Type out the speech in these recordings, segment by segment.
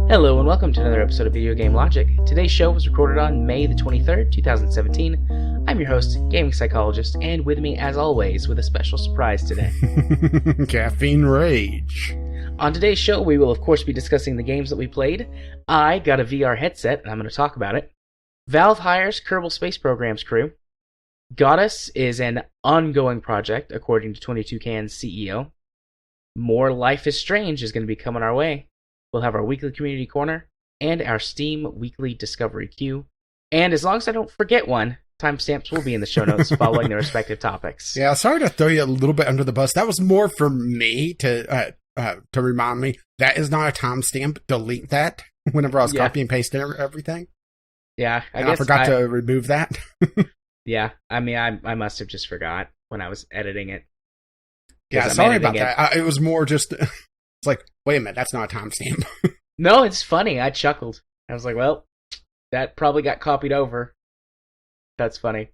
Hello and welcome to another episode of Video Game Logic. Today's show was recorded on May the 23rd, 2017. I'm your host, Gaming Psychologist, and with me, as always, with a special surprise today. Caffeine Rage. On today's show, we will of course be discussing the games that we played. I got a VR headset, and I'm going to talk about it. Valve hires Kerbal Space Program's crew. Godus is an ongoing project, according to 22can's CEO. More Life is Strange is going to be coming our way. We'll have our weekly community corner and our Steam weekly discovery queue. And as long as I don't forget one, timestamps will be in the show notes following the respective topics. Yeah, sorry to throw you a little bit under the bus. That was more for me to remind me that is not a timestamp. Delete that whenever I was copying and pasting everything. Yeah, I forgot to remove that. Yeah, I mean, I must have just forgot when I was editing it. Yeah, sorry about that. It was more just... It's like, wait a minute, that's not a timestamp. No, it's funny. I chuckled. I was like, well, that probably got copied over. That's funny.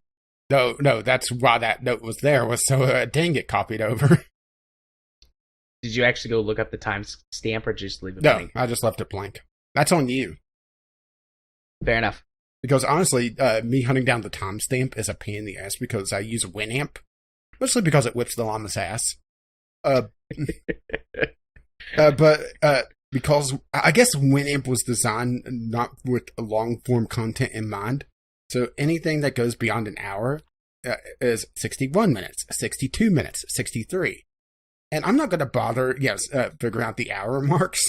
No, that's why that note was there, was so it didn't get copied over. Did you actually go look up the timestamp or just leave it blank? No, I just left it blank. That's on you. Fair enough. Because honestly, me hunting down the timestamp is a pain in the ass because I use Winamp. Mostly because it whips the llama's ass. But because I guess Winamp was designed not with long-form content in mind, so anything that goes beyond an hour is 61 minutes, 62 minutes, 63. And I'm not going to bother, figuring out the hour marks.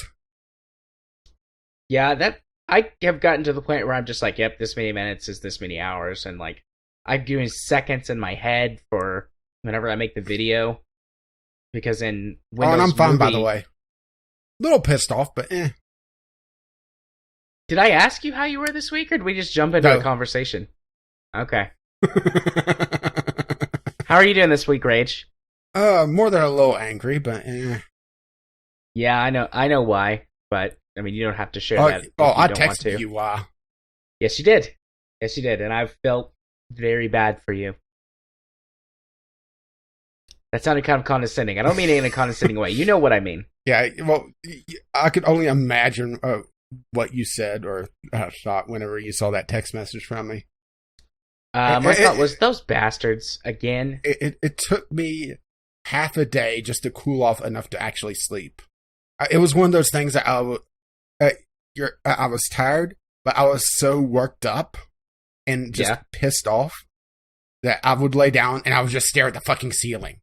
Yeah, I have gotten to the point where I'm just like, yep, this many minutes is this many hours, and like I'm doing seconds in my head for whenever I make the video. Because in Windows and I'm fine, by the way. Little pissed off, but eh. Did I ask you how you were this week, or did we just jump into a conversation? Okay. How are you doing this week, Rage? More than a little angry, but eh. Yeah, I know why, but I mean, you don't have to share that. I texted you why. Yes, you did. And I've felt very bad for you. That sounded kind of condescending. I don't mean it in a condescending way. You know what I mean. Yeah, well, I could only imagine what you said or thought whenever you saw that text message from me. My thought was, those bastards, again. It took me half a day just to cool off enough to actually sleep. It was one of those things that I was tired, but I was so worked up and just pissed off that I would lay down and I would just stare at the fucking ceiling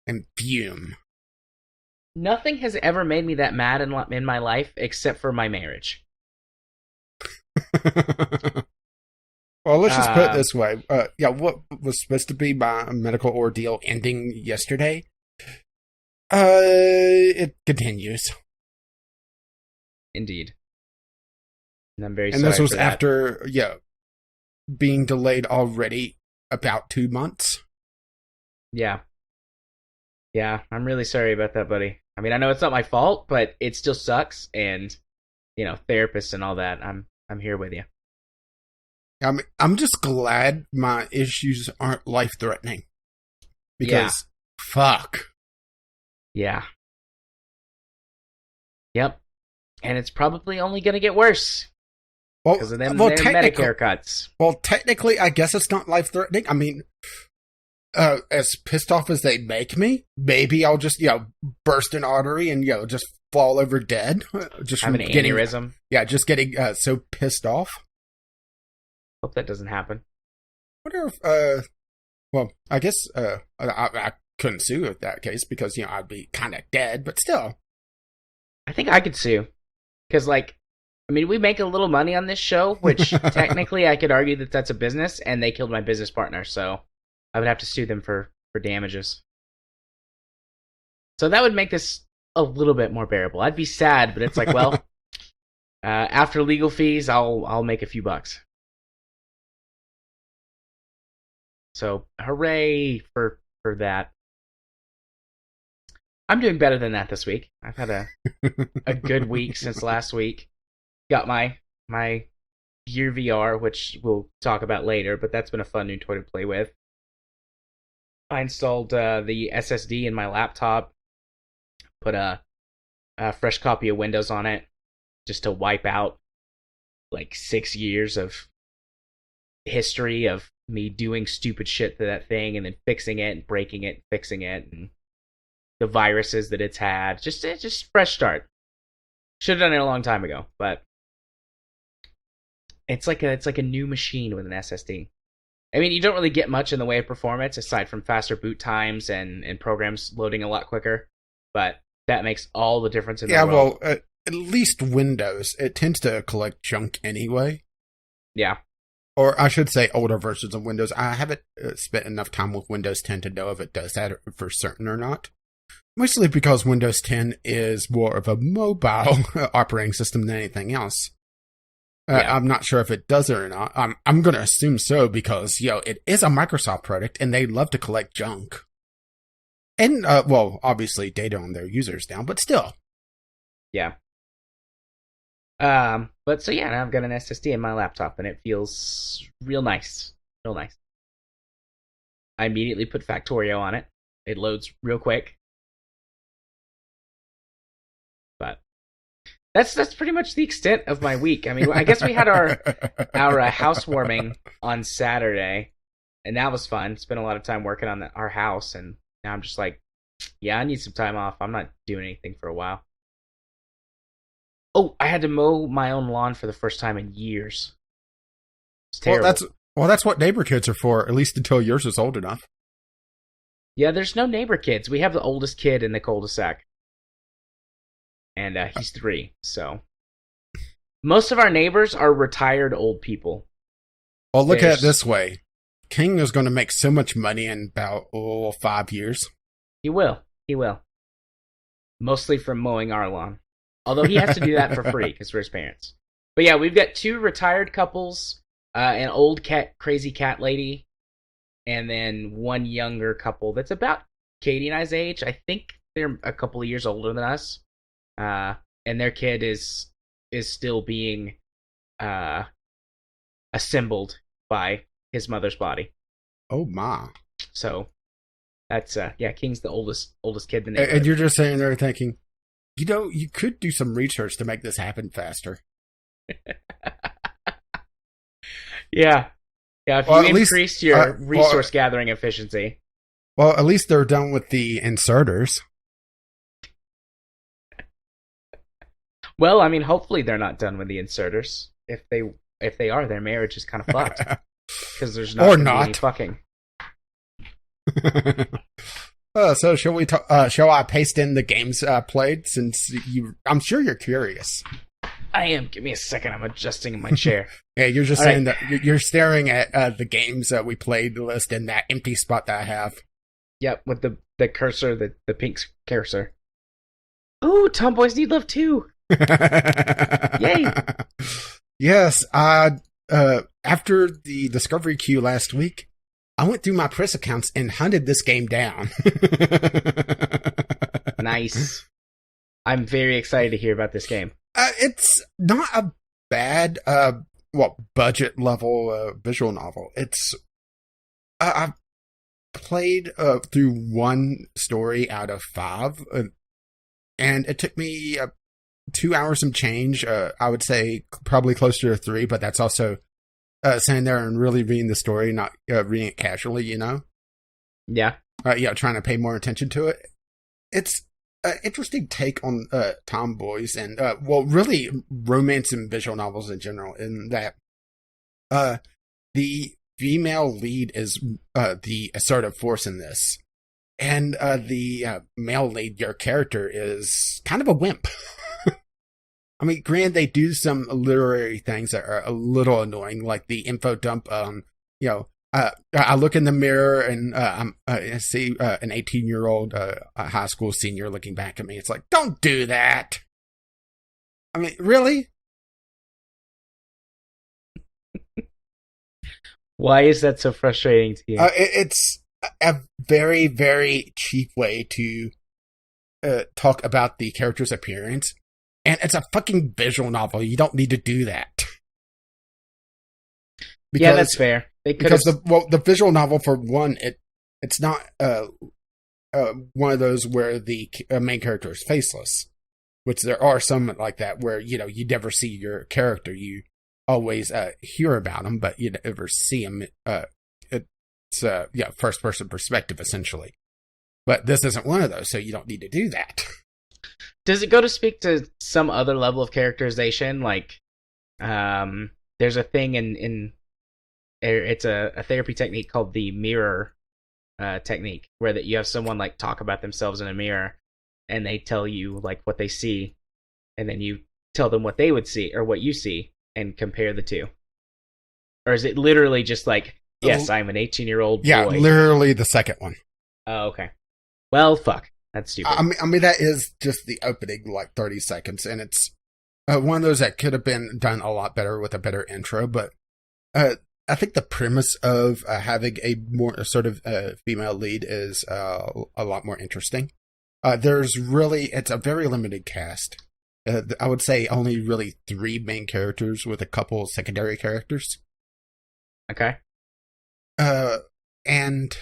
and fume. Nothing has ever made me that mad in my life except for my marriage. Well, let's just put it this way. What was supposed to be my medical ordeal ending yesterday, it continues. Indeed. And I'm very sorry. And this was for that. after, being delayed already about 2 months. Yeah. Yeah, I'm really sorry about that, buddy. I mean, I know it's not my fault, but it still sucks, and therapists and all that. I'm here with you. I'm just glad my issues aren't life-threatening. Because fuck. Yeah. Yep. And it's probably only going to get worse. Because of them Medicare cuts. Well, technically, I guess it's not life-threatening. I mean, as pissed off as they make me, maybe I'll just, burst an artery and, just fall over dead. Just have an aneurysm. Yeah, just getting so pissed off. Hope that doesn't happen. Wonder if, well, I guess I couldn't sue in that case because, I'd be kind of dead, but still. I think I could sue. Because, we make a little money on this show, which technically I could argue that that's a business, and they killed my business partner, so I would have to sue them for damages. So that would make this a little bit more bearable. I'd be sad, but it's like, well, after legal fees, I'll make a few bucks. So hooray for that. I'm doing better than that this week. I've had a good week since last week. Got my Gear VR, which we'll talk about later, but that's been a fun new toy to play with. I installed the SSD in my laptop, put a fresh copy of Windows on it, just to wipe out like 6 years of history of me doing stupid shit to that thing and then fixing it and breaking it and fixing it and the viruses that it's had. Just fresh start. Should have done it a long time ago, but it's like a new machine with an SSD. I mean, you don't really get much in the way of performance aside from faster boot times and programs loading a lot quicker, but that makes all the difference in the world. Yeah, well, at least Windows, it tends to collect junk anyway. Yeah. Or I should say older versions of Windows. I haven't spent enough time with Windows 10 to know if it does that for certain or not. Mostly because Windows 10 is more of a mobile operating system than anything else. Yeah. I'm not sure if it does it or not. I'm going to assume so because, it is a Microsoft product and they love to collect junk. And, well, obviously data on their users down, but still. Yeah. But so yeah, now I've got an SSD in my laptop and it feels real nice. Real nice. I immediately put Factorio on it. It loads real quick. But that's pretty much the extent of my week. I mean, I guess we had our housewarming on Saturday, and that was fun. Spent a lot of time working on our house, and now I'm just like, yeah, I need some time off. I'm not doing anything for a while. Oh, I had to mow my own lawn for the first time in years. It's terrible. Well, that's what neighbor kids are for, at least until yours is old enough. Yeah, there's no neighbor kids. We have the oldest kid in the cul-de-sac. And he's 3, so. Most of our neighbors are retired old people. Well, look at it this way. King is going to make so much money in about 5 years. He will. Mostly from mowing our lawn. Although he has to do that for free because we're his parents. But yeah, we've got 2 retired couples, an old crazy cat lady, and then 1 younger couple that's about Katie and I's age. I think they're a couple of years older than us. And their kid is still being assembled by his mother's body. Oh my! So that's King's the oldest kid in the neighborhood. And you're just sitting there thinking, you could do some research to make this happen faster. Yeah. If you increased your resource gathering efficiency. Well, at least they're done with the inserters. Well, I mean, hopefully they're not done with the inserters. If they are, their marriage is kind of fucked because there's not going to be any fucking. So shall I paste in the games played? Since I'm sure you're curious. I am. Give me a second. I'm adjusting in my chair. Yeah, you're just saying that you're staring at the games that we played list in that empty spot that I have. Yep, with the cursor, the pink cursor. Ooh, Tomboys Need Love 2. Yay! Yes, after the discovery queue last week, I went through my press accounts and hunted this game down. Nice. I'm very excited to hear about this game. It's not a bad, budget level visual novel. It's I've played through 1 story out of 5, and it took me 2 hours some change. I would say probably closer to 3, but that's also sitting there and really reading the story, not reading it casually, Yeah. Trying to pay more attention to it. It's an interesting take on Tomboys and, really romance and visual novels in general, in that the female lead is the assertive force in this. And the male lead, your character, is kind of a wimp. I mean, granted, they do some literary things that are a little annoying, like the info dump. I look in the mirror and I see an 18-year-old high school senior looking back at me. It's like, don't do that. I mean, really? Why is that so frustrating to you? It's a very, very cheap way to talk about the character's appearance. And it's a fucking visual novel. You don't need to do that. Yeah, that's fair. Because the visual novel, for one, it's not one of those where the main character is faceless, which there are some like that where, you know, you never see your character. You always hear about them, but you never see them. It's first person perspective, essentially. But this isn't one of those, so you don't need to do that. Does it go to speak to some other level of characterization? Like, there's a thing in it's a therapy technique called the mirror technique, where that you have someone like talk about themselves in a mirror, and they tell you like what they see, and then you tell them what they would see or what you see, and compare the two. Or is it literally just like, yes, I'm an 18-year-old boy? Yeah, literally the second one. Oh, okay. Well, fuck. That's stupid. I mean, that is just the opening, like, 30 seconds, and it's one of those that could have been done a lot better with a better intro, but I think the premise of having a more sort of female lead is a lot more interesting. It's a very limited cast. I would say only really 3 main characters with a couple secondary characters. Okay. And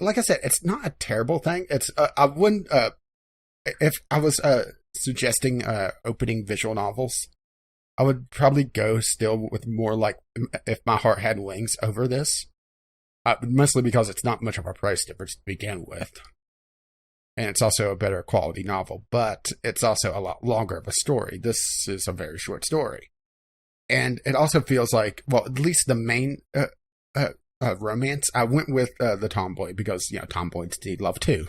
like I said, it's not a terrible thing. It's I wouldn't if I was suggesting opening visual novels, I would probably go still with more like If My Heart Had Wings over this, mostly because it's not much of a price difference to begin with, and it's also a better quality novel. But it's also a lot longer of a story. This is a very short story, and it also feels like, well, at least the main romance, I went with the tomboy because, you know, tomboys need love too.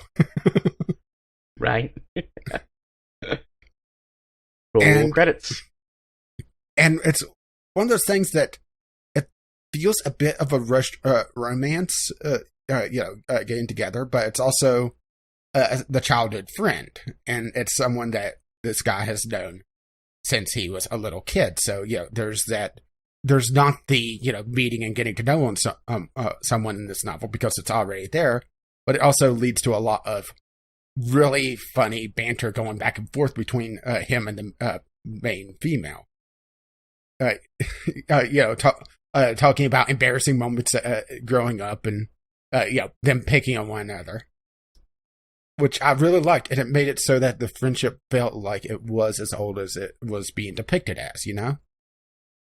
Right. Roll credits. And it's one of those things that it feels a bit of a rushed romance, getting together, but it's also the childhood friend, and it's someone that this guy has known since he was a little kid. So, you know, there's that. There's not the, you know, meeting and getting to know someone in this novel because it's already there, but it also leads to a lot of really funny banter going back and forth between him and the main female. Talking about embarrassing moments growing up and, them picking on one another, which I really liked, and it made it so that the friendship felt like it was as old as it was being depicted as, you know?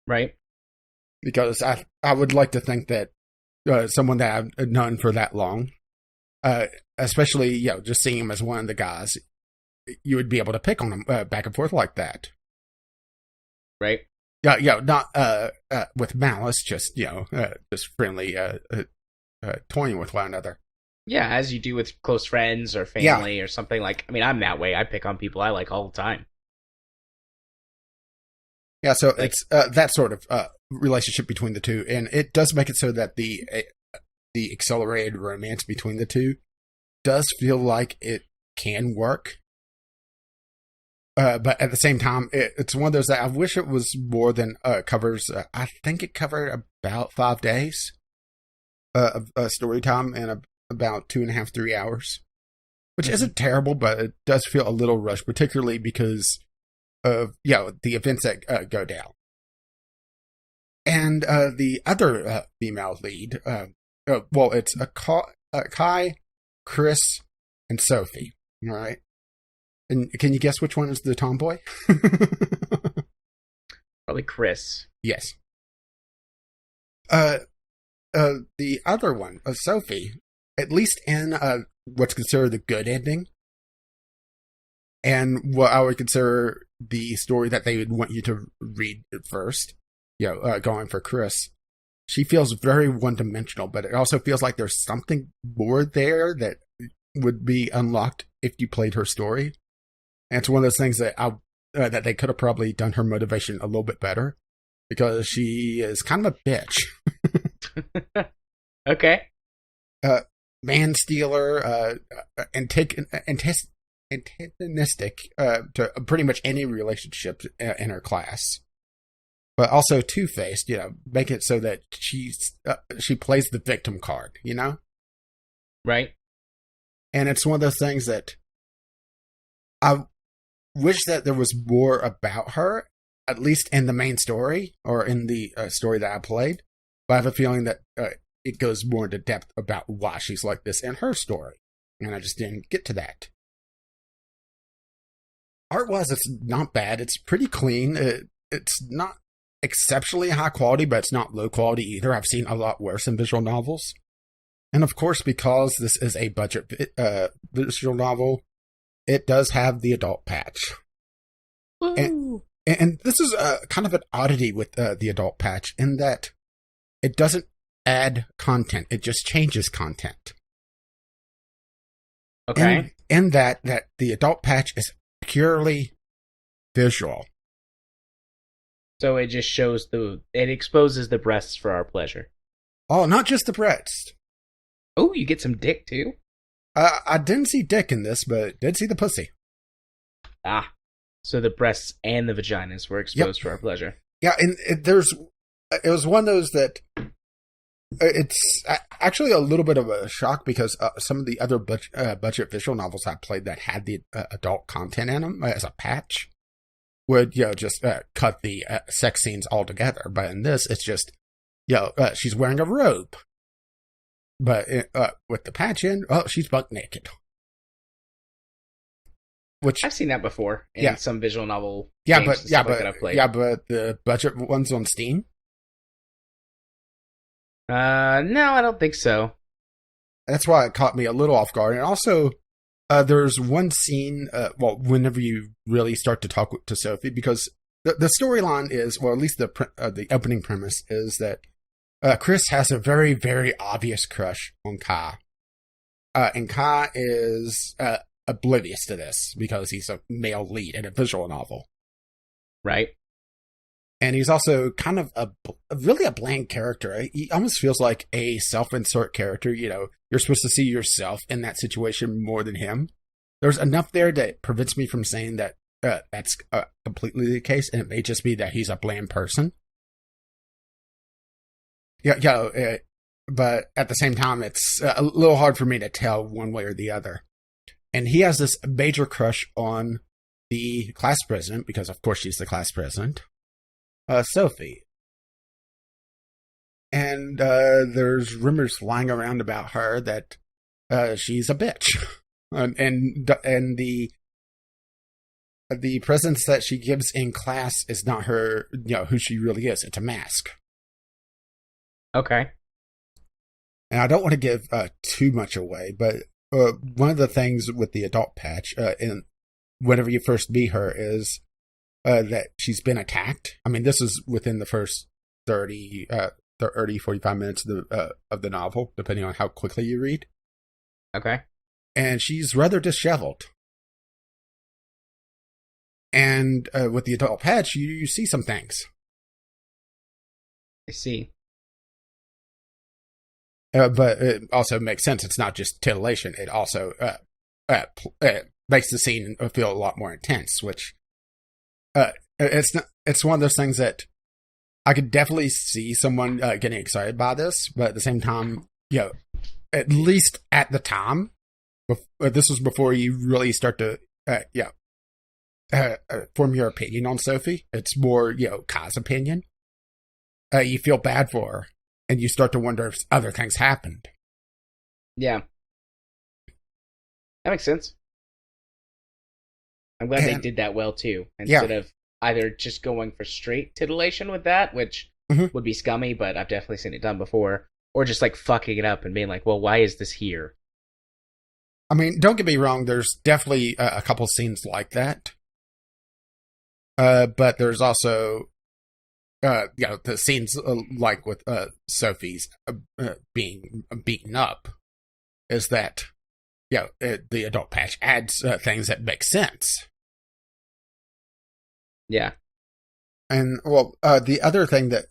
Right. Because I would like to think that someone that I've known for that long, especially, you know, just seeing him as one of the guys, you would be able to pick on him back and forth like that. Right. Yeah, not with malice, just, you know, just friendly toying with one another. Yeah, as you do with close friends or family or something. Like, I mean, I'm that way. I pick on people I like all the time. Yeah, so it's that sort of relationship between the two, and it does make it so that the accelerated romance between the two does feel like it can work. But at the same time, it's one of those that I wish it was more than covers. I think it covered about 5 days of story time and about 2.5, 3 hours, which isn't terrible, but it does feel a little rushed, particularly because of, you know, the events that go down. And the other female lead, it's Kai, Chris, and Sophie. All right. And can you guess which one is the tomboy? Probably Chris. Yes. The other one, Sophie, at least in what's considered the good ending, and what I would consider the story that they would want you to read first, going for Chris, she feels very one-dimensional, but it also feels like there's something more there that would be unlocked if you played her story. And it's one of those things that that they could have probably done her motivation a little bit better, because she is kind of a bitch. Okay. Man stealer, antagonistic to pretty much any relationship in her class, but also two-faced. Make it so that she plays the victim card. Right. And it's one of those things that I wish that there was more about her, at least in the main story or in the story that I played. But I have a feeling that it goes more into depth about why she's like this in her story. And I just didn't get to that. Art-wise, it's not bad. It's pretty clean. It's not exceptionally high quality, but it's not low quality either. I've seen a lot worse in visual novels. And of course, because this is a budget visual novel, it does have the adult patch. And this is kind of an oddity with the adult patch in that it doesn't add content. It just changes content. Okay. In that the adult patch is purely visual. So it just shows it exposes the breasts for our pleasure. Oh, not just the breast. Oh, you get some dick too? I didn't see dick in this, but did see the pussy. Ah, so the breasts and the vaginas were exposed for our pleasure. Yeah, and it was one of those that it's actually a little bit of a shock because some of the other budget visual novels I played that had the adult content in them as a patch would just cut the sex scenes altogether. But in this, it's just she's wearing a robe. But with the patch in, she's buck naked. Which I've seen that before in some visual novel games that I've played. Yeah, but the budget ones on Steam? No, I don't think so. That's why it caught me a little off guard. And also, there's one scene, whenever you really start to talk to Sophie, because the storyline is, well, at least the opening premise is that Chris has a very, very obvious crush on Kai. And Kai is oblivious to this because he's a male lead in a visual novel. Right. And he's also kind of really a bland character. He almost feels like a self-insert character. You're supposed to see yourself in that situation more than him. There's enough there that prevents me from saying that that's completely the case, and it may just be that he's a bland person. But at the same time, it's a little hard for me to tell one way or the other. And he has this major crush on the class president, because of course she's the class president, Sophie. And there's rumors flying around about her that she's a bitch. and the presence that she gives in class is not her, who she really is. It's a mask. Okay. And I don't want to give too much away, but one of the things with the adult patch, and whenever you first meet her, is that she's been attacked. I mean, this is within the first 45 minutes of the novel, depending on how quickly you read. Okay. And she's rather disheveled. And with the adult patch, you see some things. I see. But it also makes sense. It's not just titillation. It also makes the scene feel a lot more intense, which it's one of those things that I could definitely see someone getting excited by this, but at the same time, at least at the time, this was before you really start to form your opinion on Sophie. It's more, Kai's opinion. You feel bad for her. And you start to wonder if other things happened. Yeah. That makes sense. I'm glad they did that well, too. Instead of either just going for straight titillation with that, which would be scummy, but I've definitely seen it done before, or just, fucking it up and being like, well, why is this here? I mean, don't get me wrong, there's definitely a couple scenes like that. But there's also... the scenes like with Sophie's being beaten up is that, the adult patch adds things that make sense. Yeah. And, the other thing that,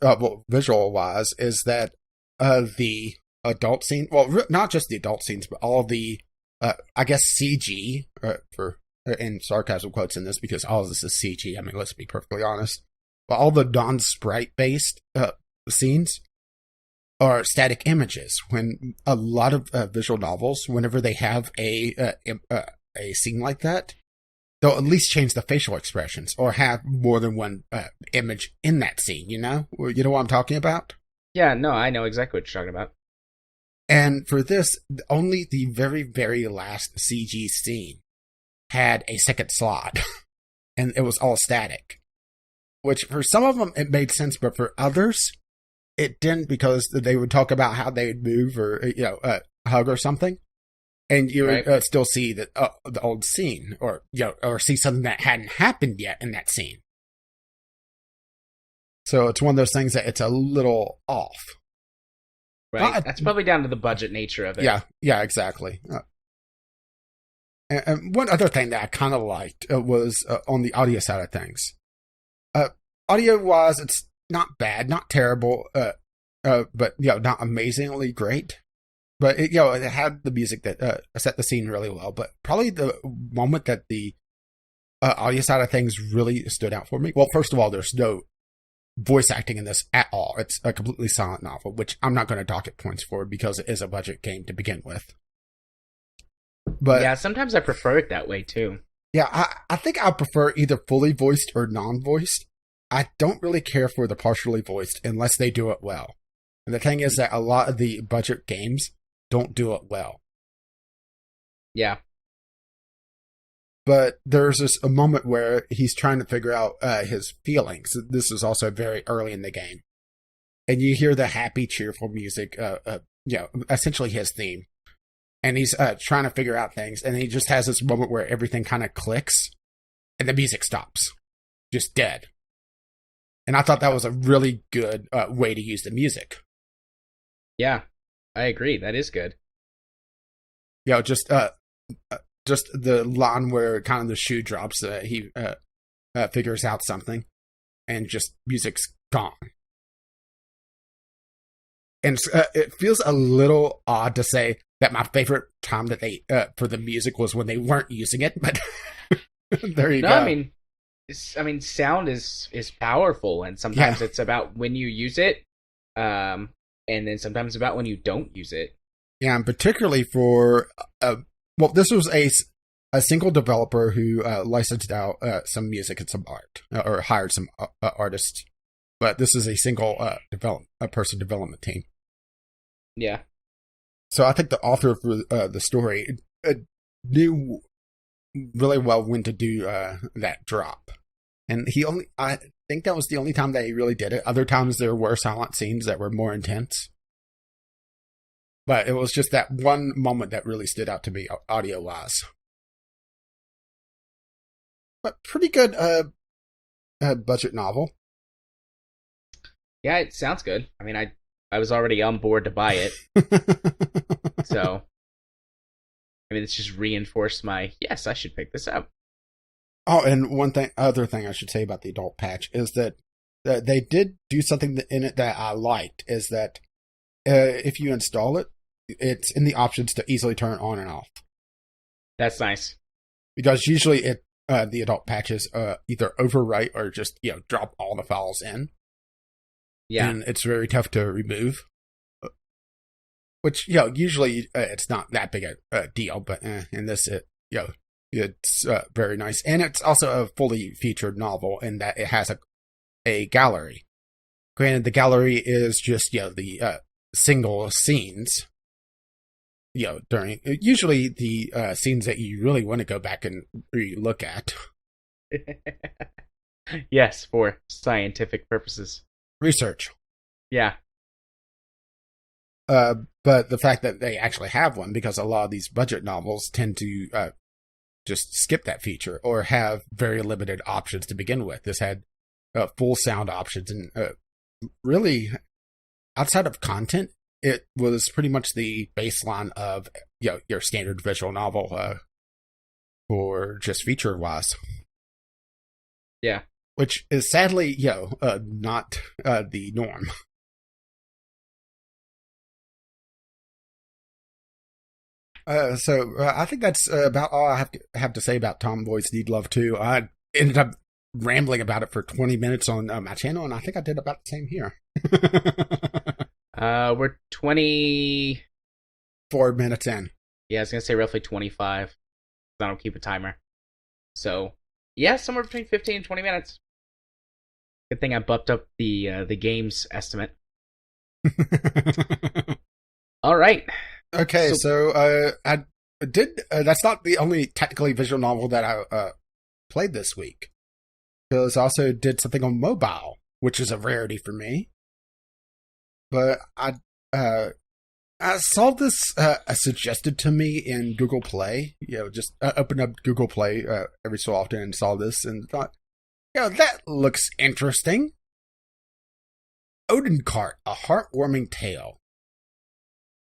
visual-wise, is that the adult scene, not just the adult scenes, but all the, I guess, CG, in sarcasm quotes in this, because all of this is CG, I mean, let's be perfectly honest. But all the non-sprite-based scenes are static images. When a lot of visual novels, whenever they have a scene like that, they'll at least change the facial expressions or have more than one image in that scene. You know what I'm talking about? Yeah, no, I know exactly what you're talking about. And for this, only the very, very last CG scene had a second slot, and it was all static. Which for some of them it made sense, but for others it didn't, because they would talk about how they would move or hug or something, and you would Right. still see the old scene, or or see something that hadn't happened yet in that scene. So it's one of those things that it's a little off. Right. That's probably down to the budget nature of it. Yeah, exactly. And one other thing that I kind of liked was on the audio side of things. Audio-wise, it's not bad, not terrible, but not amazingly great. But it had the music that set the scene really well. But probably the moment that the audio side of things really stood out for me. Well, first of all, there's no voice acting in this at all. It's a completely silent novel, which I'm not going to dock it points for because it is a budget game to begin with. But yeah, sometimes I prefer it that way too. Yeah, I think I prefer either fully voiced or non-voiced. I don't really care for the partially voiced unless they do it well. And the thing is that a lot of the budget games don't do it well. Yeah. But there's a moment where he's trying to figure out his feelings. This is also very early in the game. And you hear the happy, cheerful music, essentially his theme. And he's trying to figure out things. And he just has this moment where everything kind of clicks. And the music stops. Just dead. And I thought that was a really good way to use the music. Yeah, I agree. That is good. Just the line where kind of the shoe drops, he figures out something, and just music's gone. And it feels a little odd to say that my favorite time that they for the music was when they weren't using it, but there you go. I mean, sound is powerful, and sometimes it's about when you use it, and then sometimes about when you don't use it. Yeah, and particularly for this was a single developer who licensed out some music and some art, or hired some artists. But this is a single person development team. Yeah. So I think the author for the story knew really well when to do that drop. And I think that was the only time that he really did it. Other times there were silent scenes that were more intense. But it was just that one moment that really stood out to me audio-wise. But pretty good budget novel. Yeah, it sounds good. I mean, I was already on board to buy it. So, I mean, it's just reinforced my, yes, I should pick this up. Oh, and other thing I should say about the adult patch is that they did do something in it that I liked, is that if you install it, it's in the options to easily turn on and off. That's nice. Because usually the adult patches either overwrite or just drop all the files in. Yeah. And it's very tough to remove. Which, usually it's not that big a deal, but in this, it's very nice. And it's also a fully featured novel in that it has a gallery. Granted, the gallery is just, the single scenes. During usually the scenes that you really want to go back and look at. Yes, for scientific purposes. Research. Yeah. But the fact that they actually have one, because a lot of these budget novels tend to just skip that feature or have very limited options to begin with. This had full sound options, and really, outside of content, it was pretty much the baseline of your standard visual novel for just feature wise. Yeah. Which is sadly, not the norm. So I think that's about all I have to say about Tomboys Need Love 2. I ended up rambling about it for 20 minutes on my channel, and I think I did about the same here. We're 4 minutes in. Yeah, I was gonna say roughly 25. I don't keep a timer. So yeah, somewhere between 15 and 20 minutes. Good thing I bumped up the games estimate. All right. Okay, so I did. That's not the only technically visual novel that I played this week. Because I also did something on mobile, which is a rarity for me. But I saw this suggested to me in Google Play. Just opened up Google Play every so often and saw this and thought, that looks interesting. Oden Cart, A Heartwarming Tale.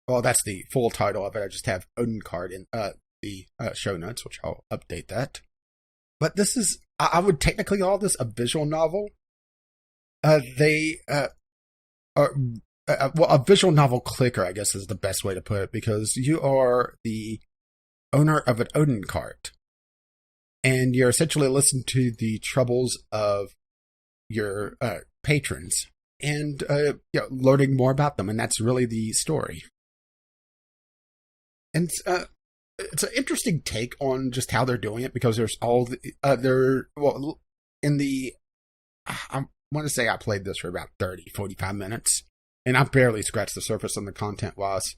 Well, that's the full title of it. I just have Oden Cart in the show notes, which I'll update that. But this is, I would technically call this a visual novel. They are, a visual novel clicker, I guess is the best way to put it, because you are the owner of an Oden cart. And you're essentially listening to the troubles of your patrons and learning more about them. And that's really the story. And it's an interesting take on just how they're doing it, because there's all the, I want to say I played this for about 45 minutes, and I barely scratched the surface on the content-wise.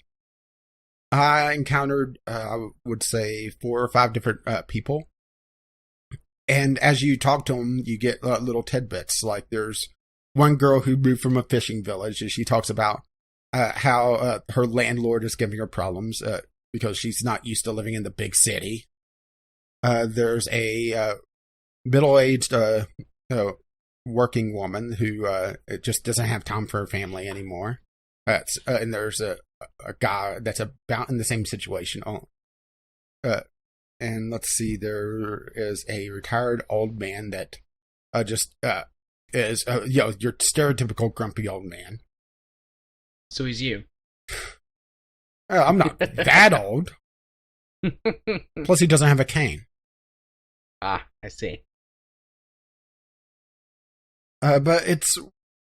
I encountered, I would say, 4 or 5 different people, and as you talk to them, you get little tidbits. Like there's one girl who moved from a fishing village, and she talks about how her landlord is giving her problems, because she's not used to living in the big city. There's a middle-aged working woman who just doesn't have time for her family anymore. And there's a guy that's about in the same situation. And let's see, there is a retired old man that just is, your stereotypical grumpy old man. So he's you. I'm not that old. Plus, he doesn't have a cane. Ah, I see. But it's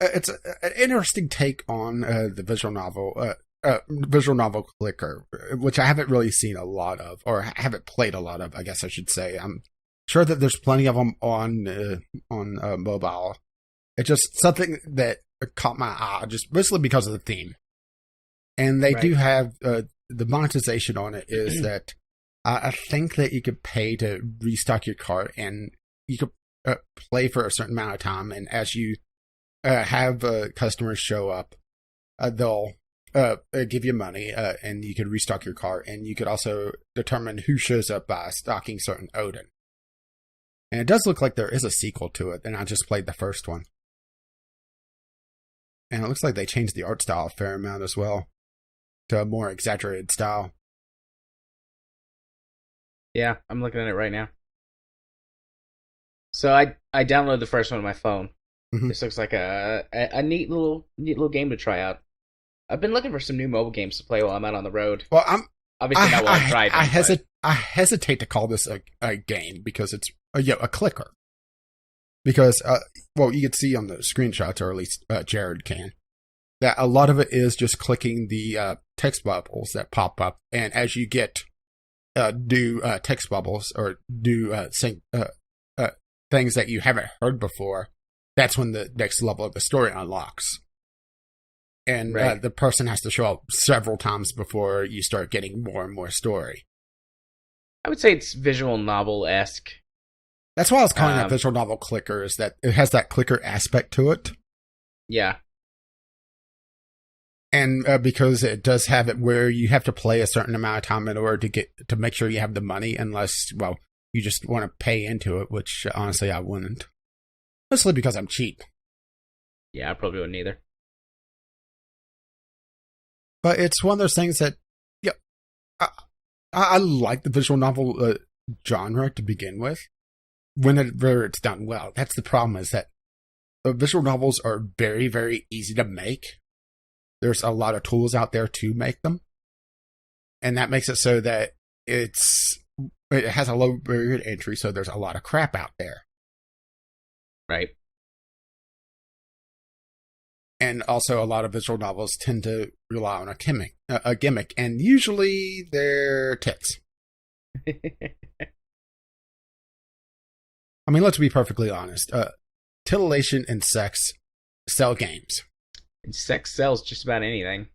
an interesting take on the visual novel clicker, which I haven't really seen a lot of, or haven't played a lot of, I guess I should say. I'm sure that there's plenty of them on mobile. It's just something that caught my eye, just mostly because of the theme. And they do have the monetization on it is that I think that you could pay to restock your cart, and you could play for a certain amount of time. And as you have customers show up, they'll give you money, and you could restock your cart. And you could also determine who shows up by stocking certain Oden. And it does look like there is a sequel to it, and I just played the first one. And it looks like they changed the art style a fair amount as well, to a more exaggerated style. Yeah, I'm looking at it right now. So I downloaded the first one on my phone. Mm-hmm. This looks like a neat little game to try out. I've been looking for some new mobile games to play while I'm out on the road. Well, obviously not while I'm driving. I hesitate to call this a game, because it's a clicker. Because you can see on the screenshots, or at least Jared can, that a lot of it is just clicking the text bubbles that pop up, and as you get new text bubbles or new things that you haven't heard before, that's when the next level of the story unlocks. And the person has to show up several times before you start getting more and more story. I would say it's visual novel-esque. That's why I was calling it visual novel clicker, is that it has that clicker aspect to it. Yeah. And because it does have it where you have to play a certain amount of time in order to make sure you have the money, unless, you just want to pay into it, which honestly I wouldn't. Mostly because I'm cheap. Yeah, I probably wouldn't either. But it's one of those things that, I like the visual novel genre to begin with, whenever it's done well. That's the problem, is that visual novels are very, very easy to make. There's a lot of tools out there to make them. And that makes it so that it has a low barrier to entry, so there's a lot of crap out there. Right. And also, a lot of visual novels tend to rely on a gimmick, and usually they're tits. I mean, let's be perfectly honest. Titillation and sex sell games. Sex sells just about anything.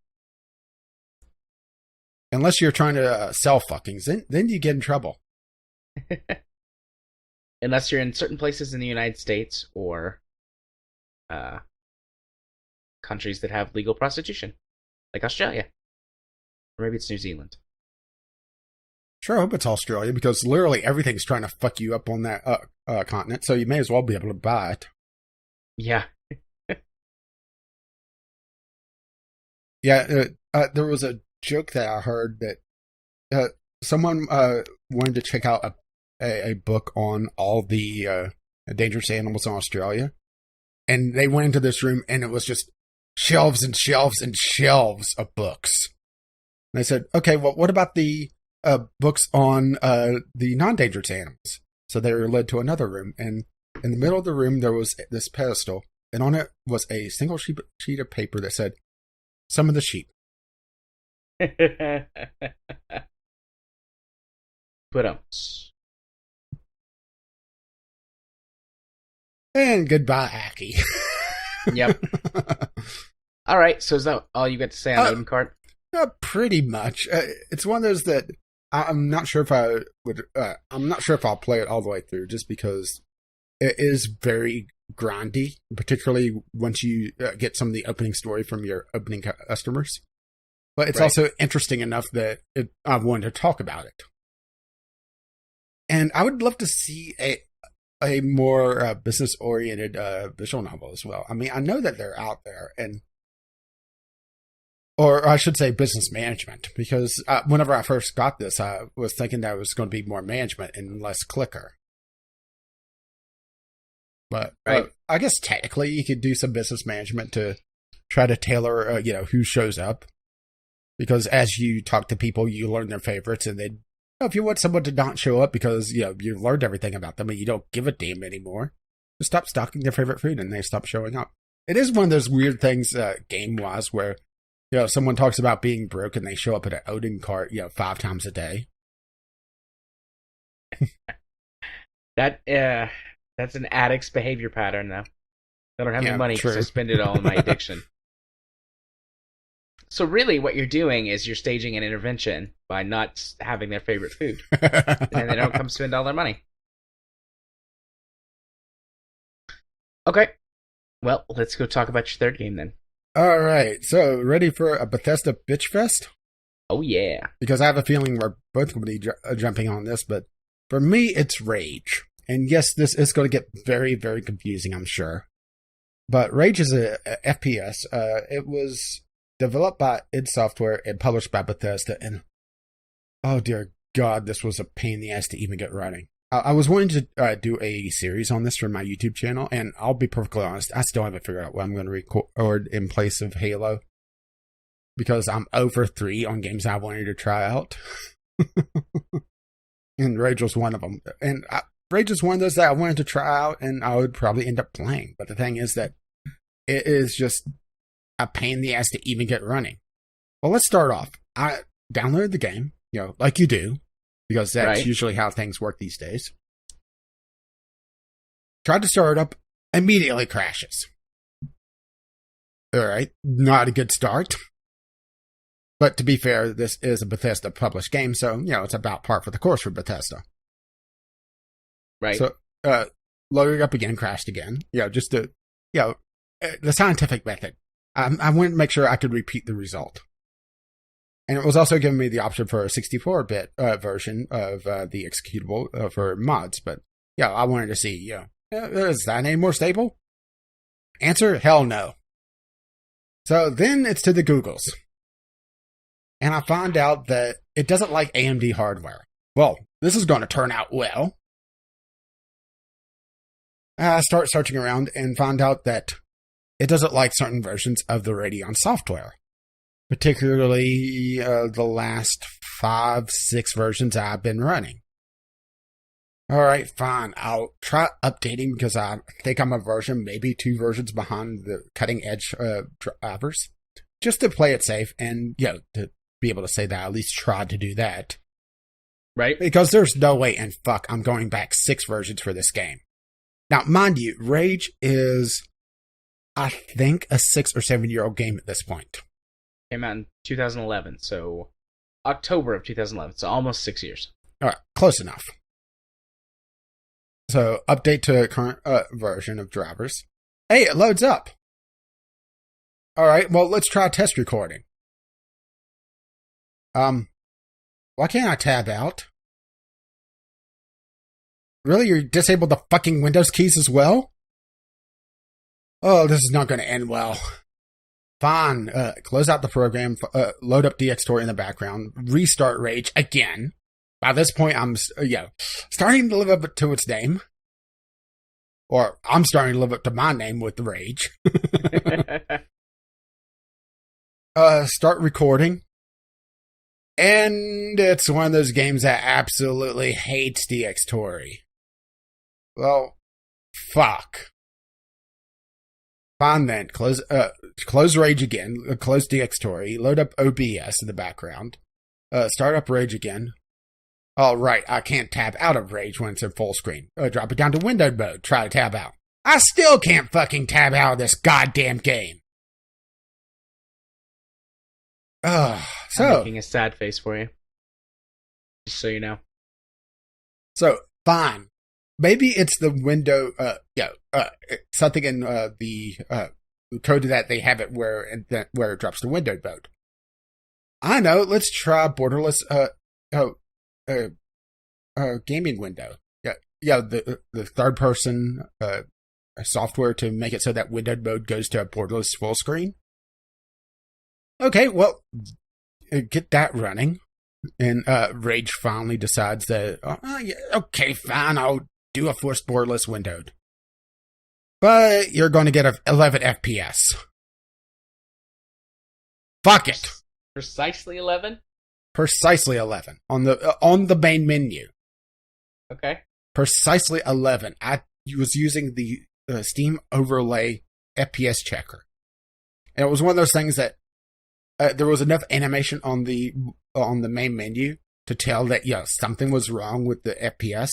Unless you're trying to sell fuckings, then you get in trouble. Unless you're in certain places in the United States or countries that have legal prostitution, like Australia. Or maybe it's New Zealand. Sure, I hope it's Australia, because literally everything's trying to fuck you up on that continent, so you may as well be able to buy it. Yeah. Yeah, there was a joke that I heard that someone wanted to check out a book on all the dangerous animals in Australia, and they went into this room, and it was just shelves and shelves and shelves of books. And they said, okay, well, what about the books on the non-dangerous animals? So they were led to another room, and in the middle of the room, there was this pedestal, and on it was a single sheet of paper that said, "Some of the sheep." Put up. And goodbye, Aki. Yep. All right, so is that all you got to say on Oden Cart? Pretty much. It's one of those that I'm not sure if I would. I'm not sure if I'll play it all the way through, just because it is very grindy, particularly once you get some of the opening story from your opening customers. But it's also interesting enough that I wanted to talk about it. And I would love to see a more business-oriented visual novel as well. I mean, I know that they're out there, or I should say business management, because whenever I first got this, I was thinking that it was going to be more management and less clicker. But I guess technically you could do some business management to try to tailor, who shows up. Because as you talk to people, you learn their favorites, and then if you want someone to not show up because you've learned everything about them and you don't give a damn anymore, just stop stocking their favorite food and they stop showing up. It is one of those weird things, game-wise, where someone talks about being broke and they show up at an Oden cart, 5 times a day. That's an addict's behavior pattern, though. I don't have any money because I spend it all on my addiction. So really what you're doing is you're staging an intervention by not having their favorite food. And then they don't come spend all their money. Okay. Well, let's go talk about your third game then. All right. So, ready for a Bethesda Bitch Fest? Oh, yeah. Because I have a feeling we're both going to be jumping on this, but for me, it's Rage. And yes, this is going to get very, very confusing, I'm sure. But Rage is a FPS. It was developed by id Software and published by Bethesda, and oh dear God, this was a pain in the ass to even get running. I was wanting to do a series on this for my YouTube channel, and I'll be perfectly honest, I still haven't figured out what I'm going to record in place of Halo, because I'm over 3 on games I wanted to try out. And Rage was one of them. And Rage is one of those that I wanted to try out, and I would probably end up playing. But the thing is that it is just a pain in the ass to even get running. Well, let's start off. I downloaded the game, like you do, because that's usually how things work these days. Tried to start it up, immediately crashes. All right, not a good start. But to be fair, this is a Bethesda published game, so, it's about par for the course for Bethesda. Right. So, loaded up again, crashed again. Just to, the scientific method. I wanted to make sure I could repeat the result. And it was also giving me the option for a 64-bit version of the executable for mods. But, I wanted to see, is that any more stable? Answer, hell no. So then it's to the Googles. And I find out that it doesn't like AMD hardware. Well, this is going to turn out well. I start searching around and find out that it doesn't like certain versions of the Radeon software, particularly the last 5-6 versions I've been running. All right, fine. I'll try updating because I think I'm a version, maybe 2 versions behind the cutting edge drivers, just to play it safe and, to be able to say that I at least tried to do that. Right. Because there's no way in fuck I'm going back 6 versions for this game. Now, mind you, Rage is I think, a 6 or 7-year-old game at this point. Came out in 2011, so October of 2011, so almost 6 years. All right, close enough. So, update to current version of drivers. Hey, it loads up. All right, well, let's try test recording. Why can't I tab out? Really? You disabled the fucking Windows keys as well? Oh, this is not going to end well. Fine. Close out the program, load up DxTory in the background, restart Rage again. By this point, I'm starting to live up to its name. Or I'm starting to live up to my name with the Rage. Start recording. And it's one of those games that absolutely hates DxTory. Well, fuck. Fine then. Close Rage again. Close DxTory. Load up OBS in the background. Start up Rage again. Oh, right. I can't tab out of Rage when it's in full screen. Drop it down to windowed mode. Try to tab out. I still can't fucking tab out of this goddamn game. I'm making a sad face for you. Just so you know. So, fine. Maybe it's the window, something in the code that they have it where it drops to windowed mode. I know. Let's try borderless gaming window. The third person software to make it so that windowed mode goes to a borderless full screen. Okay, well, get that running. And Rage finally decides that, okay, fine, I'll do a forced borderless windowed. But you're going to get 11 FPS. Fuck it. Precisely 11? Precisely 11 on the main menu. Okay. Precisely 11. I was using the Steam overlay FPS checker. And it was one of those things that there was enough animation on the main menu to tell that something was wrong with the FPS,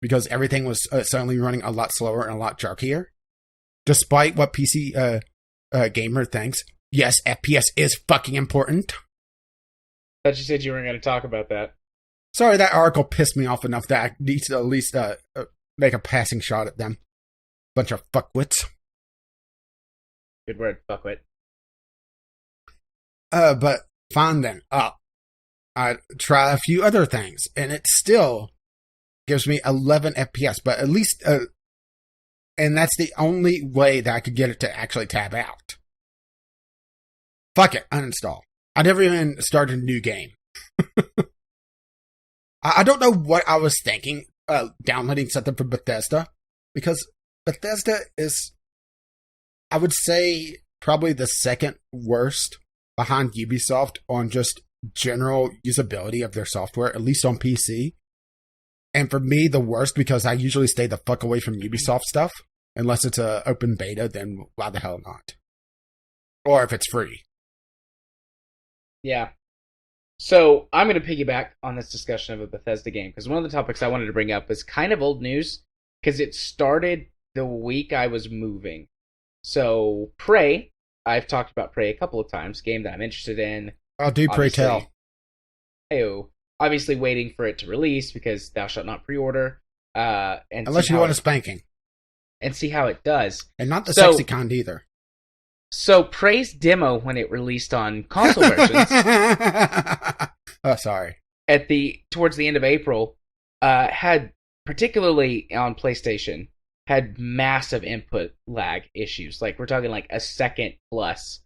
because everything was suddenly running a lot slower and a lot jerkier, despite what PC gamer thinks. Yes, FPS is fucking important. I thought you said you weren't going to talk about that. Sorry, that article pissed me off enough that I need to at least make a passing shot at them. Bunch of fuckwits. Good word, fuckwit. But fine then. I try a few other things, and it still gives me 11 FPS, but at least, and that's the only way that I could get it to actually tab out. Fuck it, uninstall. I never even started a new game. I don't know what I was thinking, downloading something from Bethesda, because Bethesda is, I would say, probably the second worst behind Ubisoft on just general usability of their software, at least on PC. And for me, the worst, because I usually stay the fuck away from Ubisoft stuff. Unless it's an open beta, then why the hell not? Or if it's free. Yeah. So I'm going to piggyback on this discussion of a Bethesda game, because one of the topics I wanted to bring up is kind of old news, because it started the week I was moving. So Prey, I've talked about Prey a couple of times, game that I'm interested in. I'll do Pray Tell. Heyo. Obviously waiting for it to release, because thou shalt not pre-order. And unless you want a spanking. And see how it does. And not the sexy kind either. So Prey's demo, when it released on console versions... Oh, sorry. Towards the end of April, had, particularly on PlayStation, had massive input lag issues. Like, we're talking like a second plus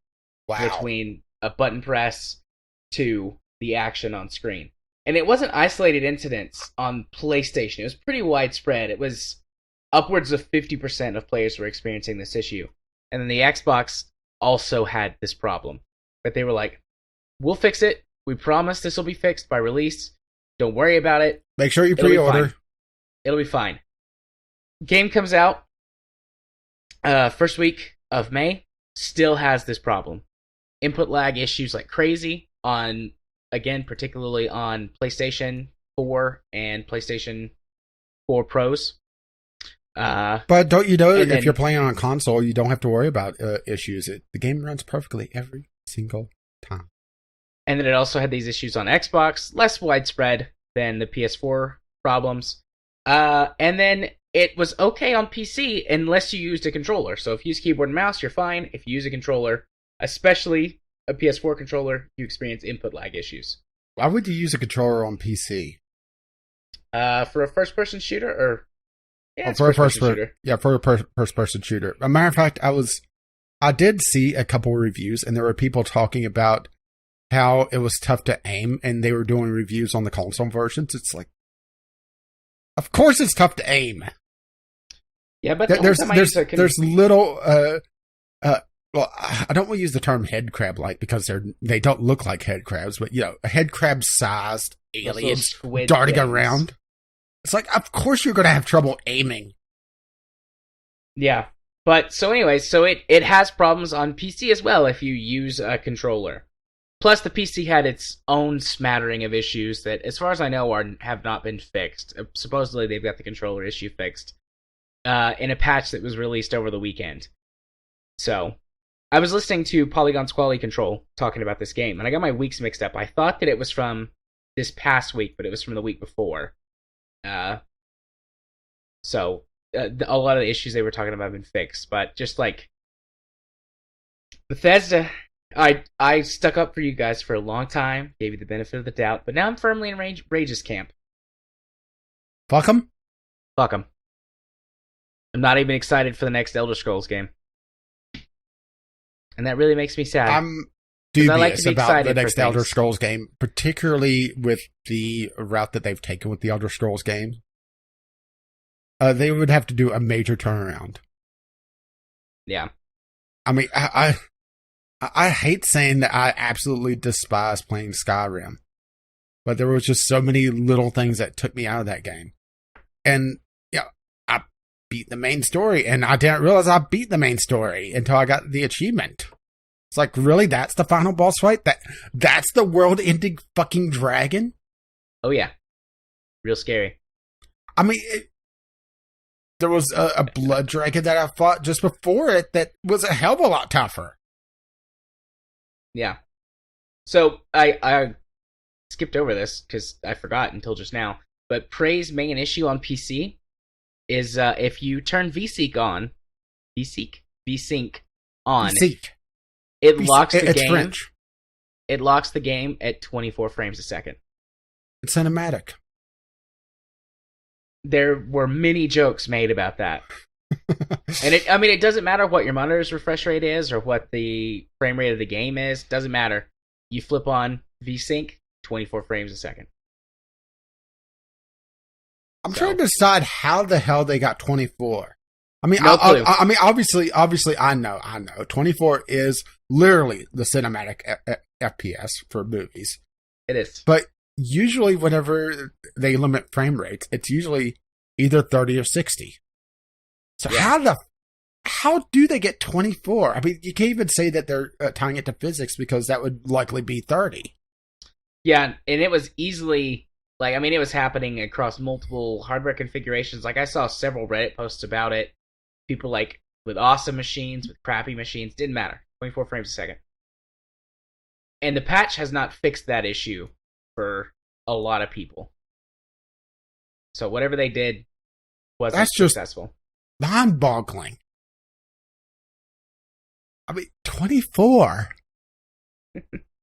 between a button press to the action on screen. And it wasn't isolated incidents on PlayStation. It was pretty widespread. It was upwards of 50% of players were experiencing this issue. And then the Xbox also had this problem. But they were like, we'll fix it. We promise this will be fixed by release. Don't worry about it. Make sure you pre-order. It'll be fine. Game comes out first week of May. Still has this problem. Input lag issues like crazy on, again, particularly on PlayStation 4 and PlayStation 4 Pros. But don't you know, and if you're playing on console, you don't have to worry about issues. The game runs perfectly every single time. And then it also had these issues on Xbox, less widespread than the PS4 problems. And then it was okay on PC unless you used a controller. So if you use keyboard and mouse, you're fine. If you use a controller, especially a PS4 controller, you experience input lag issues. Why would you use a controller on PC? For a first-person shooter, or for a first-person shooter. As a matter of fact, I did see a couple of reviews, and there were people talking about how it was tough to aim, and they were doing reviews on the console versions. It's like, of course, it's tough to aim. Yeah, but there's little. Well, I don't want to use the term head crab like because they don't look like head crabs, but a head crab sized aliens darting around. It's like, of course you're going to have trouble aiming. Yeah, but so anyway, so it has problems on PC as well if you use a controller. Plus, the PC had its own smattering of issues that, as far as I know, have not been fixed. Supposedly, they've got the controller issue fixed in a patch that was released over the weekend. So, I was listening to Polygon's Quality Control talking about this game, and I got my weeks mixed up. I thought that it was from this past week, but it was from the week before. So, a lot of the issues they were talking about have been fixed, but just like Bethesda, I stuck up for you guys for a long time, gave you the benefit of the doubt, but now I'm firmly in Rage's camp. Fuck them? Fuck them. I'm not even excited for the next Elder Scrolls game. And that really makes me sad. I'm dubious about the next Elder Scrolls game, particularly with the route that they've taken with the Elder Scrolls game. They would have to do a major turnaround. Yeah. I mean, I hate saying that I absolutely despise playing Skyrim, but there was just so many little things that took me out of that game. And I beat the main story, and I didn't realize I beat the main story until I got the achievement. It's like, really? That's the final boss fight? That's the world-ending fucking dragon? Oh, yeah. Real scary. I mean, there was a blood dragon that I fought just before it that was a hell of a lot tougher. Yeah. So, I skipped over this because I forgot until just now, but Prey's main issue on PC is if you turn VSync on, it locks the game. French. It locks the game at 24 frames a second. It's cinematic. There were many jokes made about that. And it doesn't matter what your monitor's refresh rate is or what the frame rate of the game is. Doesn't matter. You flip on VSync, 24 frames a second. I'm trying to decide how the hell they got 24. I mean, I mean, obviously, I know. 24 is literally the cinematic FPS for movies. It is. But usually, whenever they limit frame rates, it's usually either 30 or 60. So how do they get 24? I mean, you can't even say that they're tying it to physics because that would likely be 30. Yeah, and it was easily. It was happening across multiple hardware configurations. I saw several Reddit posts about it. People with awesome machines, with crappy machines, didn't matter. 24 frames a second. And the patch has not fixed that issue for a lot of people. So whatever they did wasn't successful. Just mind-boggling. I mean, 24.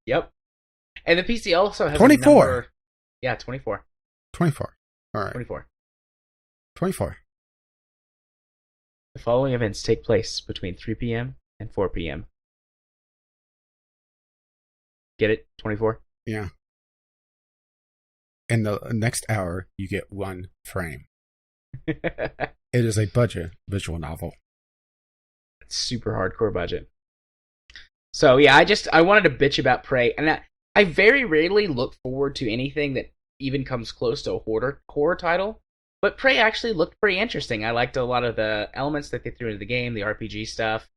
Yep. And the PC also has 24. Yeah, 24. 24. All right. 24. The following events take place between 3 p.m. and 4 p.m. Get it? 24? Yeah. In the next hour, you get 1 frame. It is a budget visual novel. Super hardcore budget. So, yeah, I wanted to bitch about Prey, and I very rarely look forward to anything that even comes close to a horror title, but Prey actually looked pretty interesting. I liked a lot of the elements that they threw into the game, the RPG stuff,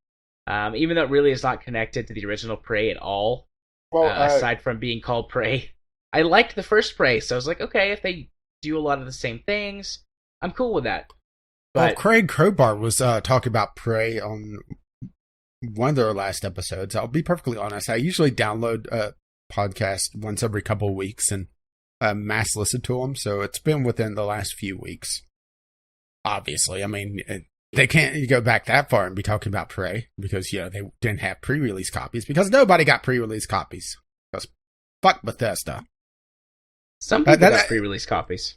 even though it really is not connected to the original Prey at all, aside from being called Prey. I liked the first Prey, so I was like, okay, if they do a lot of the same things, I'm cool with that. Well, But Craig Crowbar was talking about Prey on one of their last episodes. I'll be perfectly honest. I usually download a podcast once every couple of weeks and mass listen to them. So it's been within the last few weeks. Obviously, I mean, they can't go back that far and be talking about Prey because, they didn't have pre-release copies because nobody got pre-release copies. Because fuck Bethesda. some people got pre-release copies.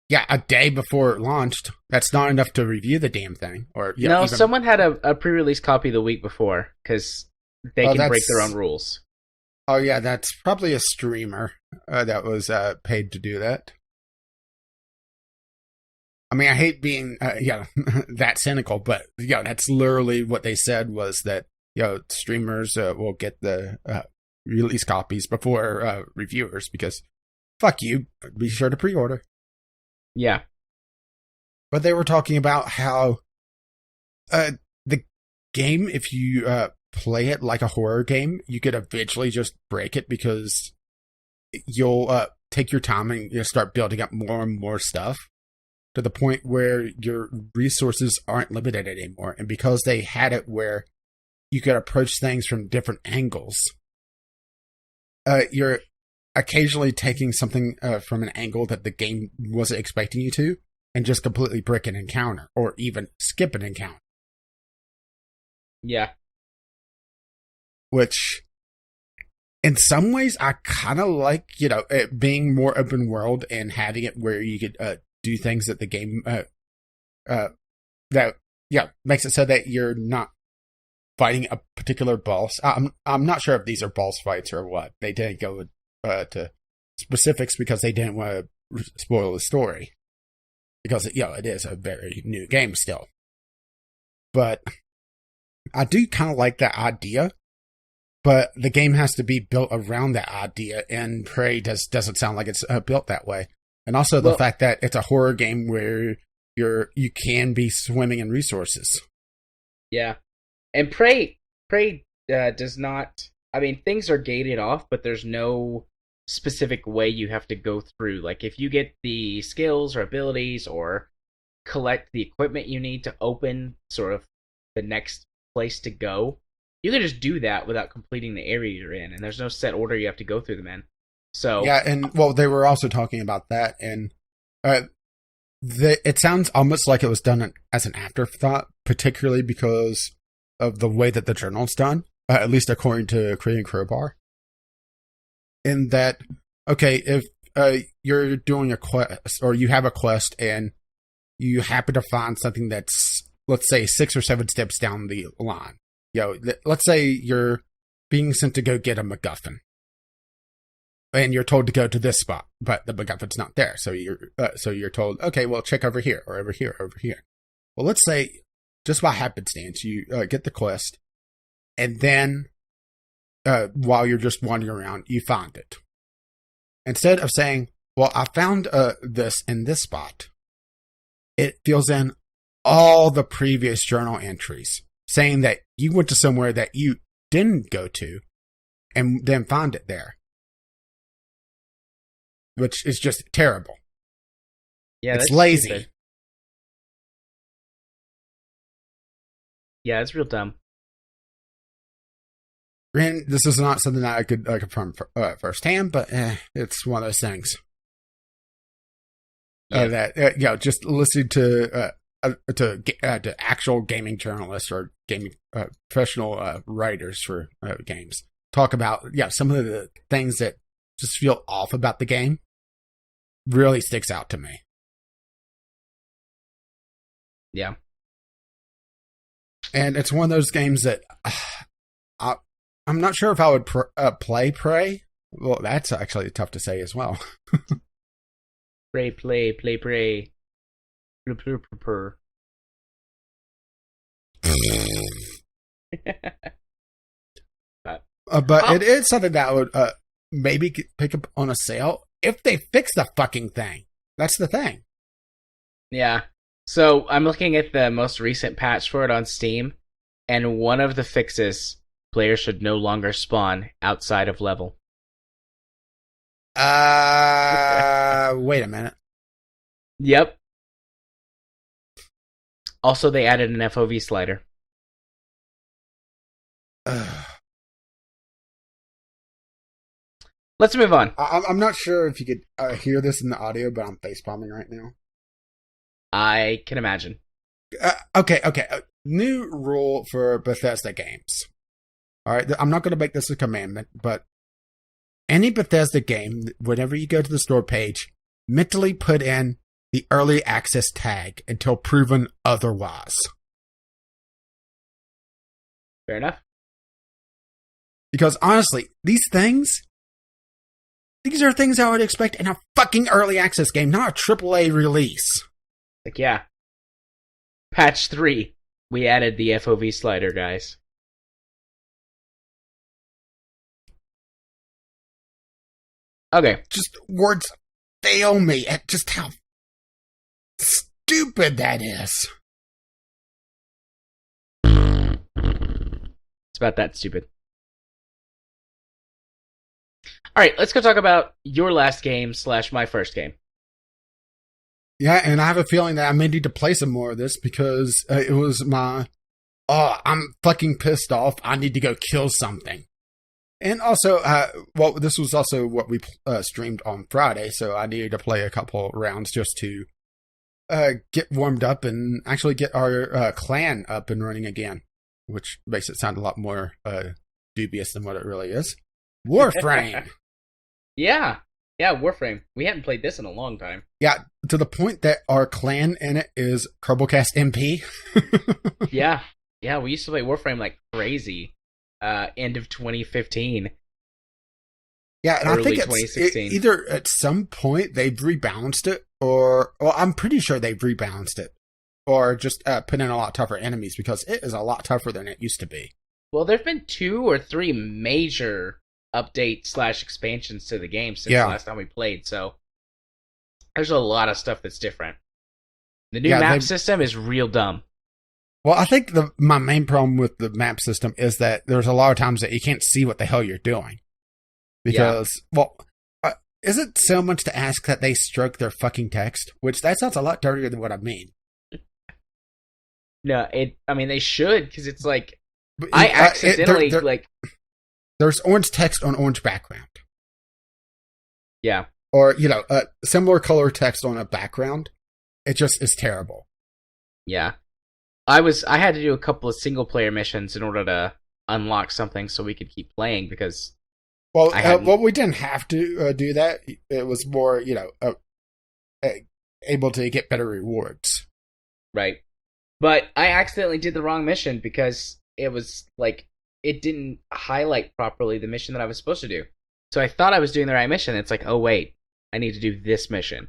Yeah, a day before it launched. That's not enough to review the damn thing. Or No, someone had a pre-release copy the week before because they can break their own rules. Oh yeah, that's probably a streamer that was paid to do that. I mean, I hate being that cynical, but that's literally what they said was that streamers will get the release copies before reviewers because fuck you, be sure to pre-order. Yeah. But they were talking about how the game, if you play it like a horror game, you could eventually just break it because you'll take your time and start building up more and more stuff to the point where your resources aren't limited anymore. And because they had it where you could approach things from different angles, you're occasionally taking something from an angle that the game wasn't expecting you to and just completely break an encounter or even skip an encounter. Yeah. Which, in some ways, I kind of like, it being more open world and having it where you could do things that the game makes it so that you're not fighting a particular boss. I'm not sure if these are boss fights or what. They didn't go to specifics because they didn't want to spoil the story. Because, it is a very new game still. But I do kind of like that idea. But the game has to be built around that idea, and Prey doesn't sound like it's built that way. And also the fact that it's a horror game where you can be swimming in resources. Yeah. And Prey does not... I mean, things are gated off, but there's no specific way you have to go through. Like, if you get the skills or abilities or collect the equipment you need to open sort of the next place to go, you can just do that without completing the area you're in, and there's no set order you have to go through them in. So yeah, and they were also talking about that, and it sounds almost like it was done as an afterthought, particularly because of the way that the journal's done, at least according to Korean Crowbar. In that, okay, if you're doing a quest, or you have a quest, and you happen to find something that's, let's say, 6 or 7 steps down the line. Let's say you're being sent to go get a MacGuffin, and you're told to go to this spot, but the MacGuffin's not there. So you're told, okay, well, check over here, or over here, or over here. Well, let's say, just by happenstance, you get the quest, and then while you're just wandering around, you find it. Instead of saying, well, I found this in this spot, it fills in all the previous journal entries, saying that you went to somewhere that you didn't go to, and then found it there. Which is just terrible. Yeah, it's lazy. Stupid. Yeah, it's real dumb. And this is not something that I could confirm firsthand, but it's one of those things. Yeah. That just listening to actual gaming journalists or gaming professional writers for games talk about some of the things that just feel off about the game really sticks out to me. Yeah. And it's one of those games that I'm not sure if I would play Prey. Well, that's actually tough to say as well. Play. Purr. But it is something that I would maybe pick up on a sale if they fix the fucking thing. That's the thing. Yeah. So I'm looking at the most recent patch for it on Steam, and one of the fixes, players should no longer spawn outside of level. Wait a minute. Yep. Also, they added an FOV slider. Let's move on. I'm not sure if you could hear this in the audio, but I'm facepalming right now. I can imagine. Okay. New rule for Bethesda games. All right, I'm not going to make this a commandment, but any Bethesda game, whenever you go to the store page, mentally put in the early access tag until proven otherwise. Fair enough. Because honestly, these are things I would expect in a fucking early access game, not a AAA release. Like, yeah. Patch 3. We added the FOV slider, guys. Okay. Just words fail me at just how stupid that is. It's about that stupid. Alright, let's go talk about your last game / my first game. Yeah, and I have a feeling that I may need to play some more of this because it was my, I'm fucking pissed off. I need to go kill something. And also, this was also what we streamed on Friday, so I needed to play a couple rounds just to get warmed up and actually get our clan up and running again, which makes it sound a lot more dubious than what it really is. Warframe! Yeah, Warframe. We hadn't played this in a long time. Yeah, to the point that our clan in it is Kerbalcast MP. Yeah, we used to play Warframe like crazy. End of 2015. Yeah, and early I think 2016. Either at some point they've rebalanced it, or I'm pretty sure they've rebalanced it, or just put in a lot tougher enemies because it is a lot tougher than it used to be. Well, there've been 2 or 3 major updates / expansions to the game since the last time we played, so there's a lot of stuff that's different. The new map system is real dumb. Well, I think my main problem with the map system is that there's a lot of times that you can't see what the hell you're doing. Because, is it so much to ask that they stroke their fucking text? Which, that sounds a lot dirtier than what I mean. No, they should, because it's like, I accidentally, there's orange text on orange background. Yeah. Or, similar color text on a background. It just is terrible. Yeah. I had to do a couple of single player missions in order to unlock something so we could keep playing because. Well, we didn't have to do that. It was more, able to get better rewards. Right. But I accidentally did the wrong mission because it was like, it didn't highlight properly the mission that I was supposed to do. So I thought I was doing the right mission. It's like, oh wait, I need to do this mission.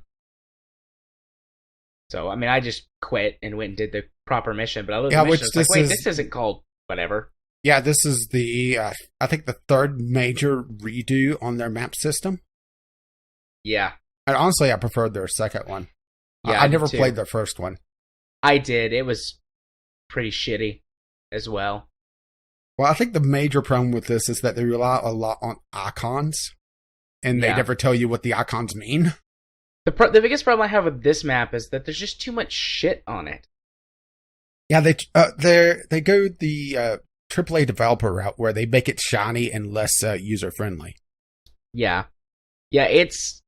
So, I just quit and went and did the proper mission. But I looked at the mission, it's like, wait, this isn't called whatever. Yeah, this is I think the third major redo on their map system. Yeah. And honestly, I preferred their second one. Yeah, I never played their first one. I did. It was pretty shitty as well. Well, I think the major problem with this is that they rely a lot on icons, and they never tell you what the icons mean. The biggest problem I have with this map is that there's just too much shit on it. Yeah, they go the AAA developer route where they make it shiny and less user friendly. Yeah, it's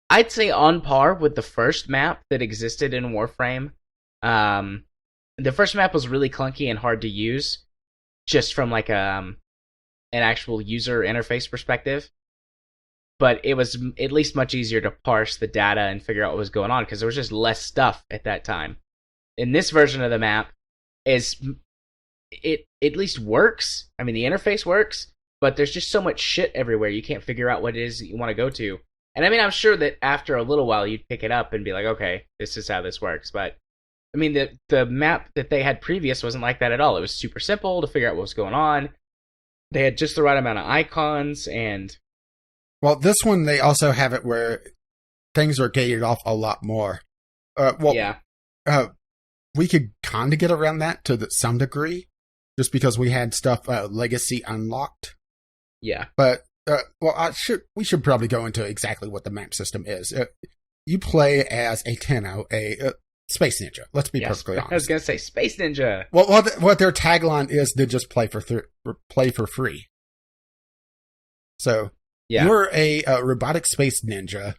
I'd say on par with the first map that existed in Warframe. The first map was really clunky and hard to use, just from like an actual user interface perspective. But it was at least much easier to parse the data and figure out what was going on because there was just less stuff at that time. In this version of the map, it at least works. The interface works, but there's just so much shit everywhere you can't figure out what it is that you want to go to. And I'm sure that after a little while you'd pick it up and be like, okay, this is how this works. But the map that they had previous wasn't like that at all. It was super simple to figure out what was going on. They had just the right amount of icons and. Well, this one, they also have it where things are gated off a lot more. We could kind of get around that to some degree, just because we had stuff legacy unlocked. Yeah. But, we should probably go into exactly what the map system is. You play as a Tenno, Space Ninja. Let's be perfectly honest. I was gonna say Space Ninja. Well, what their tagline is, they just play for free. So you're a robotic space ninja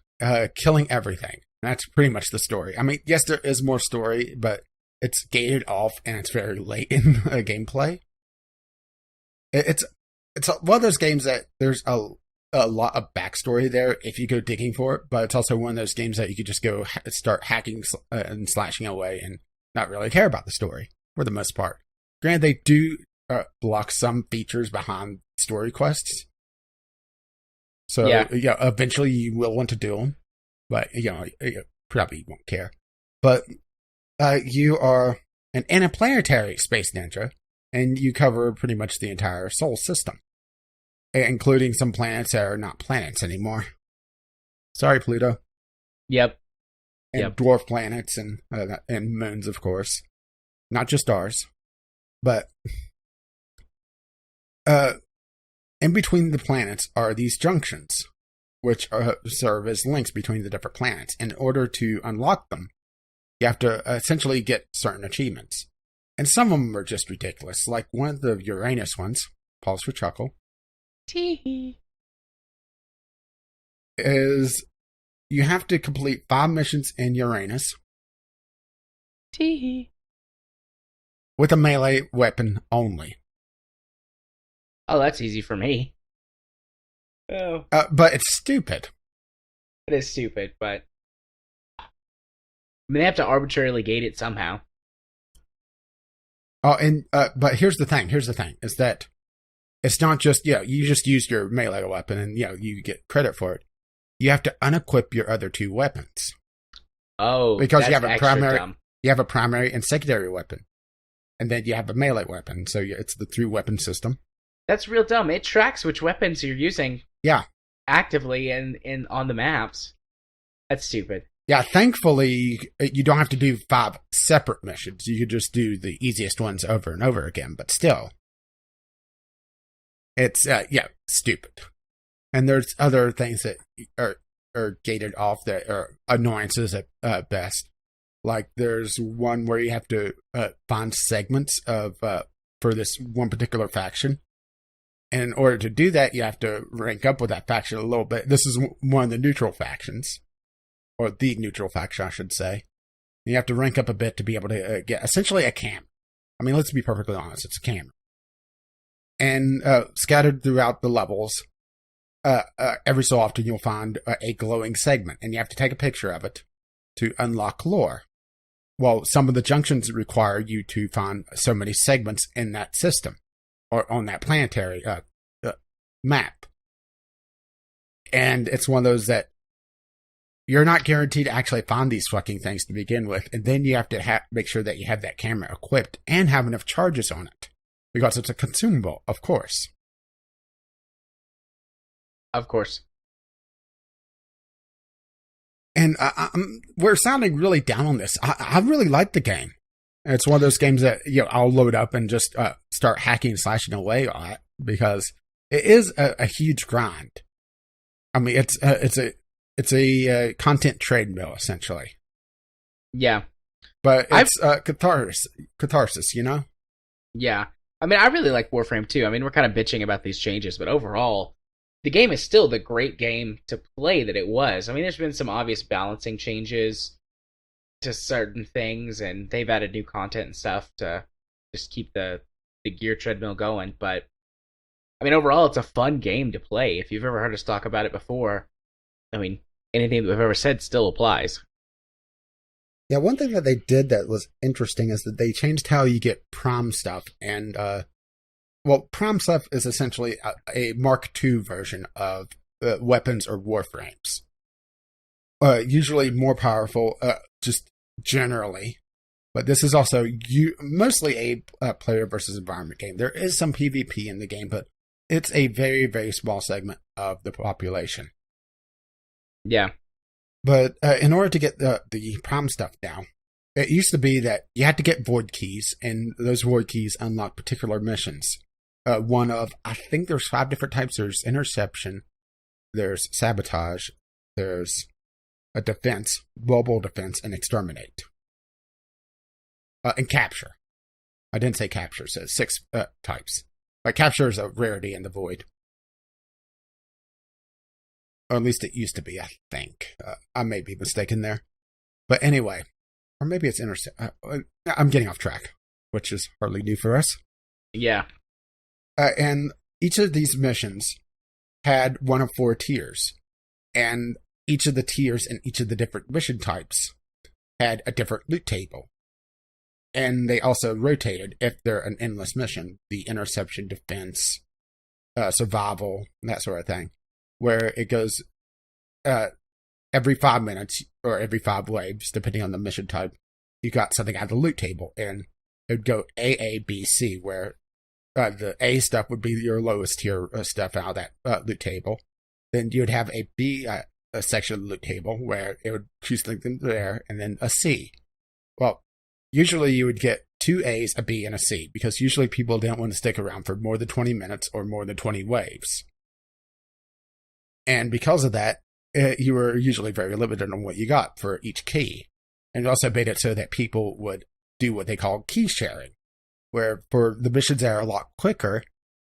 killing everything. That's pretty much the story. I mean, yes, there is more story, but it's gated off and it's very late in gameplay. It's one of those games that there's a lot of backstory there if you go digging for it, but it's also one of those games that you could just go start hacking and slashing away and not really care about the story for the most part. Granted, they do block some features behind story quests. So, eventually you will want to do them, but, you probably won't care. But you are an interplanetary space ninja, and you cover pretty much the entire solar system, including some planets that are not planets anymore. Sorry, Pluto. Yep. And dwarf planets and moons, of course. Not just ours. But in between the planets are these junctions, which serve as links between the different planets. In order to unlock them, you have to essentially get certain achievements. And some of them are just ridiculous, like one of the Uranus ones, pause for chuckle, is you have to complete 5 missions in Uranus with a melee weapon only. Oh, that's easy for me. Oh. But it's stupid. It is stupid, but I mean, they have to arbitrarily gate it somehow. Oh, and but here's the thing, is that it's not just, you just use your melee weapon and, you get credit for it. You have to unequip your other 2 weapons. Oh, because that's you have a primary, dumb. You have a primary and secondary weapon, and then you have a melee weapon. So it's the 3-weapon system. That's real dumb. It tracks which weapons you're using. Yeah. Actively and on the maps. That's stupid. Yeah, thankfully, you don't have to do 5 separate missions. You could just do the easiest ones over and over again, but still. It's, stupid. And there's other things that are gated off that are annoyances at best. Like, there's one where you have to find segments of for this one particular faction. And in order to do that, you have to rank up with that faction a little bit. This is one of the neutral factions. Or the neutral faction, I should say. You have to rank up a bit to be able to get essentially a camera. I mean, let's be perfectly honest, it's a camera. And scattered throughout the levels, every so often you'll find a glowing segment, and you have to take a picture of it to unlock lore. Well, some of the junctions require you to find so many segments in that system, or on that planetary map. And it's one of those that you're not guaranteed to actually find these fucking things to begin with, and then you have to make sure that you have that camera equipped and have enough charges on it, because it's a consumable, of course. Of course. And we're sounding really down on this. I really like the game. It's one of those games that I'll load up and just start hacking and slashing away on it, because it is a huge grind. I mean, it's a content treadmill, essentially. Yeah. But it's catharsis, Yeah. I mean, I really like Warframe too. I mean, we're kind of bitching about these changes, but overall, the game is still the great game to play that it was. I mean, there's been some obvious balancing changes to certain things, and they've added new content and stuff to just keep the gear treadmill going. But, I mean, overall, it's a fun game to play. If you've ever heard us talk about it before, I mean, anything that we've ever said still applies. Yeah, one thing that they did that was interesting is that they changed how you get prom stuff. And, prom stuff is essentially a Mark II version of weapons or warframes. Usually more powerful, just generally. But this is also mostly a player versus environment game. There is some PvP in the game, but it's a very, very small segment of the population. Yeah. But in order to get the prom stuff down, it used to be that you had to get void keys, and those void keys unlock particular missions. One of, I think there's 5 different types. There's interception, there's sabotage, there's a defense, global defense, and exterminate. And capture. I didn't say capture, so 6 types. But capture is a rarity in the void. Or at least it used to be, I think. I may be mistaken there. But anyway, or maybe it's I'm getting off track, which is hardly new for us. Yeah. And each of these missions had one of 4 tiers. And each of the tiers and each of the different mission types had a different loot table. And they also rotated if they're an endless mission. The interception, defense, survival, that sort of thing. Where it goes every 5 minutes or every 5 waves, depending on the mission type, you got something out of the loot table. And it would go A, B, C, where the A stuff would be your lowest tier stuff out of that loot table. Then you would have a B a section of the loot table where it would choose something there, and then a C. Well, usually you would get 2 A's, a B, and a C, because usually people didn't want to stick around for more than 20 minutes or more than 20 waves. And because of that, you were usually very limited on what you got for each key. And it also made it so that people would do what they call key sharing, where for the missions that are a lot quicker,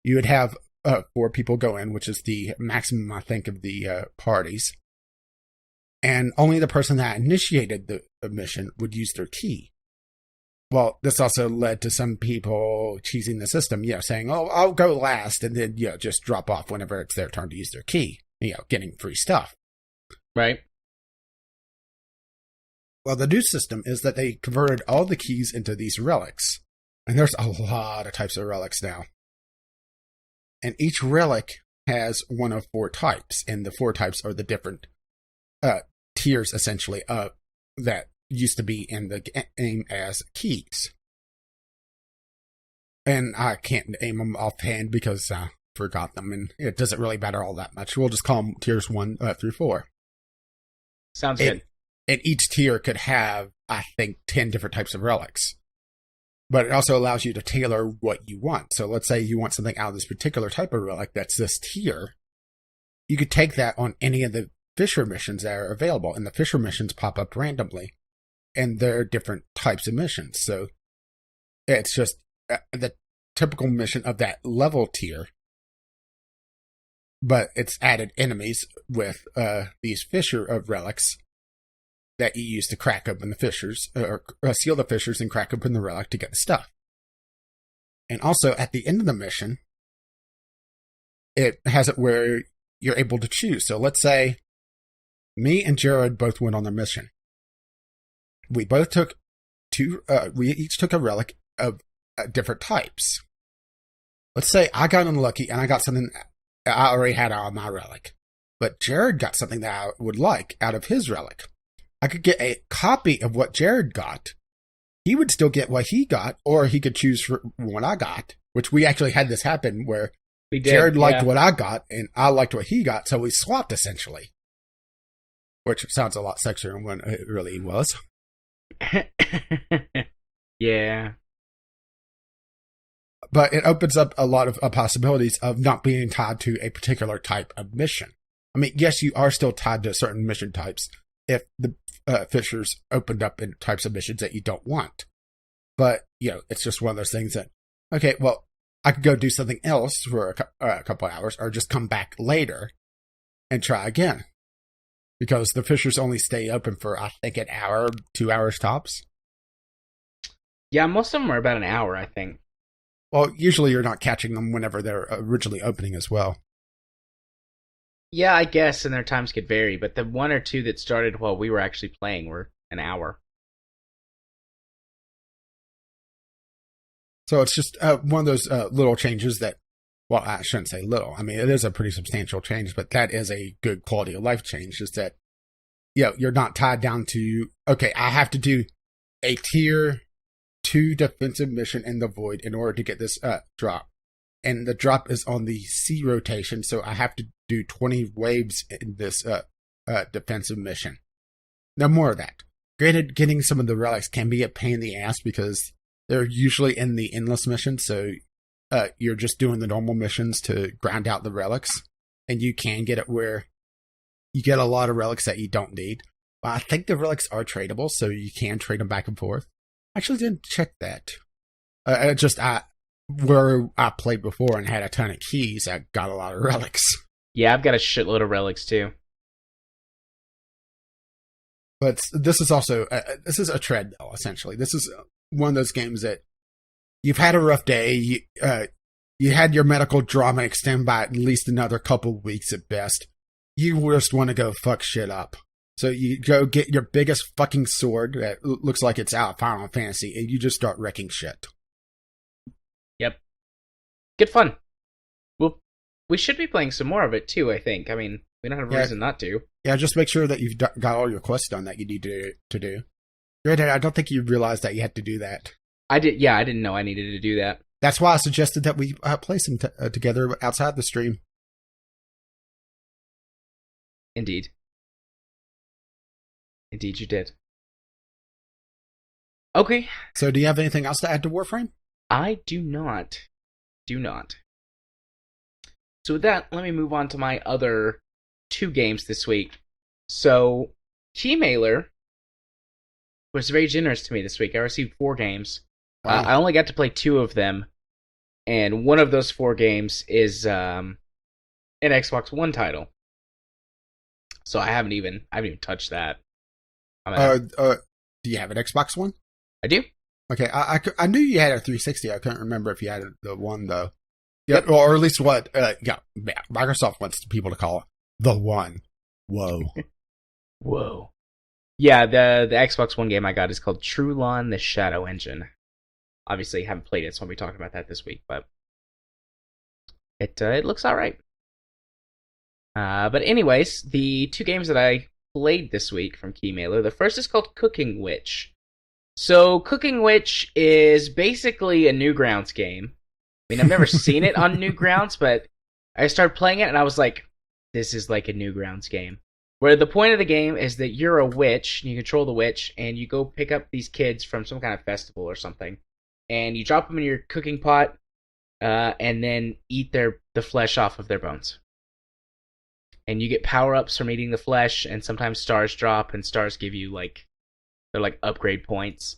you would have 4 people go in, which is the maximum, I think, of the parties. And only the person that initiated the mission would use their key. Well, this also led to some people cheesing the system, saying, oh, I'll go last, and then, just drop off whenever it's their turn to use their key, getting free stuff. Right. Well, the new system is that they converted all the keys into these relics. And there's a lot of types of relics now. And each relic has one of 4 types, and the 4 types are the different tiers, essentially, that used to be in the game as keys. And I can't name them offhand because I forgot them, and it doesn't really matter all that much. We'll just call them tiers 1 through 4. Sounds good. And each tier could have, I think, 10 different types of relics. But it also allows you to tailor what you want. So let's say you want something out of this particular type of relic that's this tier. You could take that on any of the Fisher missions that are available. And the Fisher missions pop up randomly. And there are different types of missions. So it's just the typical mission of that level tier. But it's added enemies with these Fisher of relics that you use to crack open the fissures, or seal the fissures and crack open the relic to get the stuff. And also, at the end of the mission, it has it where you're able to choose. So let's say me and Jared both went on the mission. We both took we each took a relic of different types. Let's say I got unlucky and I got something I already had out of my relic. But Jared got something that I would like out of his relic. I could get a copy of what Jared got. He would still get what he got, or he could choose for what I got, which we actually had this happen where Jared liked what I got and I liked what he got, so we swapped essentially. Which sounds a lot sexier than what it really was. Yeah. But it opens up a lot of possibilities of not being tied to a particular type of mission. I mean, yes, you are still tied to certain mission types if the fissures opened up in types of missions that you don't want. But, it's just one of those things that, okay, well, I could go do something else for a couple hours or just come back later and try again. Because the fissures only stay open for, I think, an hour, 2 hours tops. Yeah, most of them are about an hour, I think. Well, usually you're not catching them whenever they're originally opening as well. Yeah, I guess, and their times could vary, but the 1 or 2 that started while we were actually playing were an hour. So it's just one of those little changes that, well, I shouldn't say little. I mean, it is a pretty substantial change, but that is a good quality of life change, is that, you're not tied down to, okay, I have to do a tier 2 defensive mission in the void in order to get this drop. And the drop is on the C rotation, so I have to do 20 waves in this defensive mission. No more of that. Granted, getting some of the relics can be a pain in the ass because they're usually in the endless mission, so you're just doing the normal missions to grind out the relics. And you can get it where you get a lot of relics that you don't need. But I think the relics are tradable, so you can trade them back and forth. Actually, didn't check that. Where I played before and had a ton of keys, I got a lot of relics. Yeah, I've got a shitload of relics too. But this is also this is a treadmill essentially. This is one of those games that you've had a rough day. You had your medical drama extend by at least another couple weeks at best. You just want to go fuck shit up. So you go get your biggest fucking sword that looks like it's out of Final Fantasy, and you just start wrecking shit. Yep. Good fun. Well, we should be playing some more of it too, I think. I mean, we don't have a reason not to. Yeah, just make sure that you've got all your quests done that you need to do. I don't think you realized that you had to do that. I did. Yeah, I didn't know I needed to do that. That's why I suggested that we play some together outside the stream. Indeed. Indeed, you did. Okay. So, do you have anything else to add to Warframe? I do not. So with that, let me move on to my other 2 games this week. So, Keymailer was very generous to me this week. I received 4 games. Wow. I only got to play 2 of them, and one of those 4 games is an Xbox One title. So I haven't even touched that. Do you have an Xbox One? I do. Okay, I knew you had a 360. I couldn't remember if you had the one though. Yeah, or at least what? Yeah, Microsoft wants people to call it the one. Whoa. Whoa. Yeah, the Xbox One game I got is called Trulon: The Shadow Engine. Obviously, I haven't played it, so I'll be talking about that this week. But it looks all right. But anyways, the 2 games that I played this week from Keymailer. The first is called Cooking Witch. So Cooking Witch is basically a Newgrounds game. I mean, I've never seen it on Newgrounds, but I started playing it and I was like, this is like a Newgrounds game. Where the point of the game is that you're a witch, and you control the witch, and you go pick up these kids from some kind of festival or something, and you drop them in your cooking pot, and then eat the flesh off of their bones. And you get power-ups from eating the flesh, and sometimes stars drop, and stars give you, they're like upgrade points.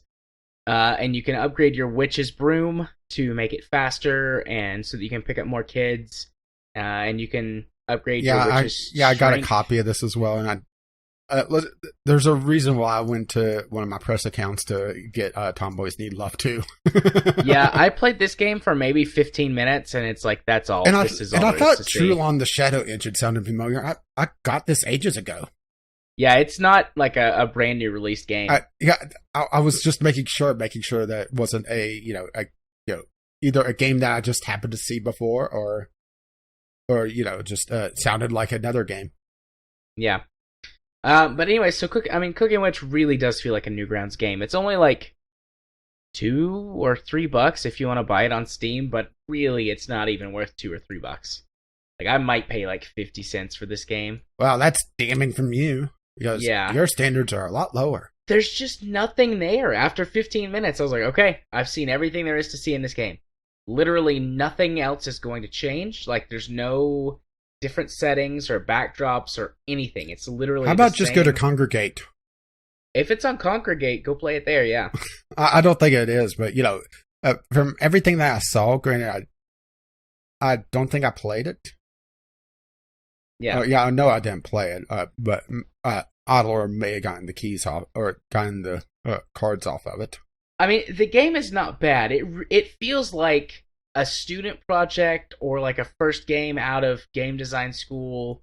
And you can upgrade your witch's broom to make it faster, and so that you can pick up more kids. And you can upgrade your witch's strength. I got a copy of this as well, and there's a reason why I went to one of my press accounts to get Tomboys Need Love too. Yeah, I played this game for maybe 15 minutes, and it's like, that's all. I thought Trulon: The Shadow Engine sounded familiar. I got this ages ago. Yeah, it's not like a brand new released game. I was just making sure that it wasn't either a game that I just happened to see before, or just sounded like another game. Yeah. But anyway, so Cooking Witch really does feel like a Newgrounds game. It's only like $2 or $3 if you want to buy it on Steam, but really it's not even worth $2 or $3. Like, I might pay like 50 cents for this game. Wow, that's damning from you, because your standards are a lot lower. There's just nothing there. After 15 minutes, I was like, okay, I've seen everything there is to see in this game. Literally nothing else is going to change. Like, there's no different settings or backdrops or anything. It's literally How about just go to Congregate? If it's on Congregate, go play it there, yeah. I don't think it is, but, from everything that I saw, granted, I don't think I played it. Yeah. I know I didn't play it, but Adler may have gotten the keys off, or gotten the cards off of it. I mean, the game is not bad. It feels like a student project or like a first game out of game design school,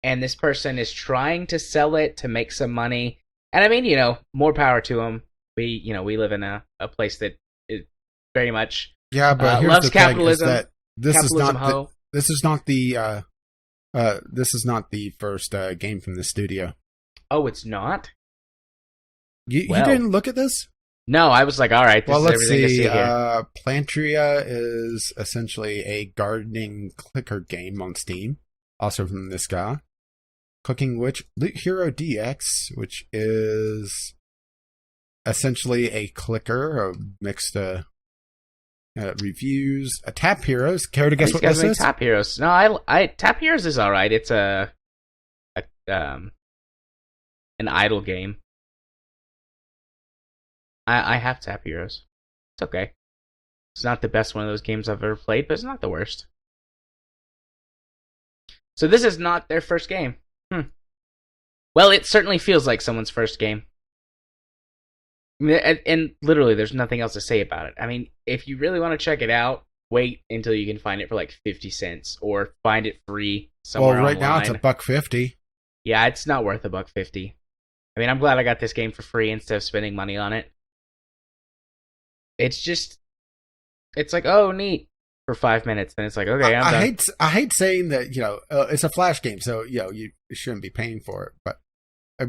and this person is trying to sell it to make some money. And I mean, more power to them. We live in a place that is very much but here's loves the capitalism. Thing, is that this is not the first game from the studio. Oh, it's not? You didn't look at this? No, I was like, all right, this is let's everything to see here. Plantria is essentially a gardening clicker game on Steam, also from this guy. Cooking Witch, Loot Hero DX, which is essentially a clicker of mixed reviews. Tap Heroes, care to guess what this is? Tap Heroes. No, I Tap Heroes is all right. It's an idle game. I have Tap Heroes. It's okay. It's not the best one of those games I've ever played, but it's not the worst. So this is not their first game. Well, it certainly feels like someone's first game. And literally, there's nothing else to say about it. I mean, if you really want to check it out, wait until you can find it for like 50 cents or find it free somewhere Well, right online. now it's $1.50. Yeah, it's not worth $1.50. I mean, I'm glad I got this game for free instead of spending money on it. It's like, oh, neat, for 5 minutes. Then it's like, okay, I'm done. I hate saying that, it's a Flash game, so, you shouldn't be paying for it. But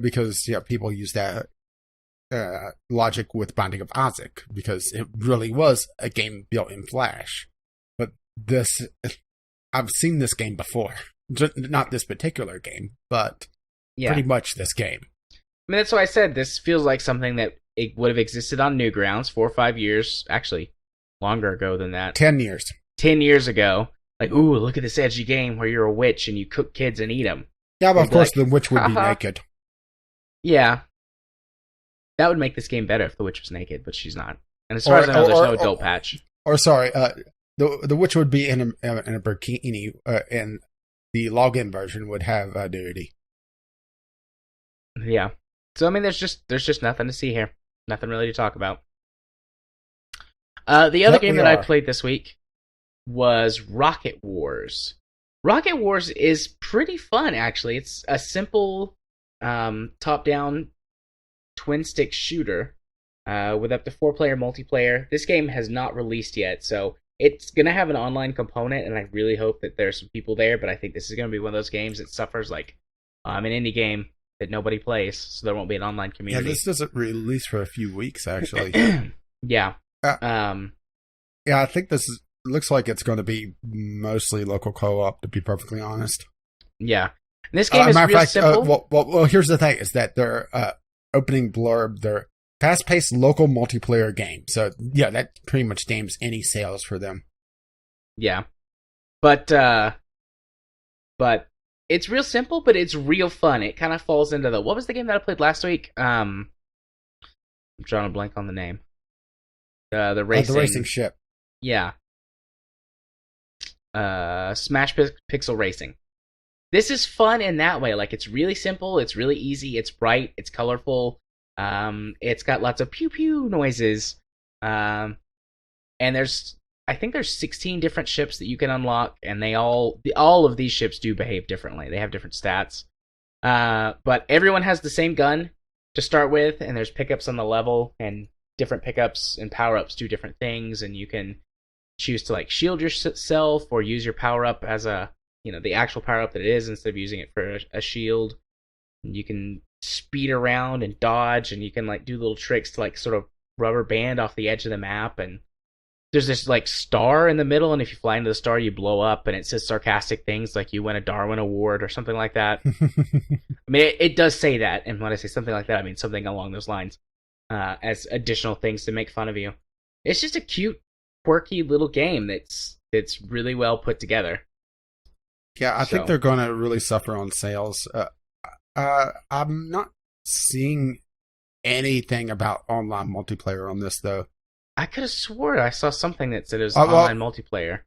because, people use that logic with Binding of Isaac, because it really was a game built in Flash. But I've seen this game before. Not this particular game, but pretty much this game. I mean, that's why I said this feels like something that it would have existed on Newgrounds 4 or 5 years, actually longer ago than that. 10 years. 10 years ago. Like, ooh, look at this edgy game where you're a witch and you cook kids and eat them. Yeah, but of course the witch would be naked. Yeah. That would make this game better if the witch was naked, but she's not. And as far as I know, there's no adult patch. The witch would be in a bikini, and the login version would have nudity. Yeah. So I mean, there's just nothing to see here. Nothing really to talk about. The other game that I played this week was Rocket Wars. Rocket Wars is pretty fun, actually. It's a simple top-down twin-stick shooter with up to 4-player multiplayer. This game has not released yet, so it's going to have an online component, and I really hope that there's some people there, but I think this is going to be one of those games that suffers like an indie game that nobody plays, so there won't be an online community. Yeah, this doesn't release for a few weeks, actually. Yeah. Yeah, I think looks like it's going to be mostly local co-op, to be perfectly honest. Yeah. And this game is real simple. Well, here's the thing, is that their opening blurb, their fast-paced local multiplayer game. So, yeah, that pretty much damns any sales for them. Yeah. But it's real simple, but it's real fun. It kind of falls into what was the game that I played last week? I'm drawing a blank on the name. The racing ship. Yeah. Smash Pixel Racing. This is fun in that way. Like, it's really simple, it's really easy, it's bright, it's colorful. It's got lots of pew pew noises. And I think there's 16 different ships that you can unlock, and all of these ships do behave differently. They have different stats. But everyone has the same gun to start with, and there's pickups on the level, and different pickups and power-ups do different things, and you can choose to like shield yourself or use your power-up as the actual power-up that it is instead of using it for a shield. And you can speed around and dodge, and you can like do little tricks to like sort of rubber band off the edge of the map, and there's this like star in the middle, and if you fly into the star you blow up, and it says sarcastic things like you win a Darwin Award or something like that. I mean, it does say that, and when I say something like that, I mean something along those lines, as additional things to make fun of you. It's just a cute, quirky little game that's really well put together. Yeah, I think they're going to really suffer on sales. I'm not seeing anything about online multiplayer on this, though. I could have swore I saw something that said it was online multiplayer.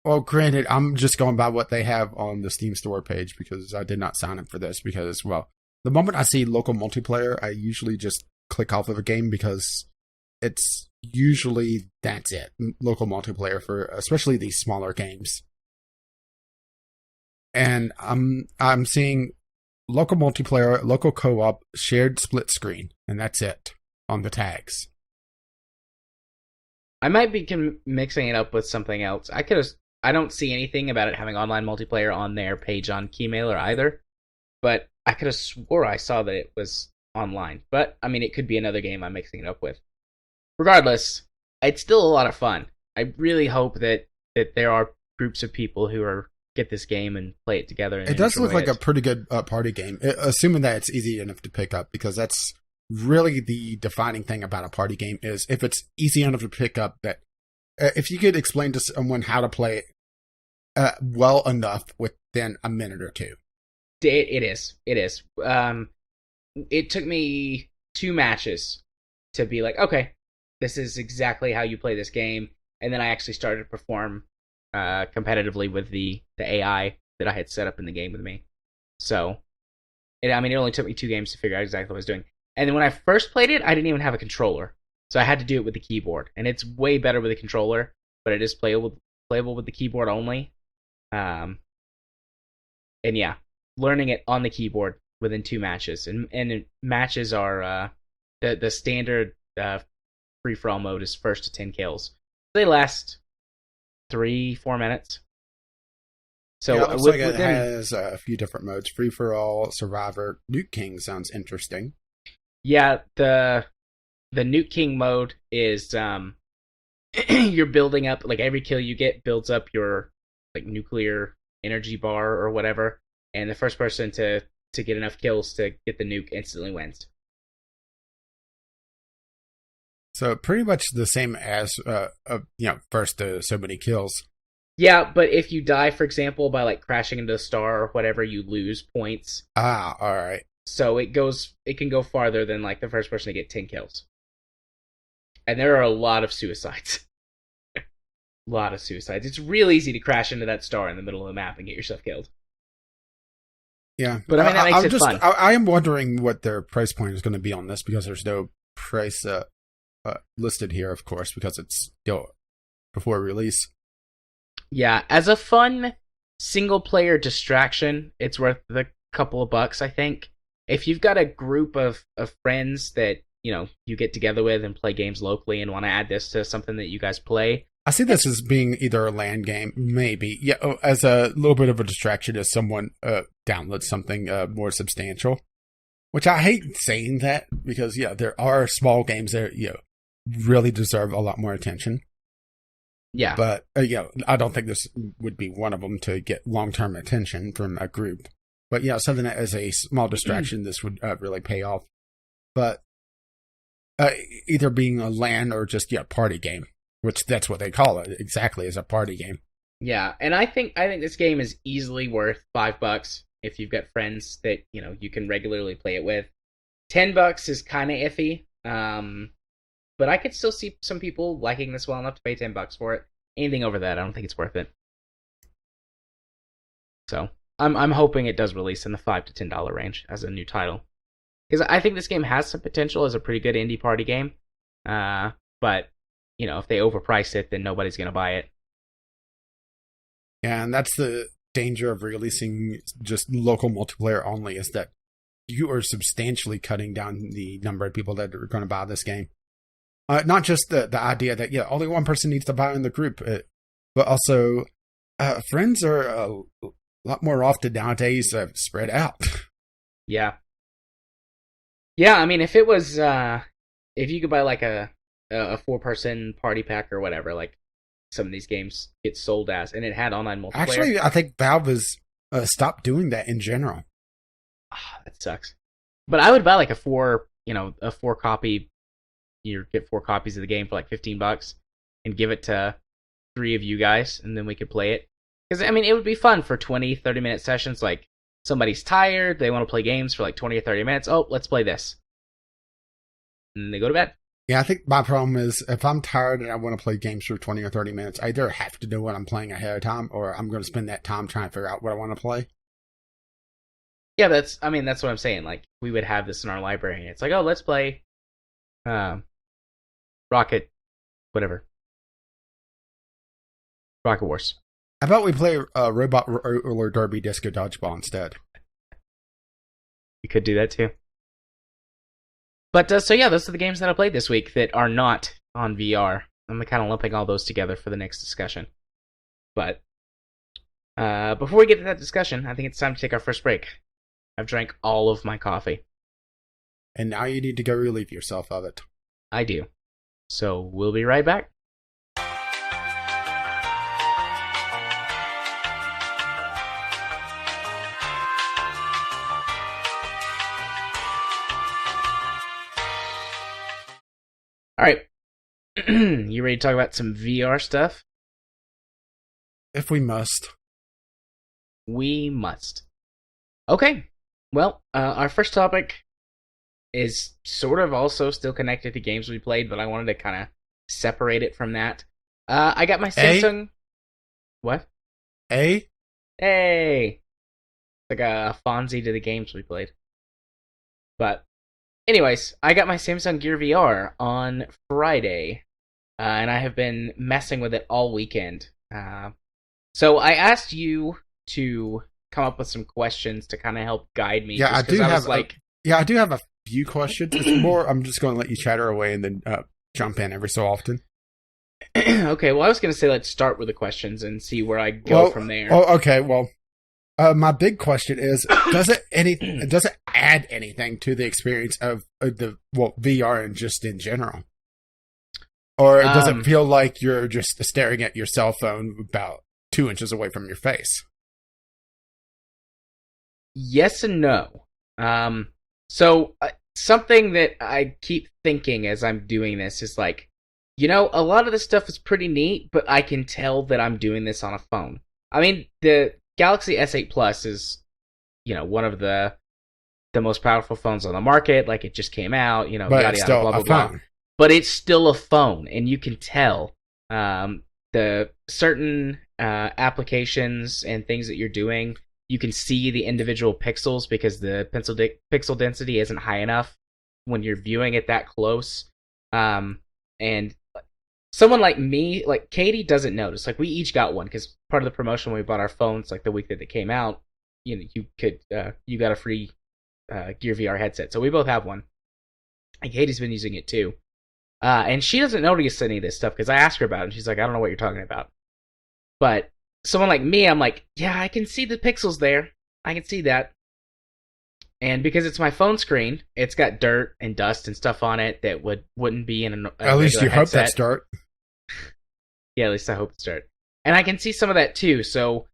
Well, granted, I'm just going by what they have on the Steam store page, because I did not sign up for this, because, well, the moment I see local multiplayer, I usually just click off of a game, because it's usually, that's it. Local multiplayer for especially these smaller games. And I'm seeing local multiplayer, local co-op, shared split screen, and that's it on the tags. I might be mixing it up with something else. I don't see anything about it having online multiplayer on their page on Keymailer either, but I could have swore I saw that it was online. But, I mean, it could be another game I'm mixing it up with. Regardless, it's still a lot of fun. I really hope that there are groups of people who get this game and play it together. And it does look like a pretty good party game, assuming that it's easy enough to pick up, because that's really the defining thing about a party game, is if it's easy enough to pick up, that if you could explain to someone how to play it well enough within a minute or two. It is. It took me 2 matches to be like, okay, this is exactly how you play this game. And then I actually started to perform competitively with the AI that I had set up in the game with me. So, it only took me 2 games to figure out exactly what I was doing. And then when I first played it, I didn't even have a controller. So I had to do it with the keyboard. And it's way better with a controller, but it is playable with the keyboard only. And yeah, learning it on the keyboard within 2 matches. And matches are the standard free-for-all mode is first to 10 kills. They last 3-4 minutes. So yeah, it looks like it has a few different modes: free for all, survivor, Nuke King sounds interesting. Yeah, the Nuke King mode is you're building up, like, every kill you get builds up your like nuclear energy bar or whatever, and the first person to get enough kills to get the nuke instantly wins. So pretty much the same as first to so many kills. Yeah, but if you die, for example, by like crashing into a star or whatever, you lose points. Ah, all right. So it can go farther than like the first person to get 10 kills. And there are a lot of suicides. A lot of suicides. It's real easy to crash into that star in the middle of the map and get yourself killed. Yeah, but I mean that makes it fun. I am wondering what their price point is going to be on this, because there's no price listed here, of course, because it's still before release. Yeah, as a fun single-player distraction, it's worth the couple of bucks, I think. If you've got a group of friends that, you get together with and play games locally and want to add this to something that you guys play. I see this as being either a LAN game, maybe. Yeah, as a little bit of a distraction as someone downloads something more substantial. Which I hate saying that, because, there are small games that, really deserve a lot more attention. Yeah. But, I don't think this would be one of them to get long-term attention from a group. But, something that as a small distraction, this would really pay off. But either being a LAN or just, party game, which that's what they call it, exactly, as a party game. Yeah, and I think this game is easily worth $5 if you've got friends that, you can regularly play it with. $10 is kind of iffy. But I could still see some people liking this well enough to pay $10 for it. Anything over that, I don't think it's worth it. So I'm hoping it does release in the $5 to $10 range as a new title, because I think this game has some potential as a pretty good indie party game. But if they overprice it, then nobody's gonna buy it. Yeah, and that's the danger of releasing just local multiplayer only, is that you are substantially cutting down the number of people that are going to buy this game. Not just the idea that, only one person needs to buy in the group, but also friends are a lot more often nowadays spread out. Yeah. Yeah, I mean, if it was, if you could buy like a 4-person party pack or whatever, like some of these games get sold as, and it had online multiplayer. Actually, I think Valve has stopped doing that in general. That sucks. But I would buy like a 4 copy. You get 4 copies of the game for like $15 and give it to 3 of you guys, and then we could play it. Because, it would be fun for 20, 30-minute sessions. Like, somebody's tired, they want to play games for like 20 or 30 minutes. Oh, let's play this. And then they go to bed. Yeah, I think my problem is, if I'm tired and I want to play games for 20 or 30 minutes, I either have to know what I'm playing ahead of time, or I'm going to spend that time trying to figure out what I want to play. Yeah, that's what I'm saying. Like, we would have this in our library, and it's like, oh, let's play Rocket Wars. How about we play Robot Roller Derby Disco Dodgeball instead? You could do that too. But so yeah, those are the games that I played this week that are not on VR. I'm kind of lumping all those together for the next discussion. But before we get to that discussion, I think it's time to take our first break. I've drank all of my coffee. And now you need to go relieve yourself of it. I do. So we'll be right back. All right. You ready to talk about some VR stuff? If we must. We must. Okay. Well, our first topic is sort of also still connected to games we played, but I wanted to kind of separate it from that. I got my Samsung. What? Hey, Like a Fonzie to the games we played. But, anyways, I got my Samsung Gear VR on Friday, and I have been messing with it all weekend. So I asked you to come up with some questions to kind of help guide me. Yeah, I do have a few questions. It's more, I'm just going to let you chatter away and then jump in every so often. Okay, well, I was going to say let's start with the questions and see where I go from there. Oh, okay, well, my big question is, does it add anything to the experience of the VR and just in general? Or does it feel like you're just staring at your cell phone about 2 inches away from your face? Yes and no. So something that I keep thinking as I'm doing this is like, a lot of this stuff is pretty neat, but I can tell that I'm doing this on a phone. I mean, the Galaxy S8 Plus is, one of the most powerful phones on the market. Like, it just came out, but yada, it's yada, still blah, blah, a blah. phone. But it's still a phone, and you can tell the certain applications and things that you're doing. You can see the individual pixels because the pixel density isn't high enough when you're viewing it that close. And someone like me, like Katie, doesn't notice. Like, we each got one because part of the promotion when we bought our phones, like the week that they came out, you got a free Gear VR headset. So we both have one, and Katie's been using it too. And she doesn't notice any of this stuff because I asked her about it, and she's like, I don't know what you're talking about. But someone like me, I'm like, yeah, I can see the pixels there. I can see that. And because it's my phone screen, it's got dirt and dust and stuff on it that wouldn't be in a at least you headset. hope that's dirt. Yeah, at least I hope it's dirt. And I can see some of that too, so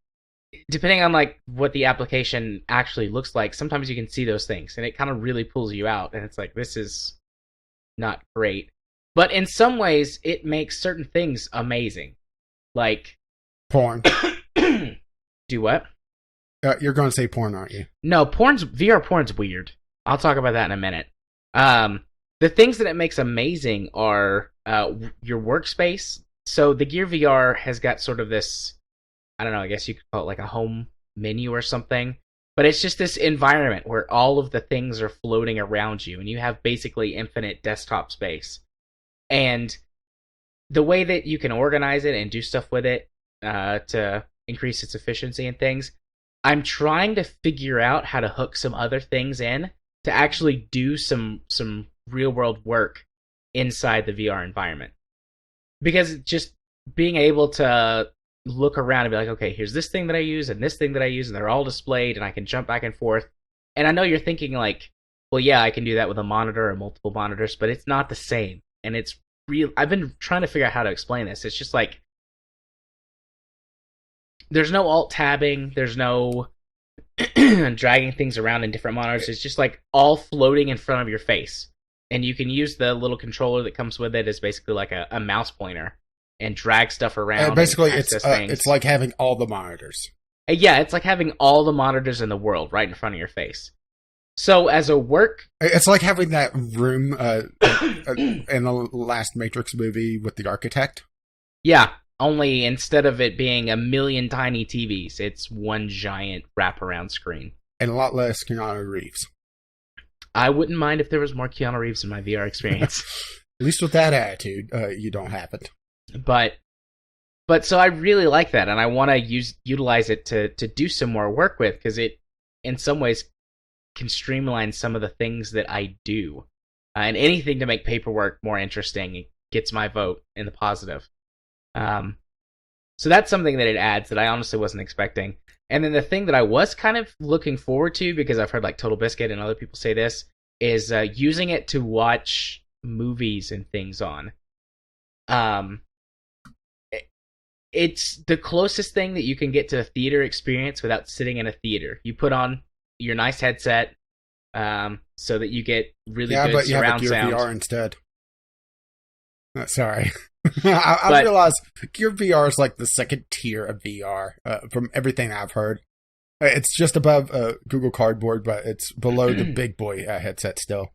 depending on like what the application actually looks like, sometimes you can see those things, and it kind of really pulls you out, and it's like, this is not great. But in some ways, it makes certain things amazing. Like porn. Do what? You're going to say porn, aren't you? No, VR porn's weird. I'll talk about that in a minute. The things that it makes amazing are your workspace. So the Gear VR has got sort of this, I don't know, I guess you could call it like a home menu or something. But it's just this environment where all of the things are floating around you, and you have basically infinite desktop space. And the way that you can organize it and do stuff with it to increase its efficiency and things, I'm trying to figure out how to hook some other things in to actually do some real world work inside the VR environment. Because just being able to look around and be like, okay, here's this thing that I use and this thing that I use, and they're all displayed, and I can jump back and forth. And I know you're thinking like, well, yeah, I can do that with a monitor or multiple monitors, but it's not the same. And it's real. I've been trying to figure out how to explain this. It's just like, there's no alt tabbing, there's no dragging things around in different monitors. It's just like all floating in front of your face. And you can use the little controller that comes with it as basically like a mouse pointer and drag stuff around. Basically, it's like having all the monitors. Yeah, it's like having all the monitors in the world right in front of your face. So as a work... It's like having that room in the last Matrix movie with the architect. Yeah, only instead of it being a million tiny TVs, it's one giant wraparound screen. And a lot less Keanu Reeves. I wouldn't mind if there was more Keanu Reeves in my VR experience. At least with that attitude, you don't have it. But so I really like that, and I want to utilize it to do some more work with, because it, in some ways, can streamline some of the things that I do. And anything to make paperwork more interesting gets my vote in the positive. So that's something that it adds that I honestly wasn't expecting. And then the thing that I was kind of looking forward to, because I've heard like Total Biscuit and other people say this, is using it to watch movies and things on. It's the closest thing that you can get to a theater experience without sitting in a theater. You put on your nice headset so that you get really good surround sound. Yeah, but you have a Gear VR instead. Sorry. I realize Gear VR is like the second tier of VR from everything I've heard. It's just above Google Cardboard, but it's below the big boy headset still.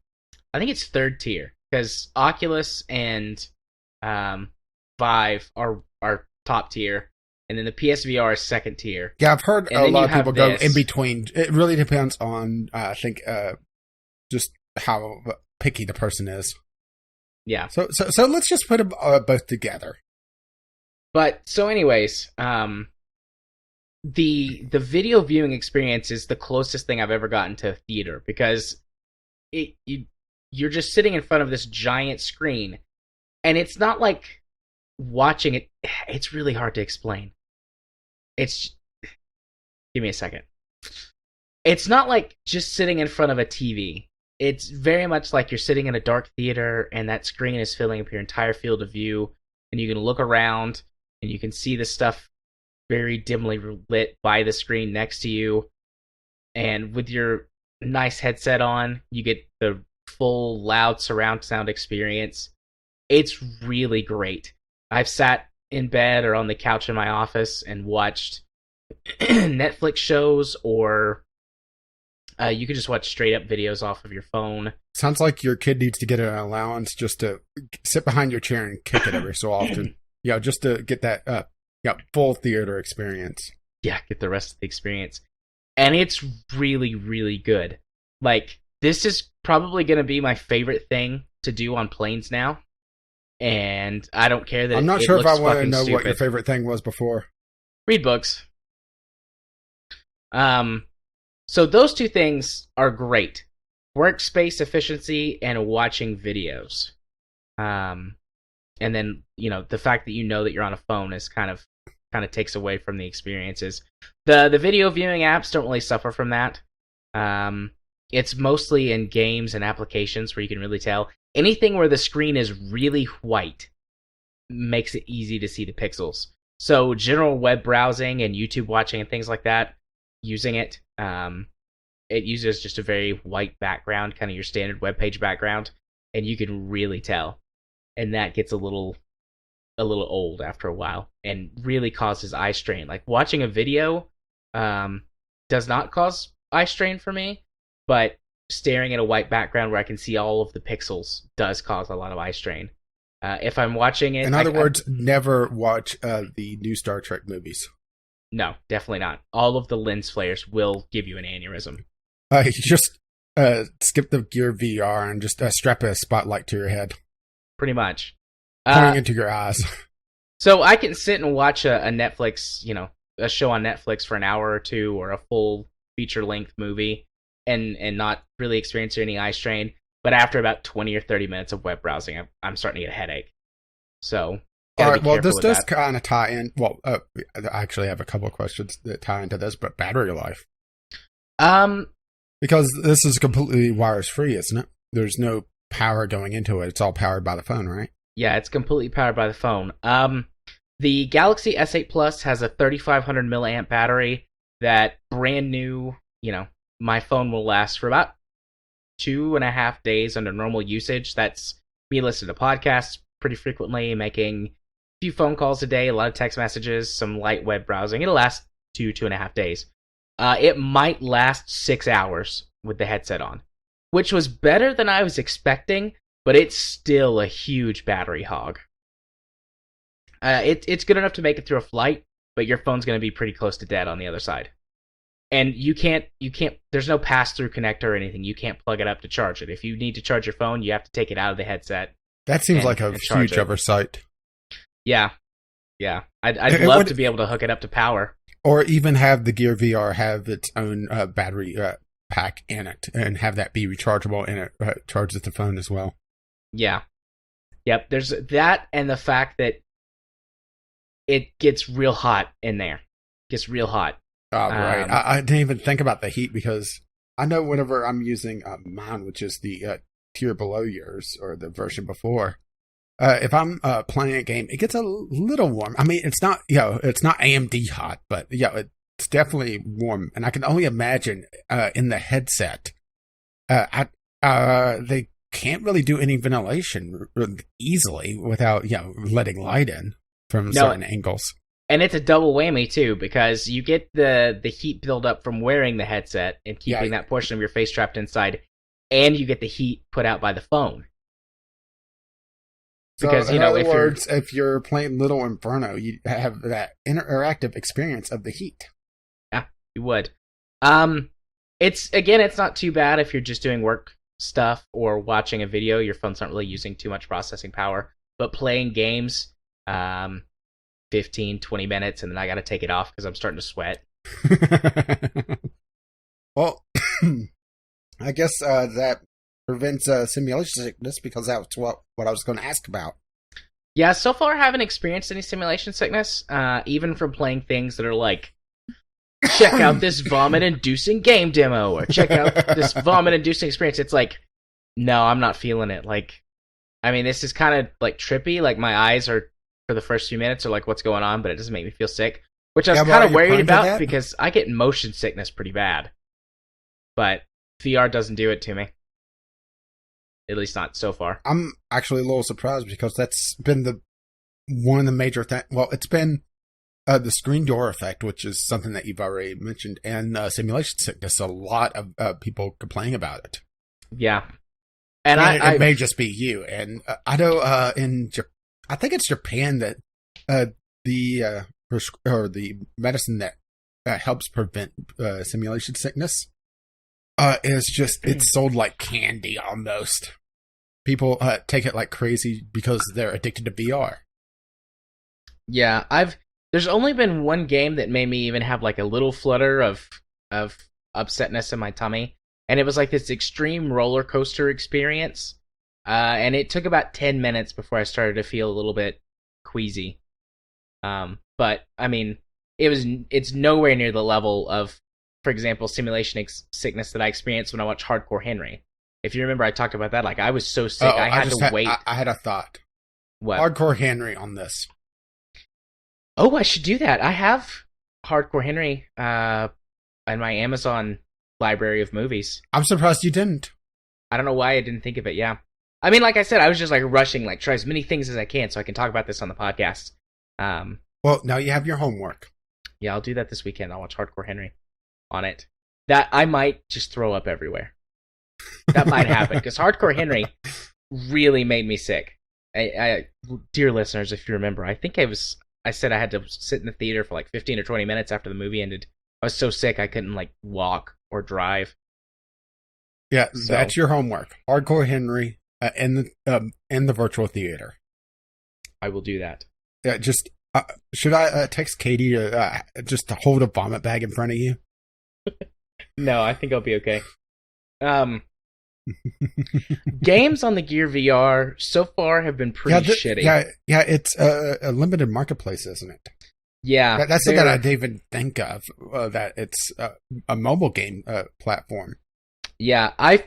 I think it's third tier because Oculus and Vive are top tier, and then the PSVR is second tier. Yeah, I've heard And a then lot you of people have go this. in between. It really depends on, I think, just how picky the person is. Yeah. So let's just put them both together. But so, anyways, the video viewing experience is the closest thing I've ever gotten to a theater because you're just sitting in front of this giant screen, and it's not like watching it. It's really hard to explain. Give me a second. It's not like just sitting in front of a TV. It's very much like you're sitting in a dark theater, and that screen is filling up your entire field of view, and you can look around, and you can see the stuff very dimly lit by the screen next to you. And with your nice headset on, you get the full loud surround sound experience. It's really great. I've sat in bed or on the couch in my office and watched Netflix shows, or you can just watch straight up videos off of your phone. Sounds like your kid needs to get an allowance just to sit behind your chair and kick it every so often. Just to get that full theater experience. Yeah, get the rest of the experience. And it's really, really good. Like, this is probably going to be my favorite thing to do on planes now. And I don't care that I'm not sure if I want to know what your favorite thing was before. Read books. So those two things are great. Workspace efficiency and watching videos. And then, the fact that that you're on a phone is kind of takes away from the experiences. The video viewing apps don't really suffer from that. It's mostly in games and applications where you can really tell. Anything where the screen is really white makes it easy to see the pixels. So general web browsing and YouTube watching and things like that, using it, it uses just a very white background, kind of your standard web page background, and you can really tell. And that gets a little old after a while and really causes eye strain. Like, watching a video does not cause eye strain for me, but staring at a white background where I can see all of the pixels does cause a lot of eye strain. If I'm watching it... In other words, never watch the new Star Trek movies. No, definitely not. All of the lens flares will give you an aneurysm. You just skip the Gear VR and just strap a spotlight to your head. Pretty much. Pointing into your eyes. So I can sit and watch a Netflix, a show on Netflix for an hour or two, or a full feature-length movie, and not really experience any eye strain. But after about 20 or 30 minutes of web browsing, I'm starting to get a headache. So, all right, well, this does kind of tie in. Well, I actually have a couple of questions that tie into this, but battery life. Because this is completely virus-free, isn't it? There's no power going into it. It's all powered by the phone, right? Yeah, it's completely powered by the phone. The Galaxy S8 Plus has a 3,500 milliamp battery that brand new, my phone will last for about 2.5 days under normal usage. That's me listening to podcasts pretty frequently, making a few phone calls a day, a lot of text messages, some light web browsing. It'll last 2.5 days. It might last 6 hours with the headset on, which was better than I was expecting, but it's still a huge battery hog. It's good enough to make it through a flight, but your phone's going to be pretty close to dead on the other side. And you can't, there's no pass-through connector or anything. You can't plug it up to charge it. If you need to charge your phone, you have to take it out of the headset. That seems like a huge oversight. Yeah. I'd love to be able to hook it up to power. Or even have the Gear VR have its own battery pack in it and have that be rechargeable and it charges the phone as well. Yeah. Yep, there's that and the fact that it gets real hot in there. It gets real hot. Oh, right. I didn't even think about the heat because I know whenever I'm using mine, which is the tier below yours or the version before, if I'm playing a game, it gets a little warm. I mean, it's not, it's not AMD hot, but it's definitely warm. And I can only imagine in the headset, they can't really do any ventilation easily without, letting light in from certain angles. And it's a double whammy too, because you get the heat buildup from wearing the headset and keeping that portion of your face trapped inside, and you get the heat put out by the phone. So, Because, in other words, if you're playing Little Inferno, you have that interactive experience of the heat. Yeah, you would. It's not too bad if you're just doing work stuff or watching a video. Your phone's not really using too much processing power. But playing games, 15, 20 minutes, and then I gotta take it off because I'm starting to sweat. Well, I guess that prevents simulation sickness, because that's what I was going to ask about. Yeah, so far I haven't experienced any simulation sickness, even from playing things that are like, check out this vomit-inducing game demo, or check out this vomit-inducing experience. It's like, no, I'm not feeling it. Like, I mean, this is kind of like trippy. Like, my eyes are, for the first few minutes, are like, what's going on? But it doesn't make me feel sick, which I was kind of worried about because I get motion sickness pretty bad. But VR doesn't do it to me. At least not so far. I'm actually a little surprised, because that's been one of the major things. Well, it's been the screen door effect, which is something that you've already mentioned, and simulation sickness. A lot of people complaining about it. Yeah. And it may just be you. And I know I think it's Japan that the medicine that helps prevent simulation sickness it's sold like candy almost. People take it like crazy because they're addicted to VR. Yeah, there's only been one game that made me even have like a little flutter of upsetness in my tummy, and it was like this extreme roller coaster experience. And it took about 10 minutes before I started to feel a little bit queasy. But I mean, it's nowhere near the level of, for example, simulation sickness that I experienced when I watched Hardcore Henry. If you remember, I talked about that. Like, I was so sick, I had to wait. I had a thought. What? Hardcore Henry on this. Oh, I should do that. I have Hardcore Henry in my Amazon library of movies. I'm surprised you didn't. I don't know why I didn't think of it, yeah. I mean, like I said, I was just like rushing, like try as many things as I can so I can talk about this on the podcast. Well, now you have your homework. Yeah, I'll do that this weekend. I'll watch Hardcore Henry on it. That I might just throw up everywhere. That might happen, because Hardcore Henry really made me sick. Dear listeners, if you remember, I think I said I had to sit in the theater for like 15 or 20 minutes after the movie ended. I was so sick I couldn't like walk or drive. Yeah, so that's your homework. Hardcore Henry in the virtual theater. I will do that. Yeah, just should I text Katie to just to hold a vomit bag in front of you? No, I think I'll be okay. Games on the Gear VR so far have been pretty shitty. Yeah, it's a limited marketplace, isn't it? Yeah, that's something I didn't even think of. That it's a mobile game platform. Yeah, I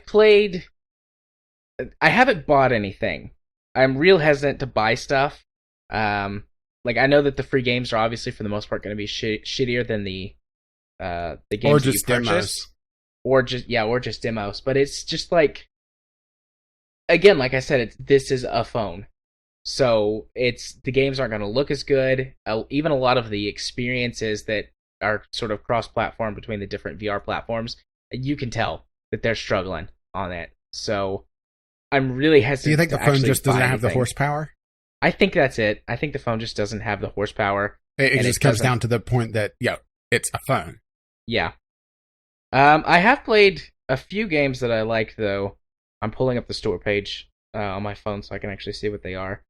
haven't bought anything. I'm real hesitant to buy stuff. Like, I know that the free games are obviously for the most part going to be shittier than the games or just that you purchase. Or just demos. But it's just like, again, like I said, this is a phone, so the games aren't going to look as good. Even a lot of the experiences that are sort of cross-platform between the different VR platforms, you can tell that they're struggling on it. So I'm really hesitant. Do you think the phone just doesn't have the horsepower? I think that's it. I think the phone just doesn't have the horsepower. It just comes down to the point that, it's a phone. Yeah. I have played a few games that I like, though. I'm pulling up the store page on my phone so I can actually see what they are.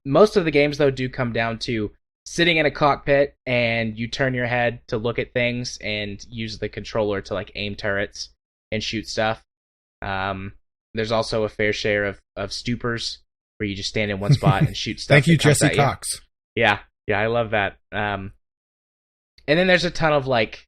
Most of the games, though, do come down to sitting in a cockpit and you turn your head to look at things and use the controller to like aim turrets and shoot stuff. There's also a fair share of stupors where you just stand in one spot and shoot stuff. Thank you, Jesse Cox. Yeah, I love that. And then there's a ton of like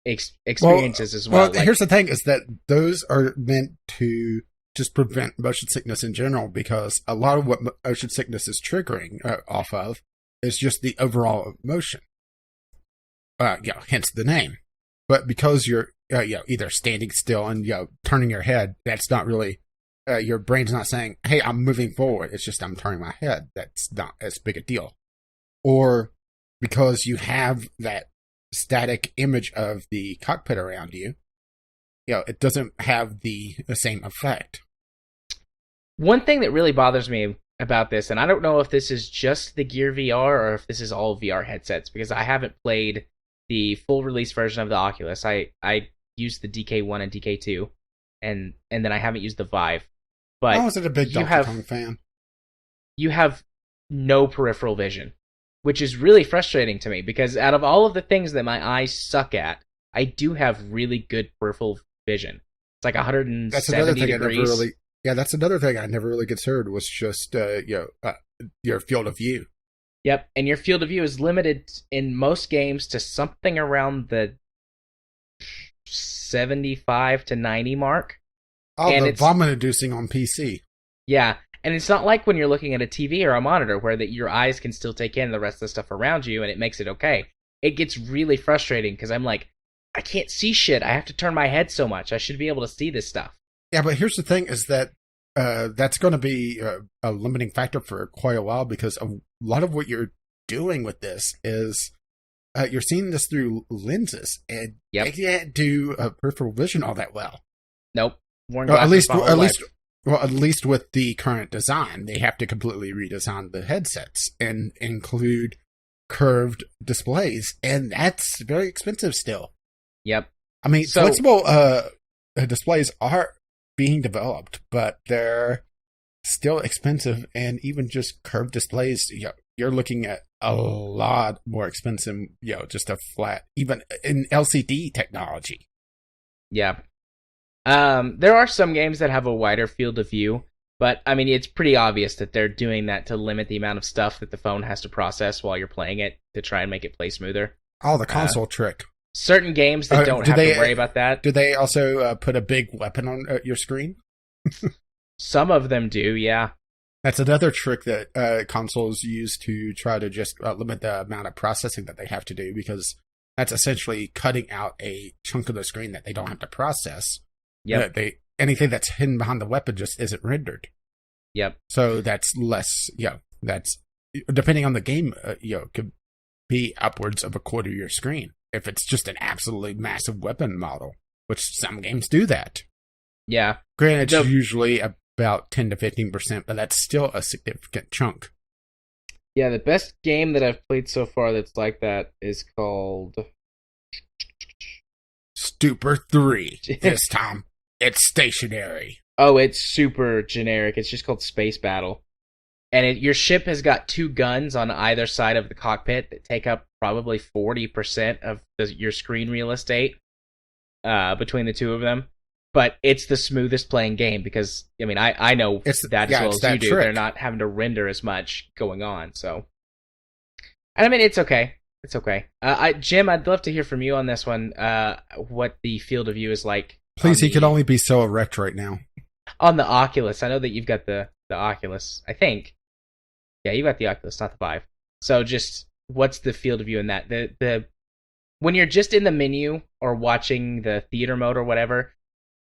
experiences as well. Well, here's the thing: is that those are meant to just prevent motion sickness in general, because a lot of what motion sickness is triggering off of is just the overall motion. Hence the name. But because you're either standing still and turning your head, that's not really your brain's not saying, "Hey, I'm moving forward." It's just I'm turning my head. That's not as big a deal. Or because you have that static image of the cockpit around you, it doesn't have the same effect. One thing that really bothers me about this, and I don't know if this is just the Gear VR or if this is all VR headsets, because I haven't played the full release version of the Oculus. I used the DK1 and DK2, and then I haven't used the Vive. But I wasn't a big Donkey Kong fan. You have no peripheral vision, which is really frustrating to me, because out of all of the things that my eyes suck at, I do have really good peripheral vision. It's like 170 that's another thing degrees. That's another thing I never really considered was just your field of view. Yep, and your field of view is limited in most games to something around the 75 to 90 mark. Oh, and the vomit-inducing on PC. Yeah, and it's not like when you're looking at a TV or a monitor where your eyes can still take in the rest of the stuff around you, and it makes it okay. It gets really frustrating because I'm like, I can't see shit. I have to turn my head so much. I should be able to see this stuff. Yeah, but here's the thing: is that that's going to be a limiting factor for quite a while, because a lot of what you're doing with this is you're seeing this through lenses, and they can't do peripheral vision all that well. Nope. At least with the current design, they have to completely redesign the headsets and include curved displays, and that's very expensive still. Yep. I mean, flexible displays are being developed, but they're still expensive, and even just curved displays, you're looking at a lot more expensive, just a flat, even in LCD technology. Yeah. There are some games that have a wider field of view, but I mean, it's pretty obvious that they're doing that to limit the amount of stuff that the phone has to process while you're playing it to try and make it play smoother. Oh, the console trick. Certain games that don't have to worry about that. Do they also put a big weapon on your screen? Some of them do, yeah. That's another trick that consoles use to try to just limit the amount of processing that they have to do, because that's essentially cutting out a chunk of the screen that they don't have to process. Yep. Anything that's hidden behind the weapon just isn't rendered. Yep. So that's less, that's, depending on the game, could be upwards of a quarter of your screen if it's just an absolutely massive weapon model, which some games do that. Yeah. Granted, it's usually about 10 to 15%, but that's still a significant chunk. Yeah, the best game that I've played so far that's like that is called Stupor 3. This time, it's stationary. Oh, it's super generic. It's just called Space Battle. And your ship has got two guns on either side of the cockpit that take up probably 40% of your screen real estate between the two of them. But it's the smoothest playing game because, I mean, I know that as well as you do. They're not having to render as much going on. So, and I mean, it's okay. It's okay. Jim, I'd love to hear from you on this one. What the field of view is like. Please, he could only be so erect right now. On the Oculus. I know that you've got the Oculus, I think. Yeah, you got the Oculus, not the Vive. So just, what's the field of view in that? The when you're just in the menu or watching the theater mode or whatever,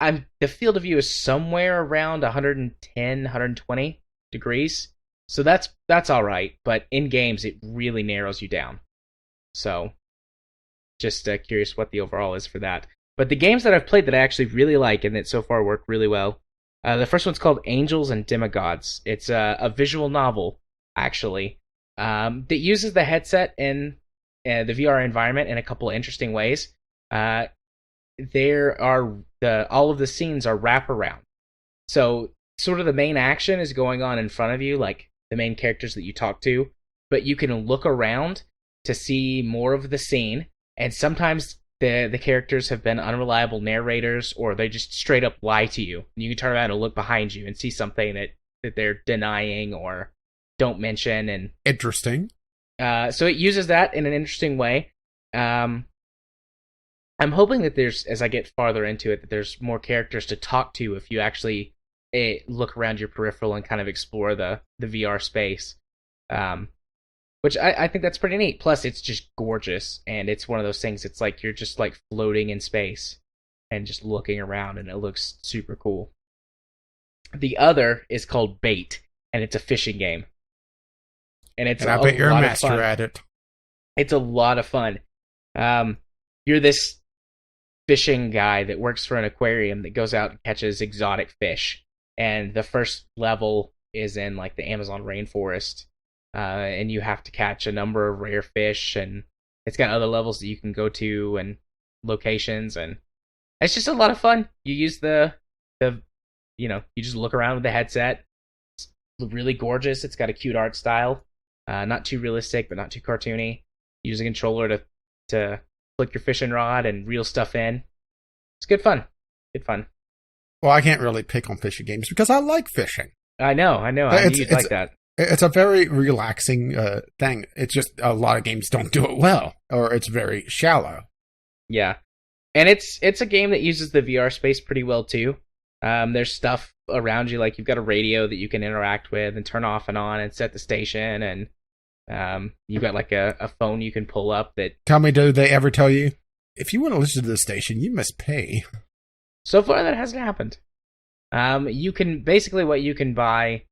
the field of view is somewhere around 110, 120 degrees. So that's all right, but in games it really narrows you down. So just curious what the overall is for that. But the games that I've played that I actually really like and that so far work really well, the first one's called Angels and Demigods. It's a visual novel, actually, that uses the headset in the VR environment in a couple of interesting ways. There are all of the scenes are wraparound. So sort of the main action is going on in front of you, like the main characters that you talk to, but you can look around to see more of the scene, and sometimes the characters have been unreliable narrators, or they just straight up lie to you. And you can turn around and look behind you and see something that they're denying or don't mention. And interesting. So it uses that in an interesting way. I'm hoping that as I get farther into it, that there's more characters to talk to if you actually look around your peripheral and kind of explore the VR space. Which I think that's pretty neat. Plus, it's just gorgeous, and it's one of those things, it's like you're just like floating in space and just looking around, and it looks super cool. The other is called Bait, and it's a fishing game. And I bet you're a master at it. It's a lot of fun. You're this fishing guy that works for an aquarium that goes out and catches exotic fish. And the first level is in like the Amazon rainforest, and you have to catch a number of rare fish, and it's got other levels that you can go to and locations, and it's just a lot of fun. You use the you just look around with the headset. It's really gorgeous. It's got a cute art style, not too realistic but not too cartoony. You use a controller to flick your fishing rod and reel stuff in. It's good fun. Good fun. Well, I can't really pick on fishing games because I like fishing. I know. I knew you'd like that. It's a very relaxing thing. It's just a lot of games don't do it well, or it's very shallow. Yeah, and it's a game that uses the VR space pretty well too. There's stuff around you, like you've got a radio that you can interact with and turn off and on and set the station, and you've got like a phone you can pull up that... Tell me, do they ever tell you, if you want to listen to the station, you must pay? So far, that hasn't happened. You can... Basically, what you can buy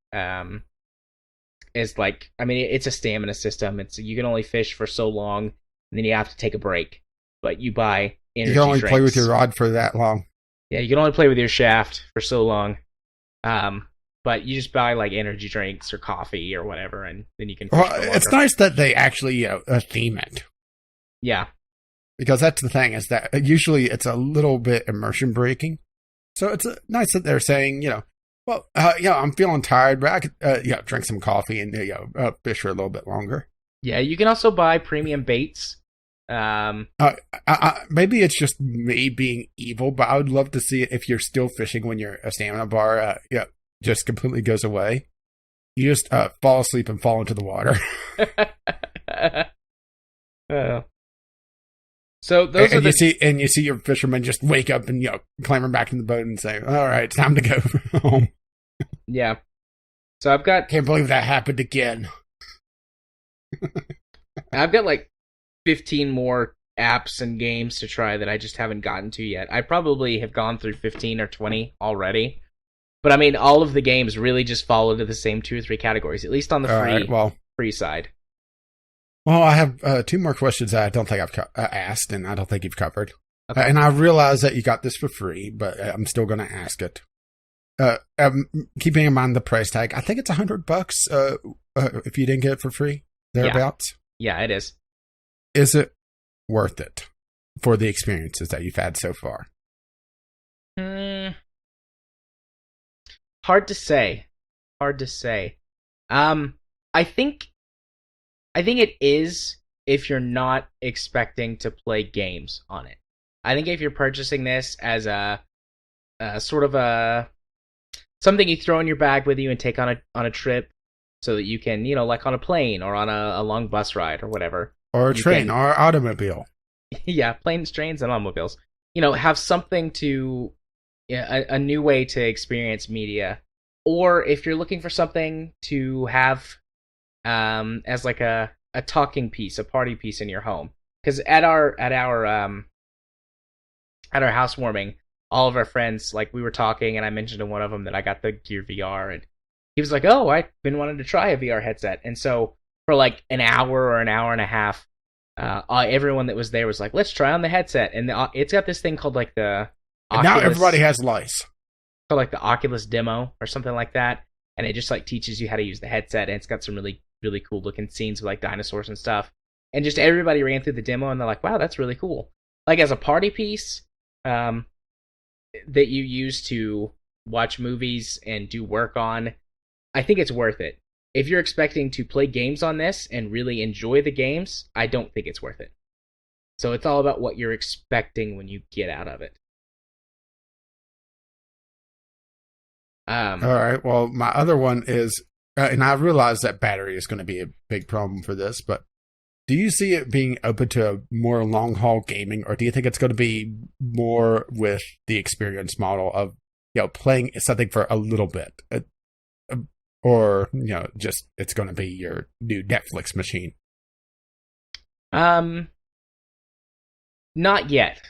is like... I mean, it's a stamina system. You can only fish for so long, and then you have to take a break. But you buy energy You can only drinks. play with your rod for that long. Yeah, you can only play with your shaft for so long. But you just buy like energy drinks or coffee or whatever, and then you can fish for longer. It's nice that they actually theme it. Yeah. Because that's the thing, is that usually it's a little bit immersion breaking. So it's nice that they're saying, I'm feeling tired, but I could drink some coffee and fish for a little bit longer. Yeah, you can also buy premium baits. Maybe it's just me being evil, but I would love to see it if you're still fishing when your stamina bar just completely goes away. You just fall asleep and fall into the water. So those and you see your fishermen just wake up and clamber back in the boat and say, "All right, it's time to go home." Yeah. So can't believe that happened again. I've got like 15 more apps and games to try that I just haven't gotten to yet. I probably have gone through 15 or 20 already. But I mean, all of the games really just fall into the same 2 or 3 categories, at least on the free side. Well, I have 2 more questions that I don't think I've asked, and I don't think you've covered. Okay. And I realize that you got this for free, but I'm still going to ask it. Keeping in mind the price tag, I think it's $100 if you didn't get it for free, thereabouts. Yeah, it is. Is it worth it for the experiences that you've had so far? Hard to say. I think it is if you're not expecting to play games on it. I think if you're purchasing this as a sort of a something you throw in your bag with you and take on a trip, so that you can, like on a plane or on a long bus ride or whatever. Or a train or automobile. Yeah, planes, trains, and automobiles. Have something to... a new way to experience media. Or if you're looking for something to have as like a talking piece, a party piece in your home. Because at our housewarming, all of our friends, like, we were talking, and I mentioned to one of them that I got the Gear VR, and he was like, "Oh, I've been wanting to try a VR headset." And so for like an hour or an hour and a half, everyone that was there was like, "Let's try on the headset." And it's got this thing called like the Oculus, now everybody has lice. Called like the Oculus demo or something like that, and it just like teaches you how to use the headset, and it's got some really, really cool looking scenes with like dinosaurs and stuff. And just everybody ran through the demo, and they're like, "Wow, that's really cool." Like as a party piece that you use to watch movies and do work on, I think it's worth it. If you're expecting to play games on this and really enjoy the games, I don't think it's worth it. So it's all about what you're expecting when you get out of it. All right. Well, my other one is, and I realize that battery is going to be a big problem for this, but do you see it being open to more long haul gaming, or do you think it's going to be more with the experience model of, playing something for a little bit? Or, just it's going to be your new Netflix machine? Not yet.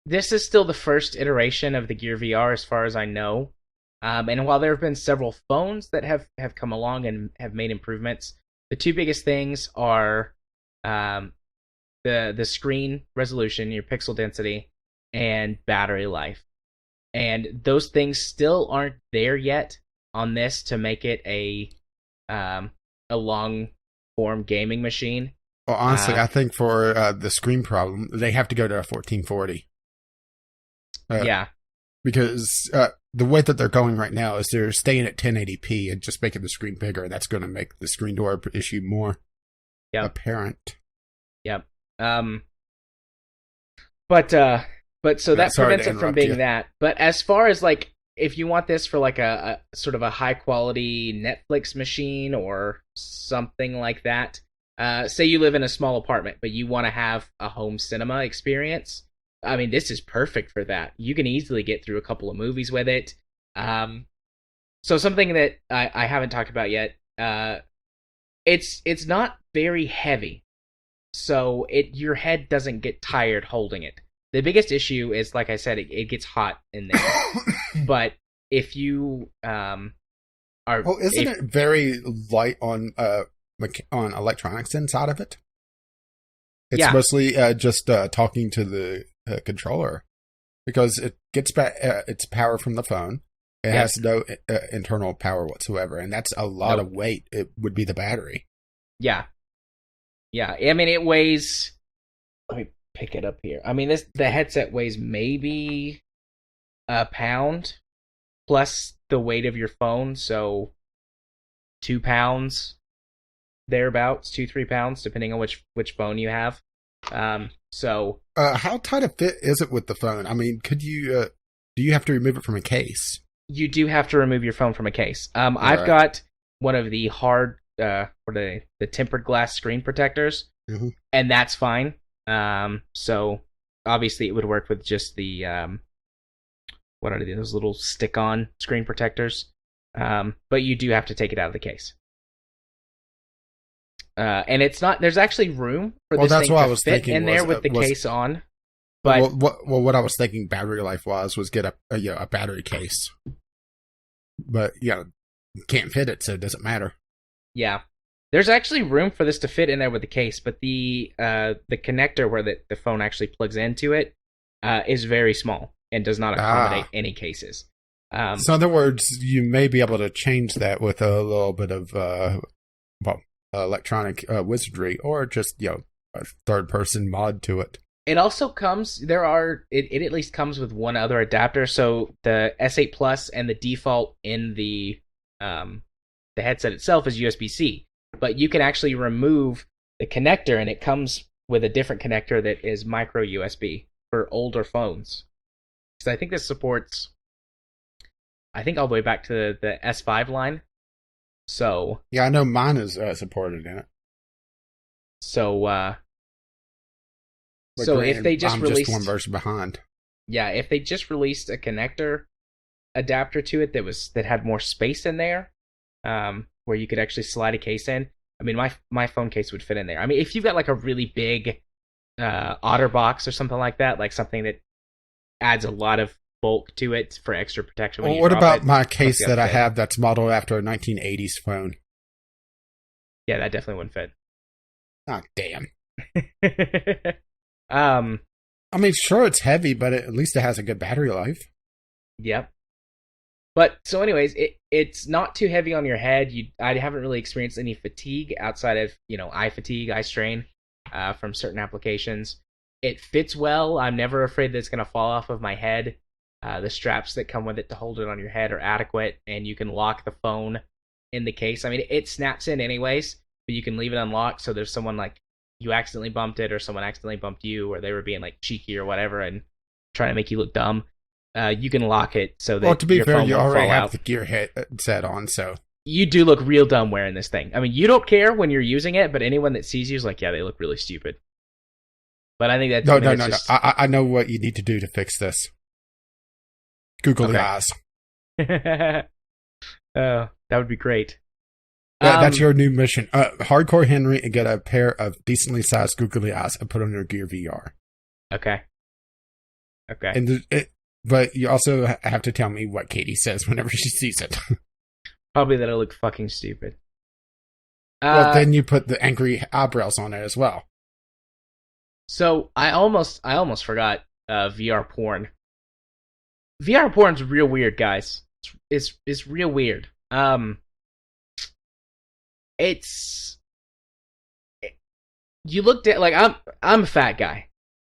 This is still the first iteration of the Gear VR as far as I know. And while there have been several phones that have come along and have made improvements, the 2 biggest things are the screen resolution, your pixel density, and battery life. And those things still aren't there yet on this to make it a long form gaming machine. Well, honestly, I think for the screen problem, they have to go to a 1440. Yeah. Because the way that they're going right now is they're staying at 1080p and just making the screen bigger. That's going to make the screen door issue more apparent. Yep. But so that prevents it from being that. But as far as like, if you want this for like a sort of a high quality Netflix machine or something like that, say you live in a small apartment, but you want to have a home cinema experience, I mean, this is perfect for that. You can easily get through a couple of movies with it. So something that I haven't talked about yet, it's not very heavy, so your head doesn't get tired holding it. The biggest issue is, like I said, it gets hot in there. But if you isn't it very light on electronics inside of it? It's mostly just talking to the controller, because it gets its power from the phone. It has no internal power whatsoever, and that's a lot of weight. It would be the battery. Yeah. I mean, it weighs. Let me pick it up here. I mean, the headset weighs maybe a pound plus the weight of your phone, so 2 pounds thereabouts, 2-3 pounds, depending on which phone you have. So how tight a fit is it with the phone? I mean, could you do you have to remove it from a case? You do have to remove your phone from a case. I've got one of the hard the tempered glass screen protectors, and that's fine. So obviously it would work with just the what are they, those little stick-on screen protectors? But you do have to take it out of the case. And it's not. There's actually room for this thing to fit in there with the case on. But what I was thinking, battery life was get a battery case. But you can't fit it, so it doesn't matter. Yeah, there's actually room for this to fit in there with the case, but the connector where the phone actually plugs into it is very small and does not accommodate any cases. So in other words, you may be able to change that with a little bit of electronic wizardry, or just a third-person mod to it. It also comes. It at least comes with one other adapter. So the S8 Plus and the default in the headset itself is USB-C, but you can actually remove the connector, and it comes with a different connector that is micro USB for older phones. Because I think this supports, I think all the way back to the S5 line. So yeah, I know mine is supported in it. So if they just released one version behind, if they just released a connector adapter to it that had more space in there, where you could actually slide a case in. I mean, my phone case would fit in there. I mean, if you've got like a really big OtterBox or something like that, like something that adds a lot of bulk to it for extra protection. Well, what about my case that I have that's modeled after a 1980s phone? Yeah, that definitely wouldn't fit. Oh, damn. I mean, sure, it's heavy, but at least it has a good battery life. Yep. But so, anyways, it's not too heavy on your head. I haven't really experienced any fatigue outside of eye fatigue, eye strain from certain applications. It fits well. I'm never afraid that it's going to fall off of my head. The straps that come with it to hold it on your head are adequate, and you can lock the phone in the case. I mean, it snaps in anyways, but you can leave it unlocked. So there's someone like you accidentally bumped it, or someone accidentally bumped you, or they were being like cheeky or whatever and trying to make you look dumb. You can lock it so that. Well, to be your fair, phone you won't already fall have out. the gear set on, so you do look real dumb wearing this thing. I mean, you don't care when you're using it, but anyone that sees you is like, yeah, they look really stupid. But I think that's no. Just... I know what you need to do to fix this. Googly eyes. Oh, that would be great. That's your new mission. Hardcore Henry, and get a pair of decently sized googly eyes and put on your Gear VR. Okay. But you also have to tell me what Katie says whenever she sees it. Probably that I look fucking stupid. Well, then you put the angry eyebrows on it as well. So I almost forgot. VR porn. VR porn's real weird, guys. It's real weird. It's you look at like I'm a fat guy,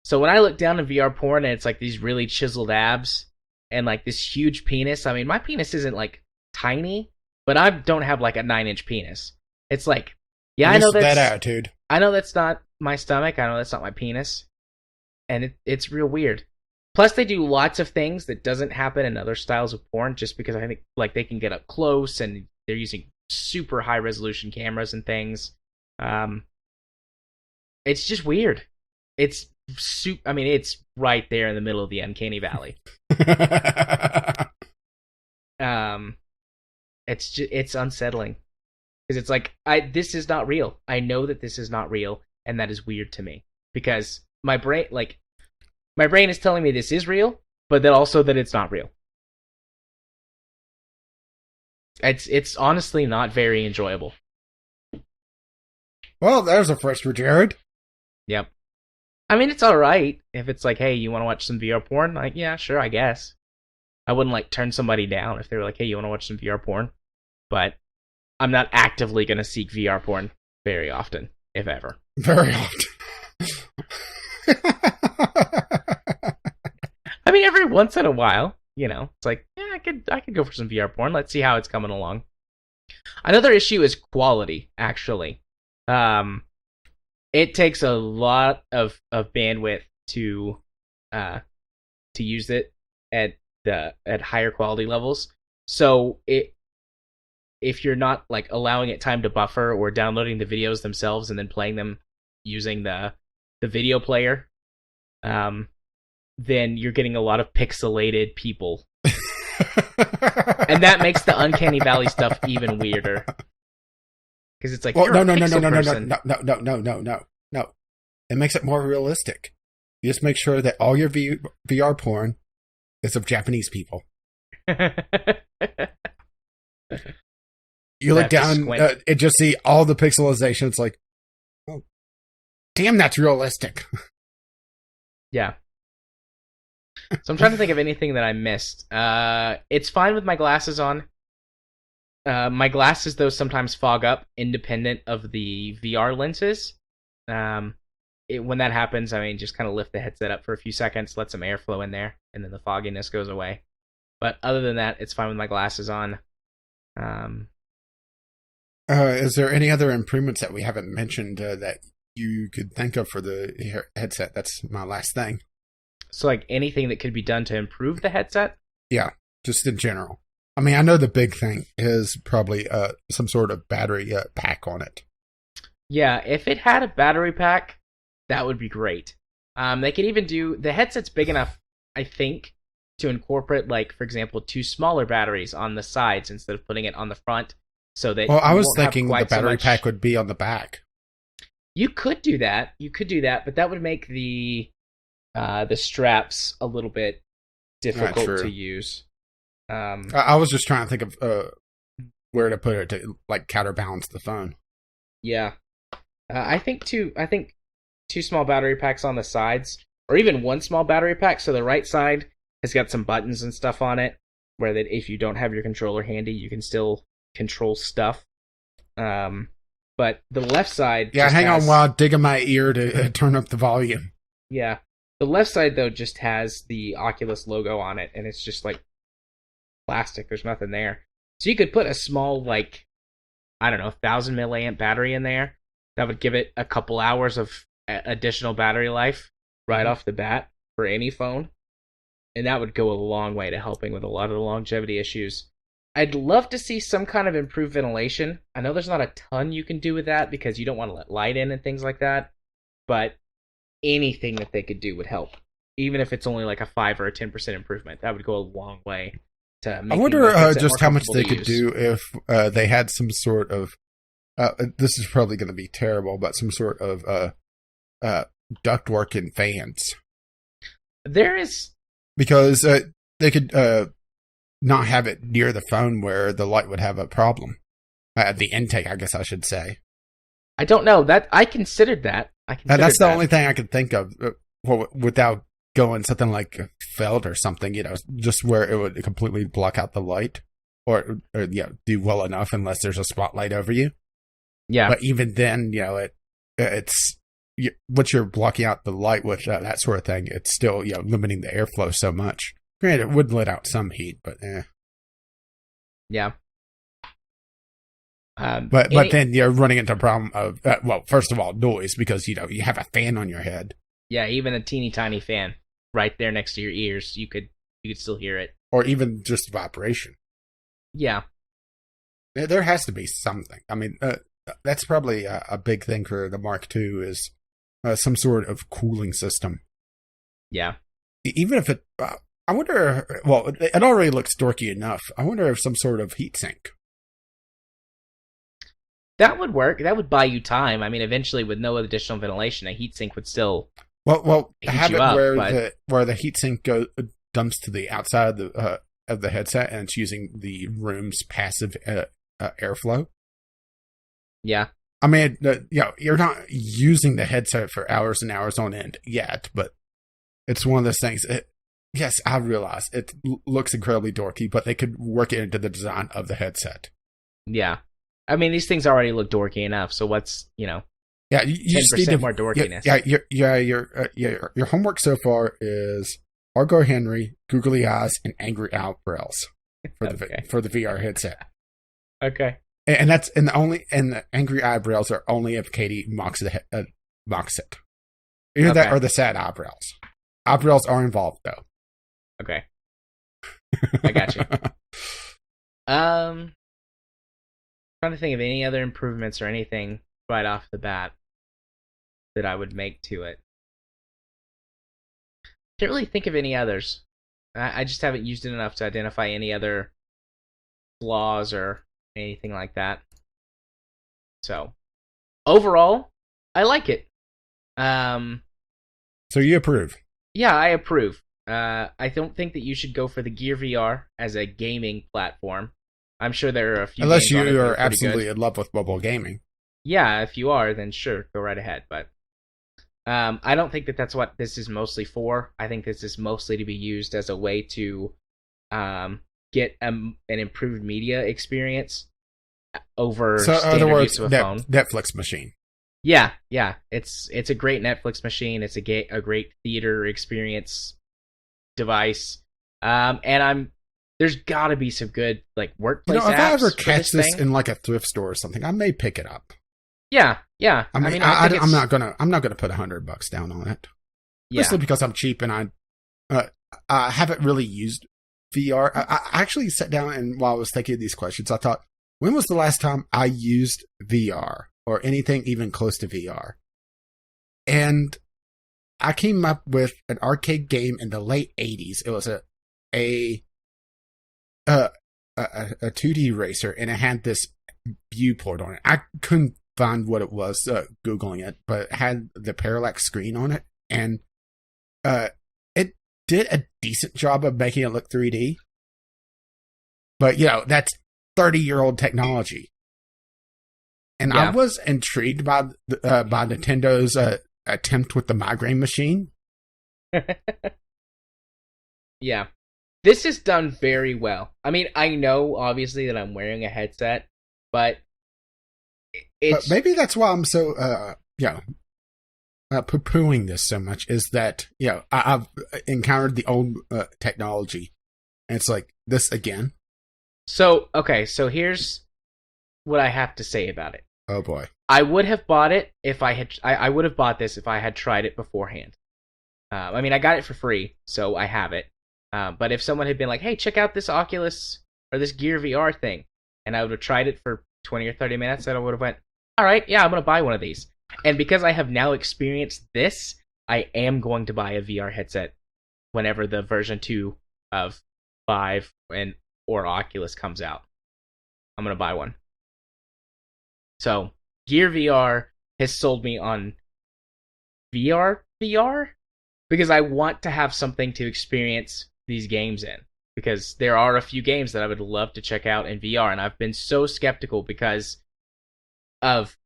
so when I look down in VR porn and it's like these really chiseled abs and like this huge penis. I mean, my penis isn't like tiny, but I don't have like a 9-inch penis. It's like, yeah, I know that's that attitude. I know that's not my stomach. I know that's not my penis, and it's real weird. Plus, they do lots of things that doesn't happen in other styles of porn, just because I think like they can get up close and they're using super high resolution cameras and things. It's just weird. It's it's right there in the middle of the uncanny valley. It's unsettling because it's like this is not real. I know that this is not real, and that is weird to me because my brain is telling me this is real, but then also that it's not real. It's honestly not very enjoyable. Well, there's a first for Jared. Yep. I mean, it's alright if it's like, hey, you want to watch some VR porn? Like, yeah, sure, I guess. I wouldn't like turn somebody down if they were like, hey, you want to watch some VR porn? But I'm not actively going to seek VR porn very often, if ever. Very often. I mean, every once in a while, it's like, yeah, I could go for some VR porn. Let's see how it's coming along. Another issue is quality, actually. It takes a lot of bandwidth to use it at higher quality levels. So if you're not like allowing it time to buffer or downloading the videos themselves and then playing them using the video player, then you're getting a lot of pixelated people. And that makes the Uncanny Valley stuff even weirder. Because it's like, well, you're no. a pixel person. No. It makes it more realistic. You just make sure that all your VR porn is of Japanese people. You look down and just see all the pixelization. It's like, oh, damn, that's realistic. Yeah. So I'm trying to think of anything that I missed. It's fine with my glasses on. My glasses, though, sometimes fog up independent of the VR lenses. When that happens, just kind of lift the headset up for a few seconds, let some airflow in there, and then the fogginess goes away. But other than that, it's fine with my glasses on. Is there any other improvements that we haven't mentioned that you could think of for the headset? That's my last thing. So, like, anything that could be done to improve the headset? Yeah, just in general. I know the big thing is probably some sort of battery pack on it. Yeah, if it had a battery pack, that would be great. They could even do... The headset's big enough, I think, to incorporate, like, for example, 2 smaller batteries on the sides instead of putting it on the front. So that I was thinking the battery pack would be on the back. You could do that, but that would make the straps a little bit difficult to use. I was just trying to think of where to put it to like counterbalance the phone. Yeah, I think two small battery packs on the sides, or even one small battery pack. So the right side has got some buttons and stuff on it, where that if you don't have your controller handy, you can still control stuff. But the left side, hang on while I dig in my ear to turn up the volume. Yeah, the left side though just has the Oculus logo on it, and it's just like plastic. There's nothing there. So you could put a small, 1,000 milliamp battery in there. That would give it a couple hours of additional battery life right off the bat for any phone. And that would go a long way to helping with a lot of the longevity issues. I'd love to see some kind of improved ventilation. I know there's not a ton you can do with that because you don't want to let light in and things like that. But anything that they could do would help. Even if it's only like a 5 or a 10% improvement. That would go a long way. I wonder just how much they could do if they had some sort of this is probably going to be terrible, but some sort of ductwork in fans. There is, because they could not have it near the phone where the light would have a problem. The intake, I guess I should say. I don't know that I considered that. That's the only thing I could think of without go in something like Feld or something, just where it would completely block out the light, or do well enough unless there's a spotlight over you. Yeah. But even then, once you're blocking out the light with that sort of thing, it's still limiting the airflow so much. Granted, it would let out some heat, but Yeah. But then you're running into a problem of first of all, noise, because you have a fan on your head. Yeah, even a teeny tiny fan right there next to your ears, you could still hear it. Or even just vibration. Yeah. There has to be something. I mean, that's probably a big thing for the Mark II is some sort of cooling system. Yeah. Even if it, I wonder. Well, it already looks dorky enough. I wonder if some sort of heatsink. That would work. That would buy you time. I mean, eventually, with no additional ventilation, a heatsink would still. Well, have it where the heatsink dumps to the outside of the headset, and it's using the room's passive airflow. Yeah. I mean, you're not using the headset for hours and hours on end yet, but it's one of those things. Yes, I realize it looks incredibly dorky, but they could work it into the design of the headset. Yeah. I mean, these things already look dorky enough, so what's, Yeah, you 10% more dorkiness. Your homework so far is Argo Henry, googly eyes, and angry eyebrows for the VR headset. Okay. And the angry eyebrows are only if Katie mocks it. Either that or the sad eyebrows. Eyebrows are involved though. Okay. I got you. Trying to think of any other improvements or anything right off the bat that I would make to it. Can't really think of any others. I just haven't used it enough to identify any other flaws or anything like that. So, overall, I like it. So you approve? Yeah, I approve. I don't think that you should go for the Gear VR as a gaming platform. I'm sure there are a few. Unless you are absolutely in love with mobile gaming. Yeah, if you are, then sure, go right ahead. But I don't think that that's what this is mostly for. I think this is mostly to be used as a way to get an improved media experience over standard use of a phone. Netflix machine. Yeah. It's a great Netflix machine. It's a great theater experience device. And there's got to be some good workplace apps. If I ever catch this in a thrift store or something, I may pick it up. Yeah. I mean, I'm not gonna put $100 down on it. Yeah. Mostly because I'm cheap and I haven't really used VR. I actually sat down and while I was thinking of these questions, I thought, when was the last time I used VR or anything even close to VR? And I came up with an arcade game in the late 80s. It was a 2D racer, and it had this viewport on it. I couldn't find what it was Googling it, but it had the parallax screen on it, and it did a decent job of making it look 3D. But, that's 30-year-old technology. And I was intrigued by Nintendo's attempt with the migraine machine. Yeah. This is done very well. I mean, I know, obviously, that I'm wearing a headset, but it's... But maybe that's why I'm so, poo-pooing this so much, is that, I've encountered the old technology, and it's like, this again. So here's what I have to say about it. Oh, boy. I would have bought it if I had... I would have bought this if I had tried it beforehand. I mean, I got it for free, so I have it. But if someone had been like, hey, check out this Oculus or this Gear VR thing, and I would have tried it for 20 or 30 minutes, then I would have went, all right, yeah, I'm going to buy one of these. And because I have now experienced this, I am going to buy a VR headset whenever the version 2 of Vive or Oculus comes out. I'm going to buy one. So, Gear VR has sold me on VR because I want to have something to experience these games in, because there are a few games that I would love to check out in VR, and I've been so skeptical because of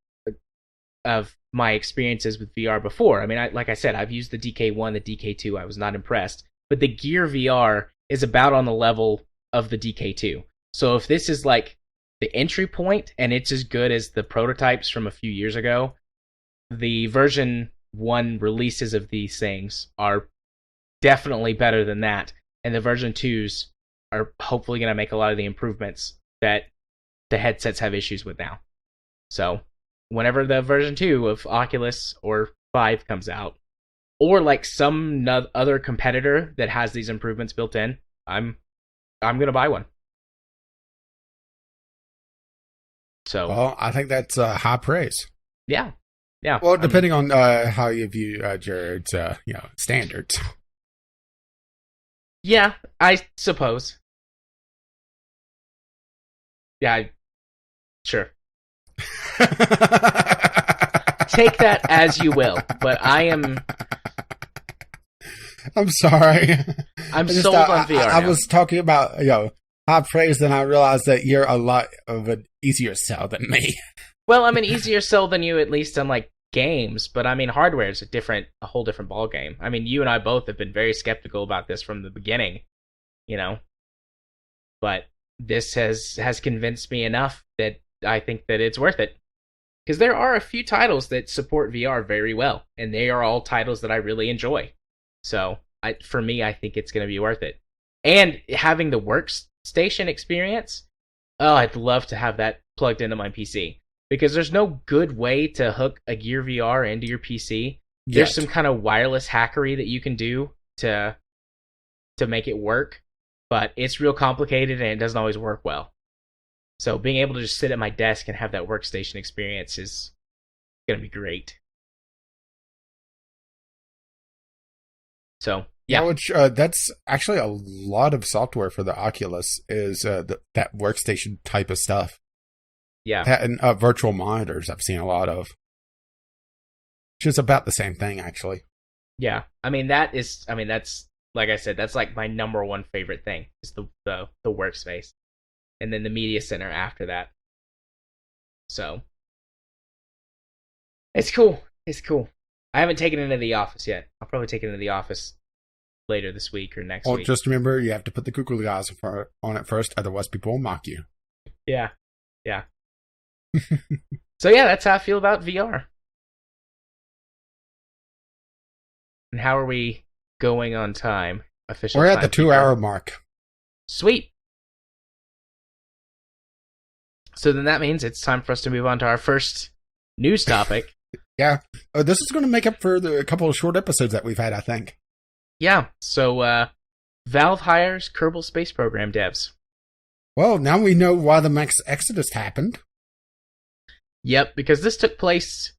of my experiences with VR before. I mean, like I said, I've used the DK1, the DK2. I was not impressed, but the Gear VR is about on the level of the DK2. So if this is like the entry point and it's as good as the prototypes from a few years ago, the version 1 releases of these things are definitely better than that, and the version 2s are hopefully going to make a lot of the improvements that the headsets have issues with now. So whenever the version 2 of Oculus or 5 comes out, or like some other competitor that has these improvements built in, I'm going to buy one. So, well, I think that's high praise. Yeah. Yeah. Well, depending on how you view Jared's, standards. Yeah, I suppose. Yeah, sure. Take that as you will, but I'm sorry. I'm sold on VR. I was talking about, high praise, then I realized that you're a lot of an easier sell than me. Well, I'm an easier sell than you, at least on like games, but I mean, hardware is a whole different ballgame. I mean, you and I both have been very skeptical about this from the beginning, but this has convinced me enough that I think that it's worth it. Because there are a few titles that support VR very well, and they are all titles that I really enjoy. So, for me, I think it's going to be worth it. And having the workstation experience, I'd love to have that plugged into my PC. Because there's no good way to hook a Gear VR into your PC. There's some kind of wireless hackery that you can do to make it work, but it's real complicated and it doesn't always work well. So being able to just sit at my desk and have that workstation experience is going to be great. So, yeah. Which that's actually a lot of software for the Oculus is that workstation type of stuff. Yeah. And virtual monitors I've seen a lot of. Which is about the same thing, actually. Yeah. I mean, that's, like I said, that's like my number one favorite thing, is the workspace. And then the media center after that. So, it's cool. It's cool. I haven't taken it into the office yet. I'll probably take it into the office later this week or next week. Just remember, you have to put the googly eyes on it first, otherwise people will mock you. Yeah. Yeah. So yeah, that's how I feel about VR. And how are we going on time? Official We're time at the 2-hour mark. Sweet. So then that means it's time for us to move on to our first news topic. Yeah. This is going to make up for the couple of short episodes that we've had, I think. Yeah. So, Valve hires Kerbal Space Program devs. Well, now we know why the Max Exodus happened. Yep, because this took place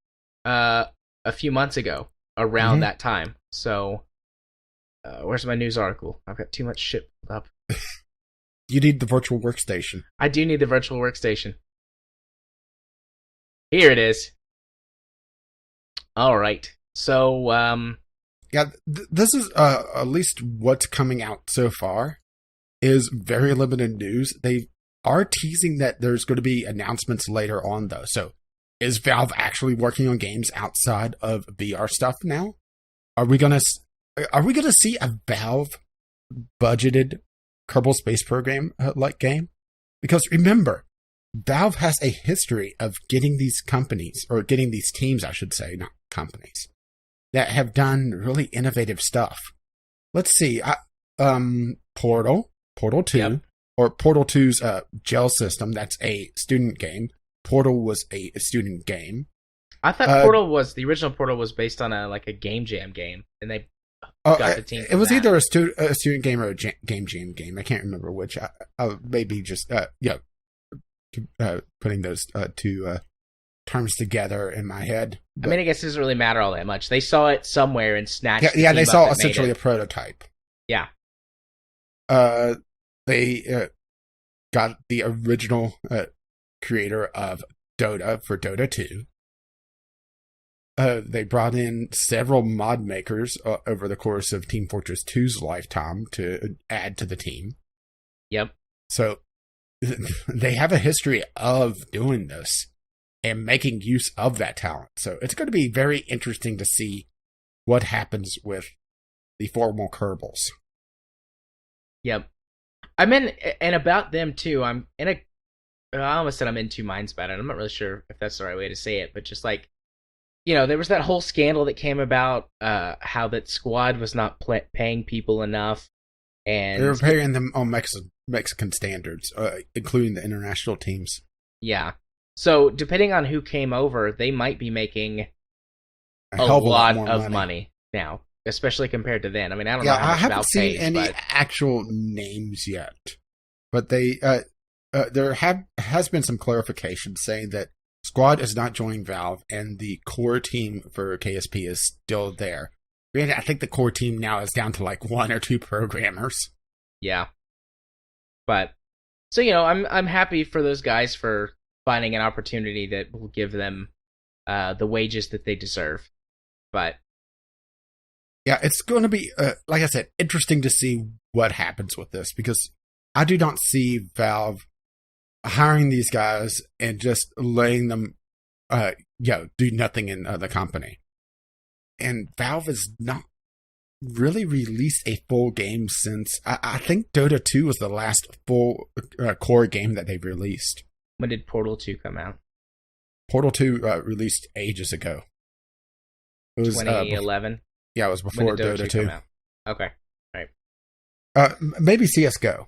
a few months ago, around that time. So, where's my news article? I've got too much shit up. You need the virtual workstation. I do need the virtual workstation. Here it is. All right. So, yeah, this is at least what's coming out so far is very limited news. They are teasing that there's going to be announcements later on, though. So, is Valve actually working on games outside of VR stuff now? Are we gonna see a Valve budgeted Kerbal Space Program like game? Because remember, Valve has a history of getting these companies, or getting these teams, I should say, not companies, that have done really innovative stuff. Let's see, Portal 2, yep. Or Portal 2's Gel System, that's a student game. Portal was a student game. I thought the original Portal was based on a Game Jam game, and they got the team. It was either a student game or a Game Jam game. I can't remember which. I maybe just putting those two terms together in my head. But, I guess it doesn't really matter all that much. They saw it somewhere and snatched. Yeah, they saw essentially a prototype. Yeah. They got the original creator of Dota for Dota 2. They brought in several mod makers over the course of Team Fortress 2's lifetime to add to the team. Yep. So they have a history of doing this. and making use of that talent. So it's going to be very interesting to see what happens with the formal Kerbals. Yep. And about them too, I almost said I'm in two minds about it. I'm not really sure if that's the right way to say it, but just like, there was that whole scandal that came about, how that Squad was not paying people enough. And they were paying them on Mexican standards, including the international teams. Yeah. So depending on who came over, they might be making a hell of lot more of money now, especially compared to then. I mean, I don't know Yeah, how I much haven't Val seen pays, any but actual names yet, but there has been some clarification saying that Squad is not joining Valve, and the core team for KSP is still there. Granted, I think the core team now is down to like 1 or 2 programmers. yeah. But so I'm happy for those guys for finding an opportunity that will give them the wages that they deserve. But yeah, it's going to be, like I said, interesting to see what happens with this, because I do not see Valve hiring these guys and just letting them do nothing in the company. And Valve has not really released a full game since, I think Dota 2 was the last full core game that they released. When did Portal 2 come out? Portal 2 released ages ago. It was 2011? Yeah, it was before Dota 2. Come out? Okay, right. Maybe CSGO.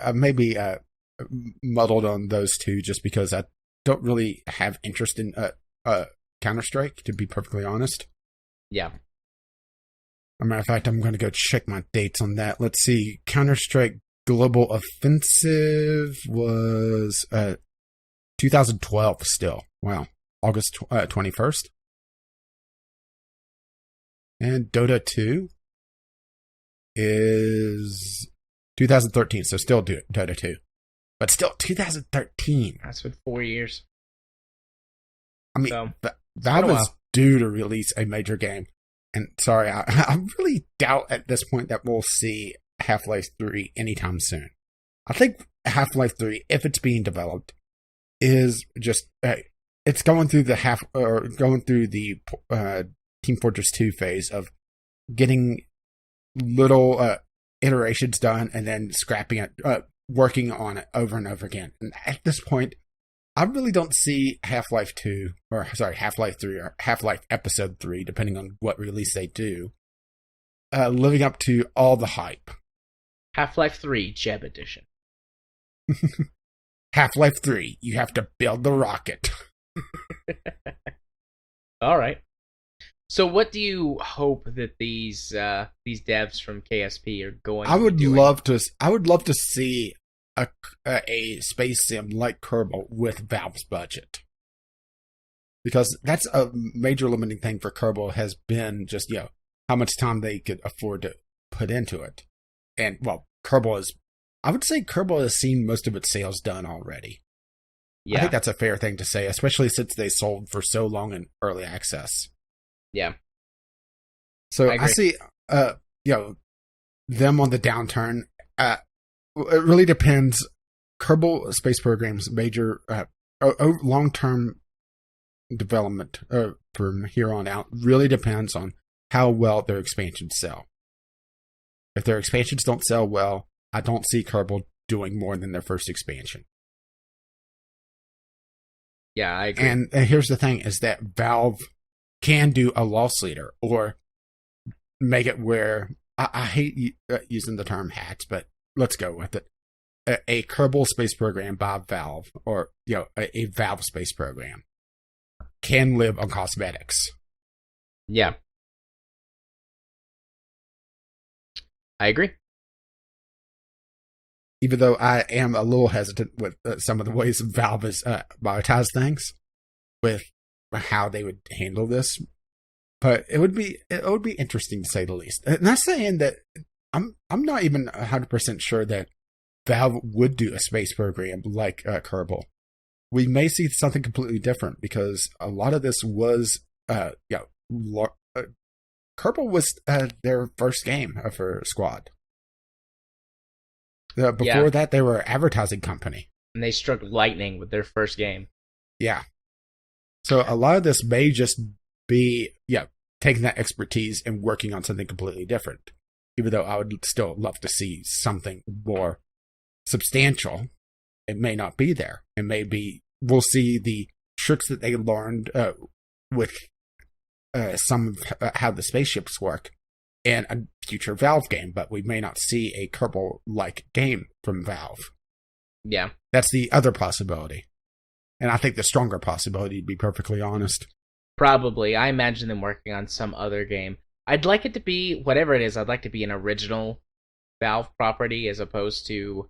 I may be muddled on those two just because I don't really have interest in Counter-Strike, to be perfectly honest. Yeah. As a matter of fact, I'm going to go check my dates on that. Let's see. Counter-Strike Global Offensive was 2012 still. Wow. August 21st. And Dota 2 is 2013, so still Dota 2. But still 2013. That's been 4 years. I mean, Valve is due to release a major game. And sorry, I really doubt at this point that we'll see Half-Life 3 anytime soon. I think Half-Life 3, if it's being developed, is just it's going through the Team Fortress 2 phase of getting little iterations done and then scrapping it, working on it over and over again. And at this point, I really don't see Half-Life 3 or Half-Life Episode 3, depending on what release they do, living up to all the hype. Half-Life 3 Jeb Edition. Half-Life 3, you have to build the rocket. All right. So what do you hope that these devs from KSP are going to be doing? I would love to see a space sim like Kerbal with Valve's budget. Because that's a major limiting thing for Kerbal has been just, how much time they could afford to put into it. And, well, I would say Kerbal has seen most of its sales done already. Yeah. I think that's a fair thing to say, especially since they sold for so long in early access. Yeah. So I see, them on the downturn. It really depends. Kerbal Space Program's major long-term development from here on out really depends on how well their expansions sell. If their expansions don't sell well, I don't see Kerbal doing more than their first expansion. Yeah, I agree. And here's the thing, is that Valve can do a loss leader or make it where, I hate using the term hacks, but let's go with it. A Kerbal space program by Valve, or a Valve space program, can live on cosmetics. Yeah, I agree. Even though I am a little hesitant with some of the ways Valve has monetized things, with how they would handle this, but it would be interesting to say the least. And that's saying that I'm not even 100% sure that Valve would do a space program like Kerbal. We may see something completely different, because a lot of this was, Kerbal was their first game for Squad. Before that, they were an advertising company. And they struck lightning with their first game. Yeah. So a lot of this may just be, taking that expertise and working on something completely different. Even though I would still love to see something more substantial, it may not be there. It may be, we'll see the tricks that they learned with some of how the spaceships work in a future Valve game, but we may not see a Kerbal-like game from Valve. Yeah. That's the other possibility. And I think the stronger possibility, to be perfectly honest. Probably. I imagine them working on some other game. I'd like it to be, whatever it is, I'd like to be an original Valve property as opposed to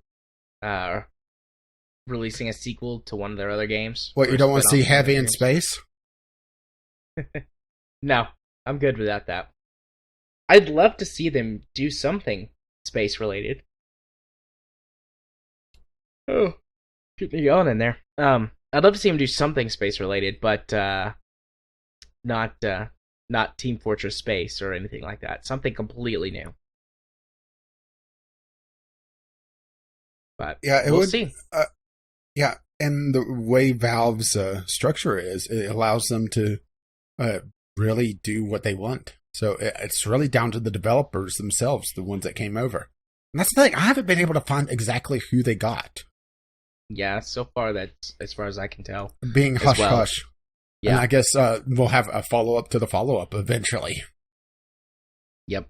releasing a sequel to one of their other games. What, you don't want to see Heavy in space? No, I'm good without that. I'd love to see them do something space-related. Oh, keep me going in there. I'd love to see them do something space-related, but not Team Fortress Space or anything like that. Something completely new. But we'll see. And the way Valve's structure is, it allows them to really do what they want. So it's really down to the developers themselves, the ones that came over. And that's the thing. I haven't been able to find exactly who they got. Yeah, so far that's as far as I can tell. Being hush-hush. Yeah. And I guess we'll have a follow-up to the follow-up eventually. Yep.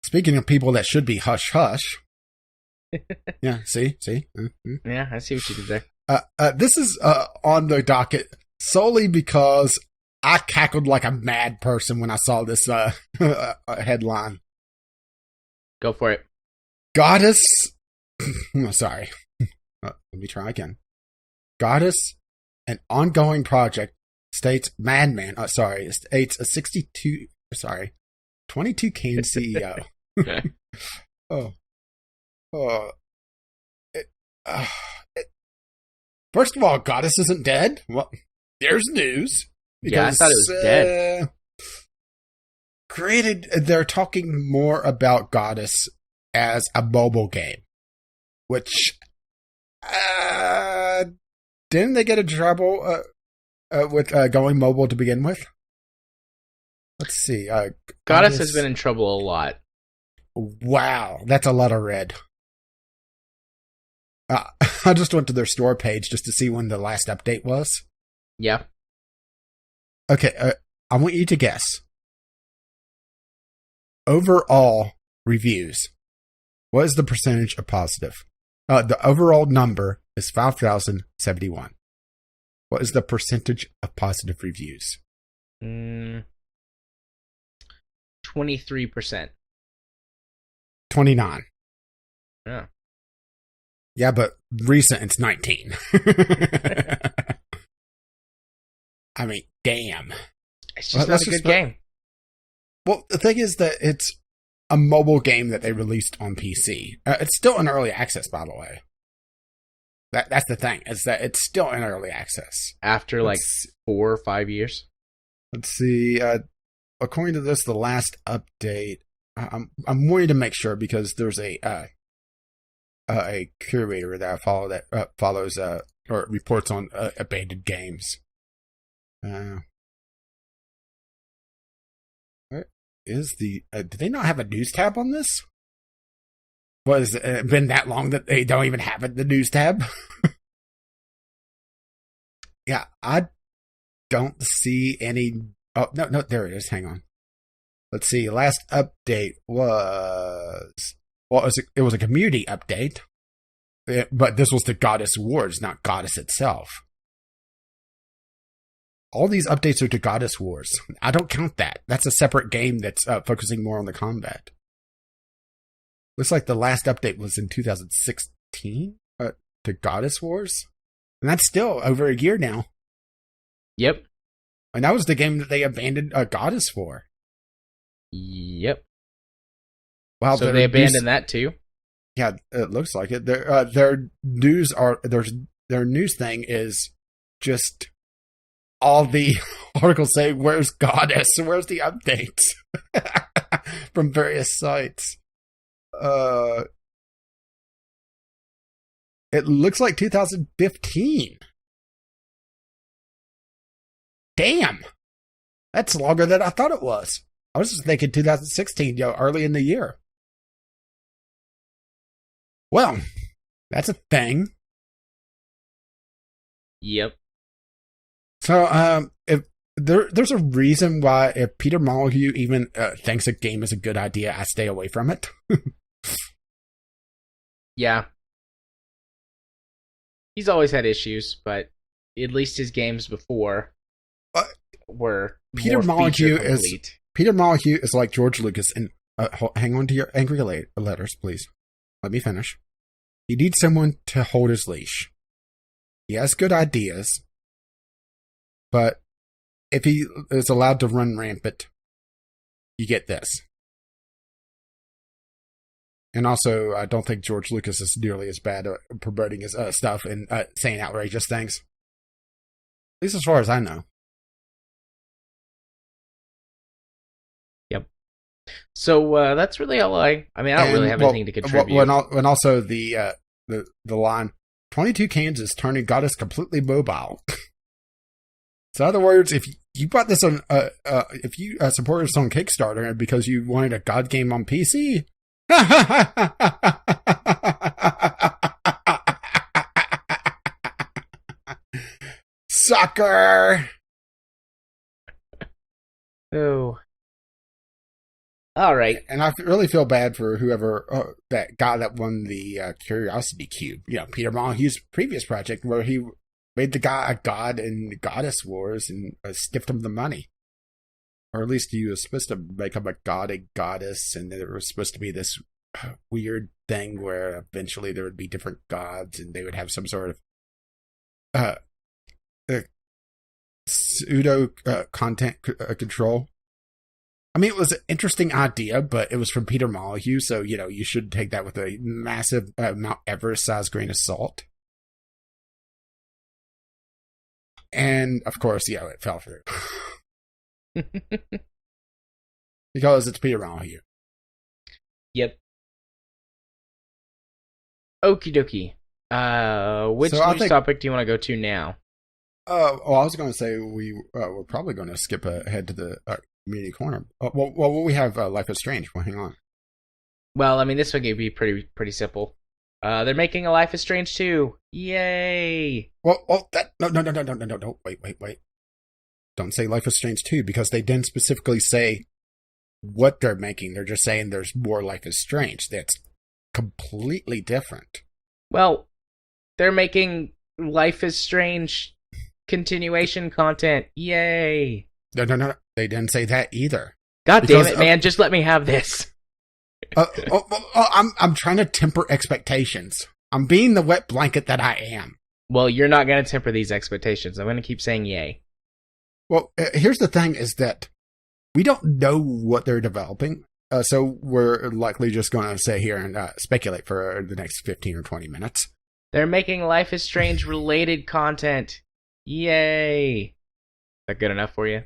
Speaking of people that should be hush-hush. Yeah, see? Mm-hmm. Yeah, I see what you did there. This is on the docket solely because I cackled like a mad person when I saw this headline. Go for it. Godus... sorry. Let me try again. Godus, an ongoing project, states Madman... states a 22 cane CEO. First of all, Godus isn't dead. Well, there's news. Yeah, I thought it was dead. They're talking more about Godus as a mobile game, which didn't they get in trouble with going mobile to begin with? Let's see. Godus has been in trouble a lot. Wow, that's a lot of red. I just went to their store page just to see when the last update was. Yeah. Okay, I want you to guess. Overall reviews. What is the percentage of positive? The overall number is 5,071. What is the percentage of positive reviews? 23%. 29. Yeah. Yeah, but recent it's 19. I mean, damn. It's just not a good game. Well, the thing is that it's a mobile game that they released on PC. It's still in early access, by the way. That's the thing, is that it's still in early access. After 4 or 5 years? Let's see. According to this, the last update... I'm wanting to make sure because there's a curator that I follow that follows or reports on abandoned games. What is the? Do they not have a news tab on this? Was it been that long that they don't even have the news tab? Yeah, I don't see any. Oh no, there it is. Hang on. Let's see. Last update was it was a community update, but this was the Godus Wars, not Godus itself. All these updates are to Godus Wars. I don't count that. That's a separate game that's focusing more on the combat. Looks like the last update was in 2016 to Godus Wars, and that's still over a year now. Yep. And that was the game that they abandoned Godus for. Yep. Wow, so they abandoned that too? Yeah, it looks like it. Their news thing is just all the articles say, "Where's Godus? Where's the updates?" from various sites. It looks like 2015. Damn. That's longer than I thought it was. I was just thinking 2016, early in the year. Well, that's a thing. Yep. So, if there's a reason why if Peter Molyneux even thinks a game is a good idea, I stay away from it. Yeah. He's always had issues, but at least his games before were Peter more feature Molyneux complete. Peter Molyneux is like George Lucas, and hang on to your angry letters, please. Let me finish. He needs someone to hold his leash. He has good ideas, but if he is allowed to run rampant, you get this. And also, I don't think George Lucas is nearly as bad at promoting his stuff and saying outrageous things. At least as far as I know. Yep. So that's really all I mean, I don't really have anything to contribute. When also the line, 22 cans is turning Godus completely mobile. So in other words, if you bought this on, if you supported this on Kickstarter because you wanted a God game on PC, sucker. Oh. All right. And I really feel bad for whoever, that guy that won the Curiosity Cube. Peter Molyneux's previous project where he made the guy a god in Goddess Wars and stiffed him the money. Or at least he was supposed to make him a god and goddess, and there was supposed to be this weird thing where eventually there would be different gods and they would have some sort of pseudo content control. I mean, it was an interesting idea, but it was from Peter Molyneux, so, you should take that with a massive Mount Everest-sized grain of salt. And, of course, it fell through. Because it's Peter Molyneux. Yep. Okie dokie. Which news topic do you want to go to now? I was going to say we're probably going to skip ahead to the community corner. Well, we have Life is Strange. Well, hang on. Well, I mean, this one could be pretty simple. They're making a Life is Strange 2. Yay! No, wait. Don't say Life is Strange 2, because they didn't specifically say what they're making. They're just saying there's more Life is Strange. That's completely different. Well, they're making Life is Strange continuation content. Yay! No. They didn't say that either. God damn it, man. Just let me have this. I'm trying to temper expectations. I'm being the wet blanket that I am. Well, you're not going to temper these expectations. I'm going to keep saying yay. Well, here's the thing is that we don't know what they're developing. So we're likely just going to sit here and speculate for the next 15 or 20 minutes. They're making Life is Strange related content. Yay. Is that good enough for you?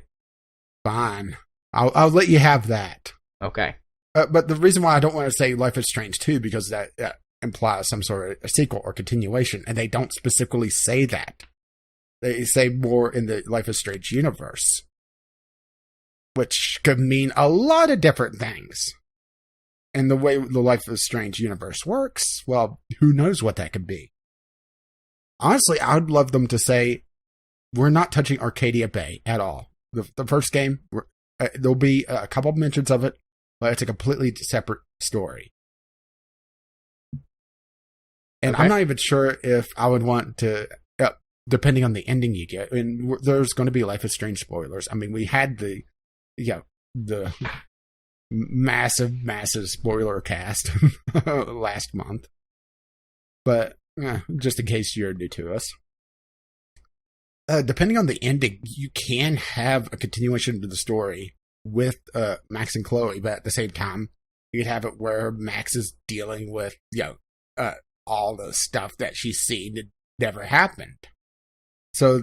Fine. I'll let you have that. Okay. But the reason why I don't want to say Life is Strange 2, because that implies some sort of a sequel or continuation, and they don't specifically say that. They say more in the Life is Strange universe, which could mean a lot of different things. And the way the Life is Strange universe works, well, who knows what that could be. Honestly, I would love them to say, we're not touching Arcadia Bay at all. The first game, there'll be a couple of mentions of it, but it's a completely separate story. And okay. I'm not even sure if I would want to, depending on the ending you get, and there's going to be Life is Strange spoilers. I mean, we had the massive spoiler cast last month. But just in case you're new to us. Depending on the ending, you can have a continuation to the story with Max and Chloe, but at the same time, you could have it where Max is dealing with, all the stuff that she's seen that never happened. So,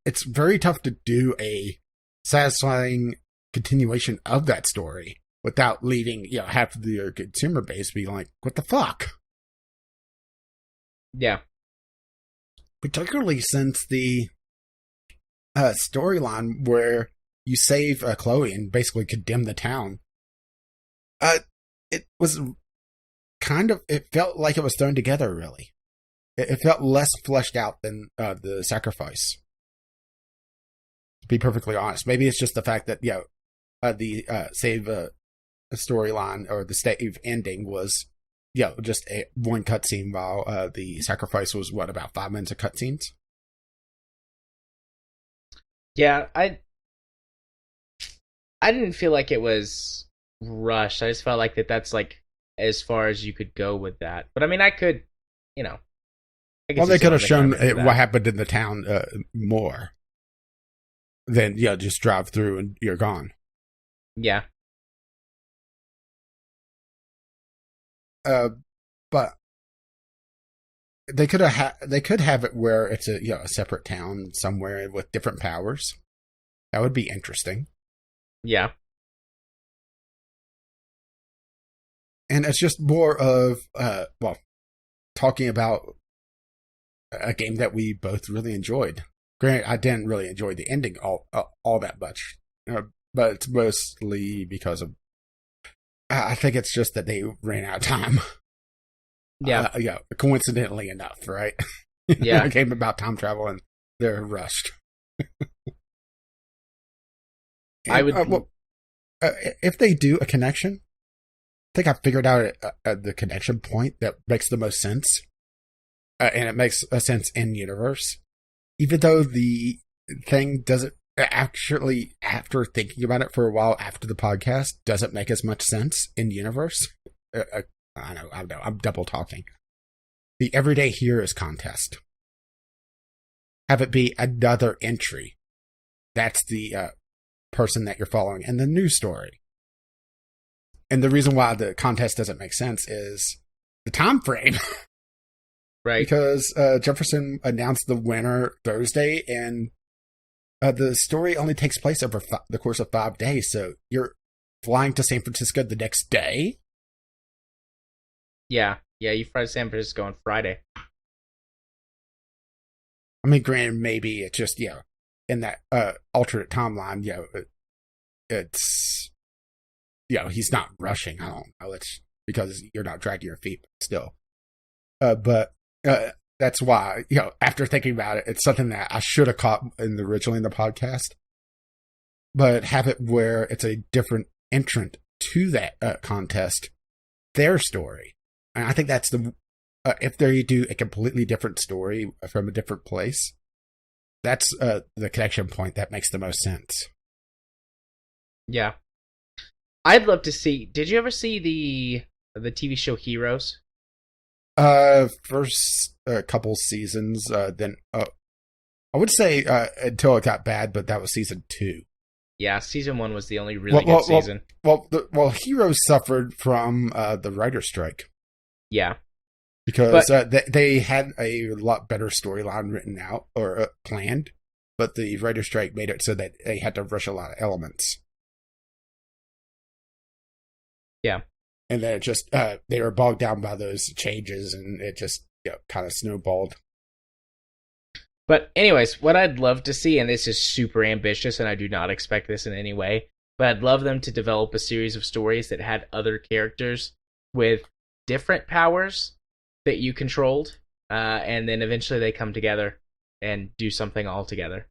it's very tough to do a satisfying continuation of that story without leaving, half of your consumer base being like, what the fuck? Yeah. Particularly since the storyline where you save Chloe and basically condemn the town. It was it felt like it was thrown together, really. It felt less fleshed out than the sacrifice. To be perfectly honest, maybe it's just the fact that the save storyline or the save ending was just one cutscene, while the sacrifice was about 5 minutes of cutscenes. Yeah, I didn't feel like it was rushed. I just felt like that's like as far as you could go with that. But I mean, I could, I guess They could have shown what happened in the town more than just drive through and you're gone. Yeah. But they could have it where it's a separate town somewhere with different powers. That would be interesting. Yeah. And it's just more of talking about a game that we both really enjoyed. Granted, I didn't really enjoy the ending all that much, but it's mostly because of I think it's just that they ran out of time. Yeah. Coincidentally enough, right? Yeah. A game about time travel and they're rushed. I would. If they do a connection, I think I figured out the connection point that makes the most sense. And it makes a sense in universe. Even though the thing doesn't actually, after thinking about it for a while after the podcast, doesn't make as much sense in universe. I know, I'm double talking. The Everyday Heroes contest. Have it be another entry. That's the person that you're following in the news story. And the reason why the contest doesn't make sense is the time frame. Right. Because Jefferson announced the winner Thursday, and the story only takes place over the course of 5 days. So you're flying to San Francisco the next day? Yeah. Yeah, you fly to San Francisco on Friday. I mean, granted, maybe it's just, in that alternate timeline, it's, he's not rushing. I don't know. It's because you're not dragging your feet still. But that's why, after thinking about it, it's something that I should have caught originally in the podcast. But have it where it's a different entrant to that contest, their story. And I think that's if they do a completely different story from a different place, that's the connection point that makes the most sense. Yeah. I'd love to see. Did you ever see the TV show Heroes? First couple seasons, then I would say until it got bad, but that was season 2. Yeah, season 1 was the only really good season. Well, Heroes suffered from the writer's strike. Yeah. Because they had a lot better storyline written out or planned, but the writer's strike made it so that they had to rush a lot of elements. Yeah. And then it just, they were bogged down by those changes, and it just kind of snowballed. But anyways, what I'd love to see, and this is super ambitious, and I do not expect this in any way, but I'd love them to develop a series of stories that had other characters with different powers that you controlled, and then eventually they come together and do something all together.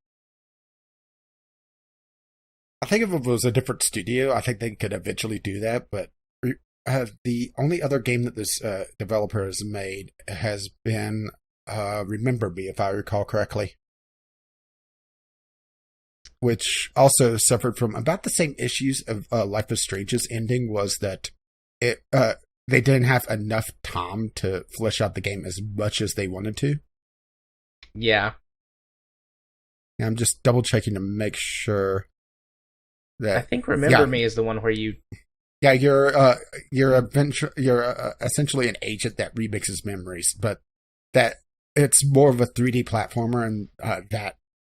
I think if it was a different studio, I think they could eventually do that, but the only other game that this developer has made has been Remember Me, if I recall correctly, which also suffered from about the same issues of Life is Strange's ending, was that it they didn't have enough time to flesh out the game as much as they wanted to. Yeah. And I'm just double checking to make sure that I think Remember Me is the one where you. Yeah, you're essentially an agent that remixes memories, but that it's more of a 3D platformer, and that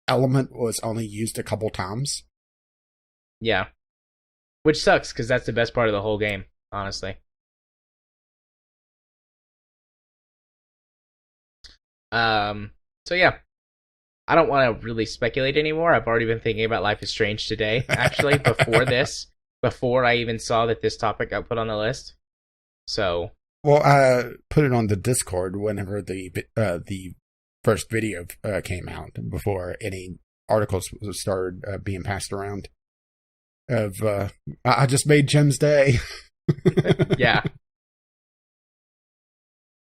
element was only used a couple times. Yeah. Which sucks, because that's the best part of the whole game, honestly. So yeah. I don't want to really speculate anymore. I've already been thinking about Life is Strange today, actually, before I even saw that this topic got put on the list. So, well, I put it on the Discord whenever the first video came out, before any articles started being passed around. I just made Jim's day. yeah.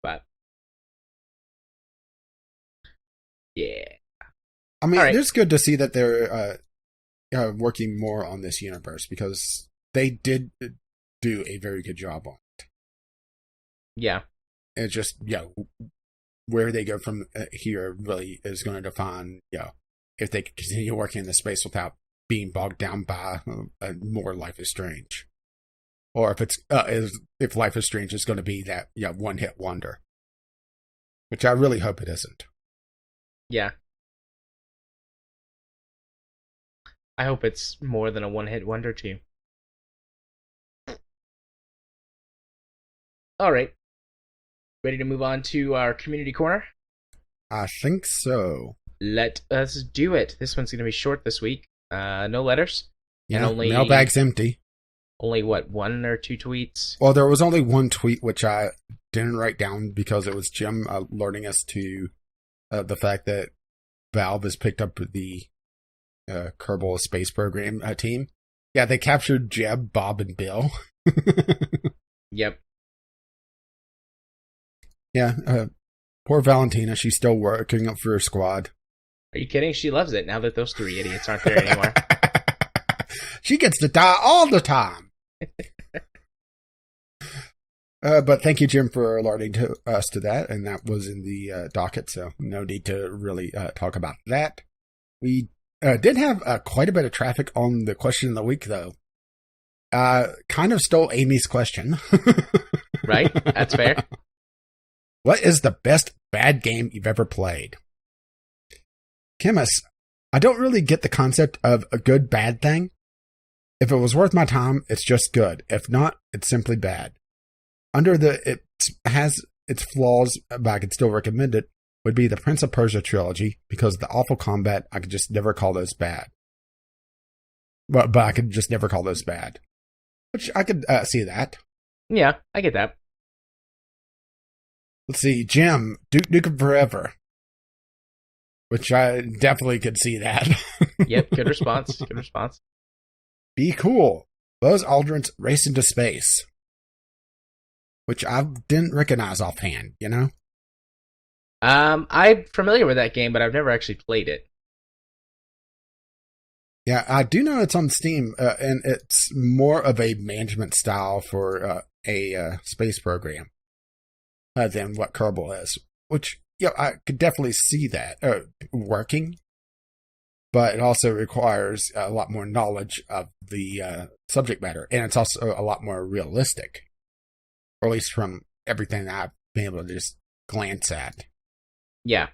But yeah. I mean, Right. it's good to see that they're working more on this universe, because they did do a very good job on it. Yeah. It's just, where they go from here really is going to define, if they can continue working in the space without being bogged down by more Life is Strange. Or if Life is Strange is going to be that one-hit wonder. Which I really hope it isn't. Yeah. I hope it's more than a one-hit wonder, too. All right. Ready to move on to our community corner? I think so. Let us do it. This one's going to be short this week. No letters. Yeah, and only mailbag's empty. Only, what, 1 or 2 tweets? Well, there was only one tweet, which I didn't write down because it was Jim alerting us to the fact that Valve has picked up the Kerbal space program team. Yeah, they captured Jeb, Bob, and Bill. Yep. Yeah, poor Valentina. She's still working up for her squad. Are you kidding? She loves it now that those 3 idiots aren't there anymore. She gets to die all the time. But thank you, Jim, for alerting us to that, and that was in the docket, so no need to really talk about that. We did have quite a bit of traffic on the question of the week, though. Kind of stole Amy's question. Right? That's fair. What is the best bad game you've ever played? Chemist, I don't really get the concept of a good bad thing. If it was worth my time, it's just good. If not, it's simply bad. It has its flaws, but I could still recommend it, would be the Prince of Persia trilogy, because of the awful combat, I could just never call those bad. But I could just never call those bad. Which I could see that. Yeah, I get that. Let's see, Jim, Duke Nukem Forever. Which I definitely could see that. Yep, good response. Good response. Be Cool. Buzz Aldrin's Race into Space. Which I didn't recognize offhand, you know? I'm familiar with that game, but I've never actually played it. Yeah, I do know it's on Steam, and it's more of a management style for a space program than what Kerbal is. Which, I could definitely see that working, but it also requires a lot more knowledge of the subject matter, and it's also a lot more realistic, or at least from everything that I've been able to just glance at. Yeah.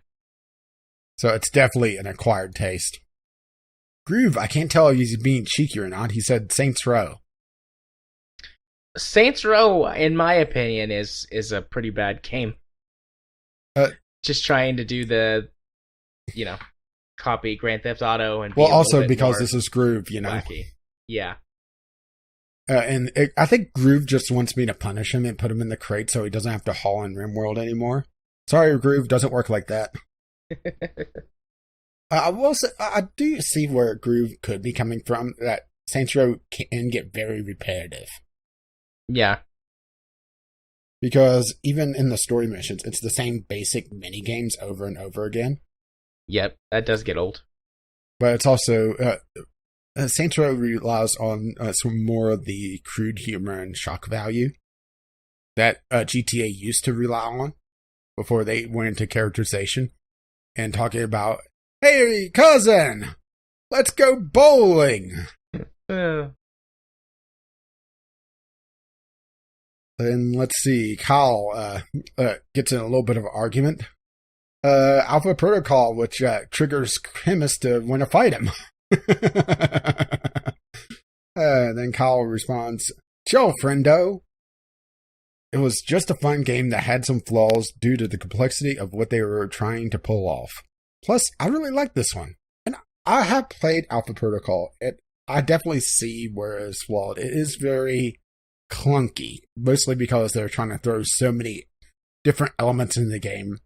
So it's definitely an acquired taste. Groove, I can't tell if he's being cheeky or not. He said Saints Row. Saints Row, in my opinion, is a pretty bad game. Just trying to do the, copy Grand Theft Auto and well, also because this is Groove, wacky. Yeah. I think Groove just wants me to punish him and put him in the crate so he doesn't have to haul in RimWorld anymore. Sorry, Groove, doesn't work like that. I will say, I do see where Groove could be coming from, that Saints Row can get very repetitive. Yeah. Because even in the story missions, it's the same basic mini-games over and over again. Yep, that does get old. But it's also, Saints Row relies on some more of the crude humor and shock value that GTA used to rely on before they went into characterization and talking about, hey, cousin, let's go bowling. And let's see, Kyle gets in a little bit of an argument. Alpha Protocol, which triggers Chemist to want to fight him. Then Kyle responds, chill, friendo. It was just a fun game that had some flaws due to the complexity of what they were trying to pull off. Plus, I really like this one. And I have played Alpha Protocol. I definitely see where it's flawed. It is very clunky, mostly because they're trying to throw so many different elements in the game.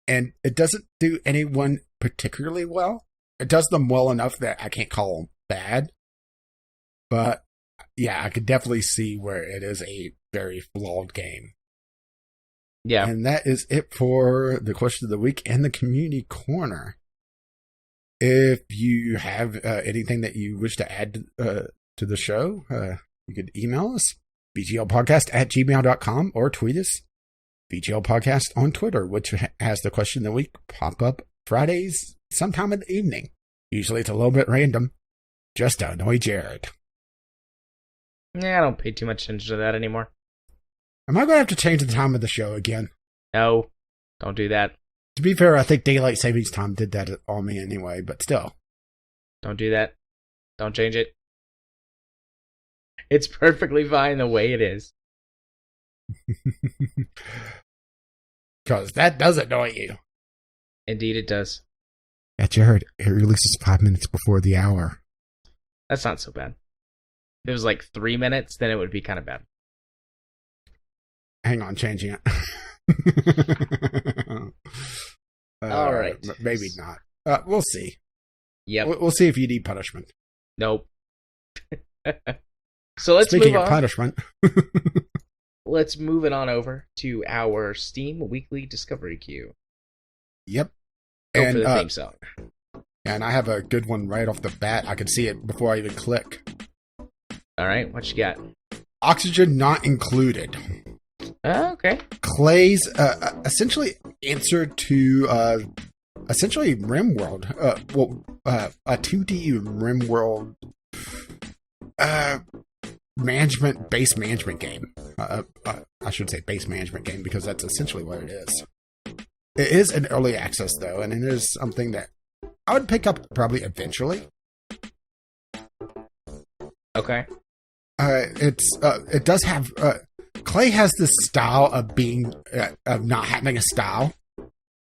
And it doesn't do anyone particularly well. It does them well enough that I can't call them bad. But yeah, I could definitely see where it is a very flawed game. Yeah. And that is it for the question of the week and the community corner. If you have anything that you wish to add to the show, you could email us, bglpodcast@gmail.com, or tweet us, bglpodcast on Twitter, which has the question of the week pop up Fridays sometime in the evening. Usually it's a little bit random, just to annoy Jared. Yeah, I don't pay too much attention to that anymore. Am I going to have to change the time of the show again? No, don't do that. To be fair, I think Daylight Savings Time did that on me anyway, but still. Don't do that. Don't change it. It's perfectly fine the way it is. Because that does annoy you. Indeed it does. Yeah, Jared, it releases 5 minutes before the hour. That's not so bad. If it was like 3 minutes, then it would be kind of bad. Hang on, changing it. All right. Maybe not. We'll see. Yep. We'll see if you need punishment. Nope. So let's Speaking move of on. punishment. Let's move it on over to our Steam Weekly Discovery Queue. Yep. Go for the theme song. And I have a good one right off the bat. I can see it before I even click. All right, what you got? Oxygen not included. Okay. Clay's essentially answer to essentially RimWorld. A 2D RimWorld base management game. I should say base management game because that's essentially what it is. It is an early access though, and it is something that I would pick up probably eventually. Okay. It does have Clay has this style of being of not having a style.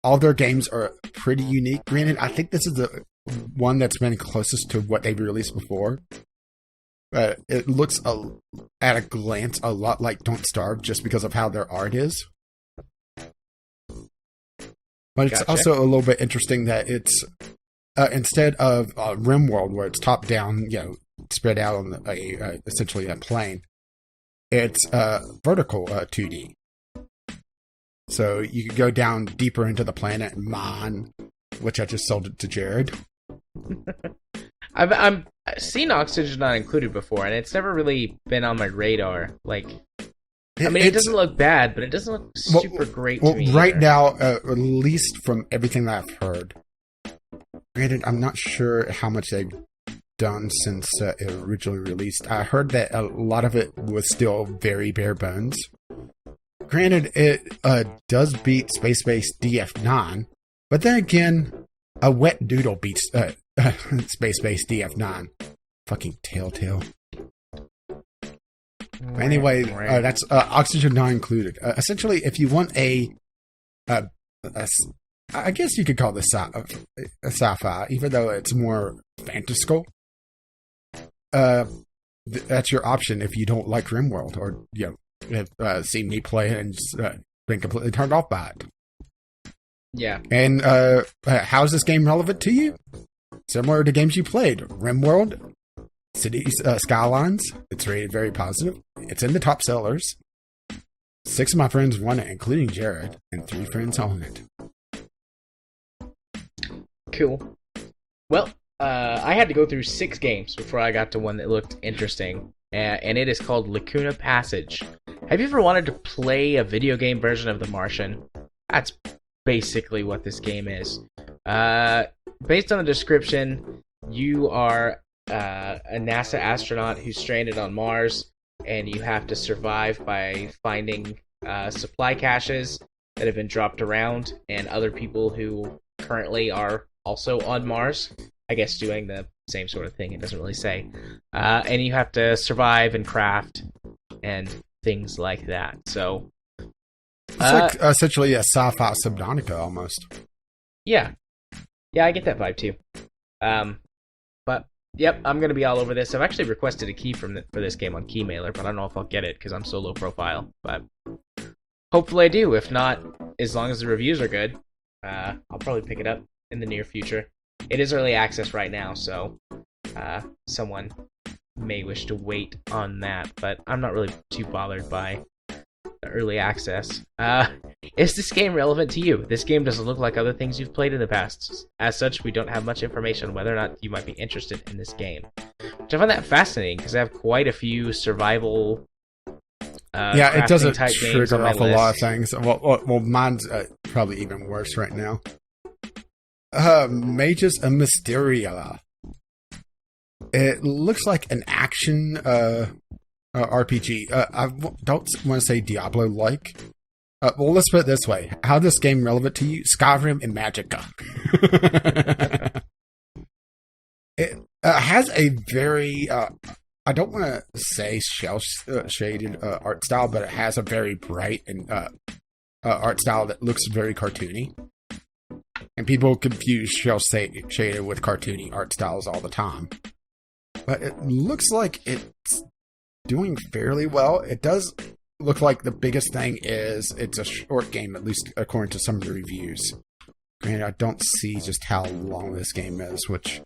All their games are pretty unique. Granted, I think this is the one that's been closest to what they've released before. It looks at a glance a lot like Don't Starve just because of how their art is. But it's also a little bit interesting that it's instead of RimWorld where it's top down, spread out on essentially a plane. It's vertical 2D. So you could go down deeper into the planet and mine, which I just sold it to Jared. I've seen Oxygen not included before, and it's never really been on my radar. It doesn't look bad, but it doesn't look super great to me. Right now, at least from everything that I've heard, granted, I'm not sure how much they've done since it originally released. I heard that a lot of it was still very bare bones. Granted, it does beat Space Base DF9, but then again, a wet doodle beats Space Base DF9. Fucking Telltale. Anyway, that's Oxygen not included. Essentially, if you want I guess you could call this a sci-fi, even though it's more fantastical. That's your option if you don't like RimWorld or have seen me play it and just, been completely turned off by it. Yeah. And how is this game relevant to you? Similar to games you played. RimWorld, Cities Skylines. It's rated very positive. It's in the top sellers. 6 of my friends won it, including Jared, and 3 friends own it. Cool. Well, I had to go through 6 games before I got to one that looked interesting, and it is called Lacuna Passage. Have you ever wanted to play a video game version of The Martian? That's basically what this game is. Based on the description, you are a NASA astronaut who's stranded on Mars, and you have to survive by finding supply caches that have been dropped around, and other people who currently are also on Mars, I guess doing the same sort of thing. It doesn't really say. And you have to survive and craft and things like that. So it's like essentially a sci-fi Subnautica almost. Yeah. Yeah, I get that vibe too. But yep, I'm gonna be all over this. I've actually requested a key for this game on Keymailer, but I don't know if I'll get it because I'm so low profile. But hopefully I do. If not, as long as the reviews are good, I'll probably pick it up in the near future. It is early access right now, so someone may wish to wait on that, but I'm not really too bothered by the early access. Is this game relevant to you? This game doesn't look like other things you've played in the past. As such, we don't have much information on whether or not you might be interested in this game. Which I find that fascinating, because I have quite a few survival it doesn't type games trigger on my off a lot of things. Well mine's probably even worse right now. Mages of Mysteria. It looks like an action RPG. I don't want to say Diablo-like. Well, let's put it this way. How is this game relevant to you? Skyrim and Magicka. It has a very... I don't want to say shell-shaded art style, but it has a very bright and art style that looks very cartoony. And people confuse shell-shaded with cartoony art styles all the time. But it looks like it's doing fairly well. It does look like the biggest thing is it's a short game, at least according to some of the reviews. Granted, I don't see just how long this game is, which,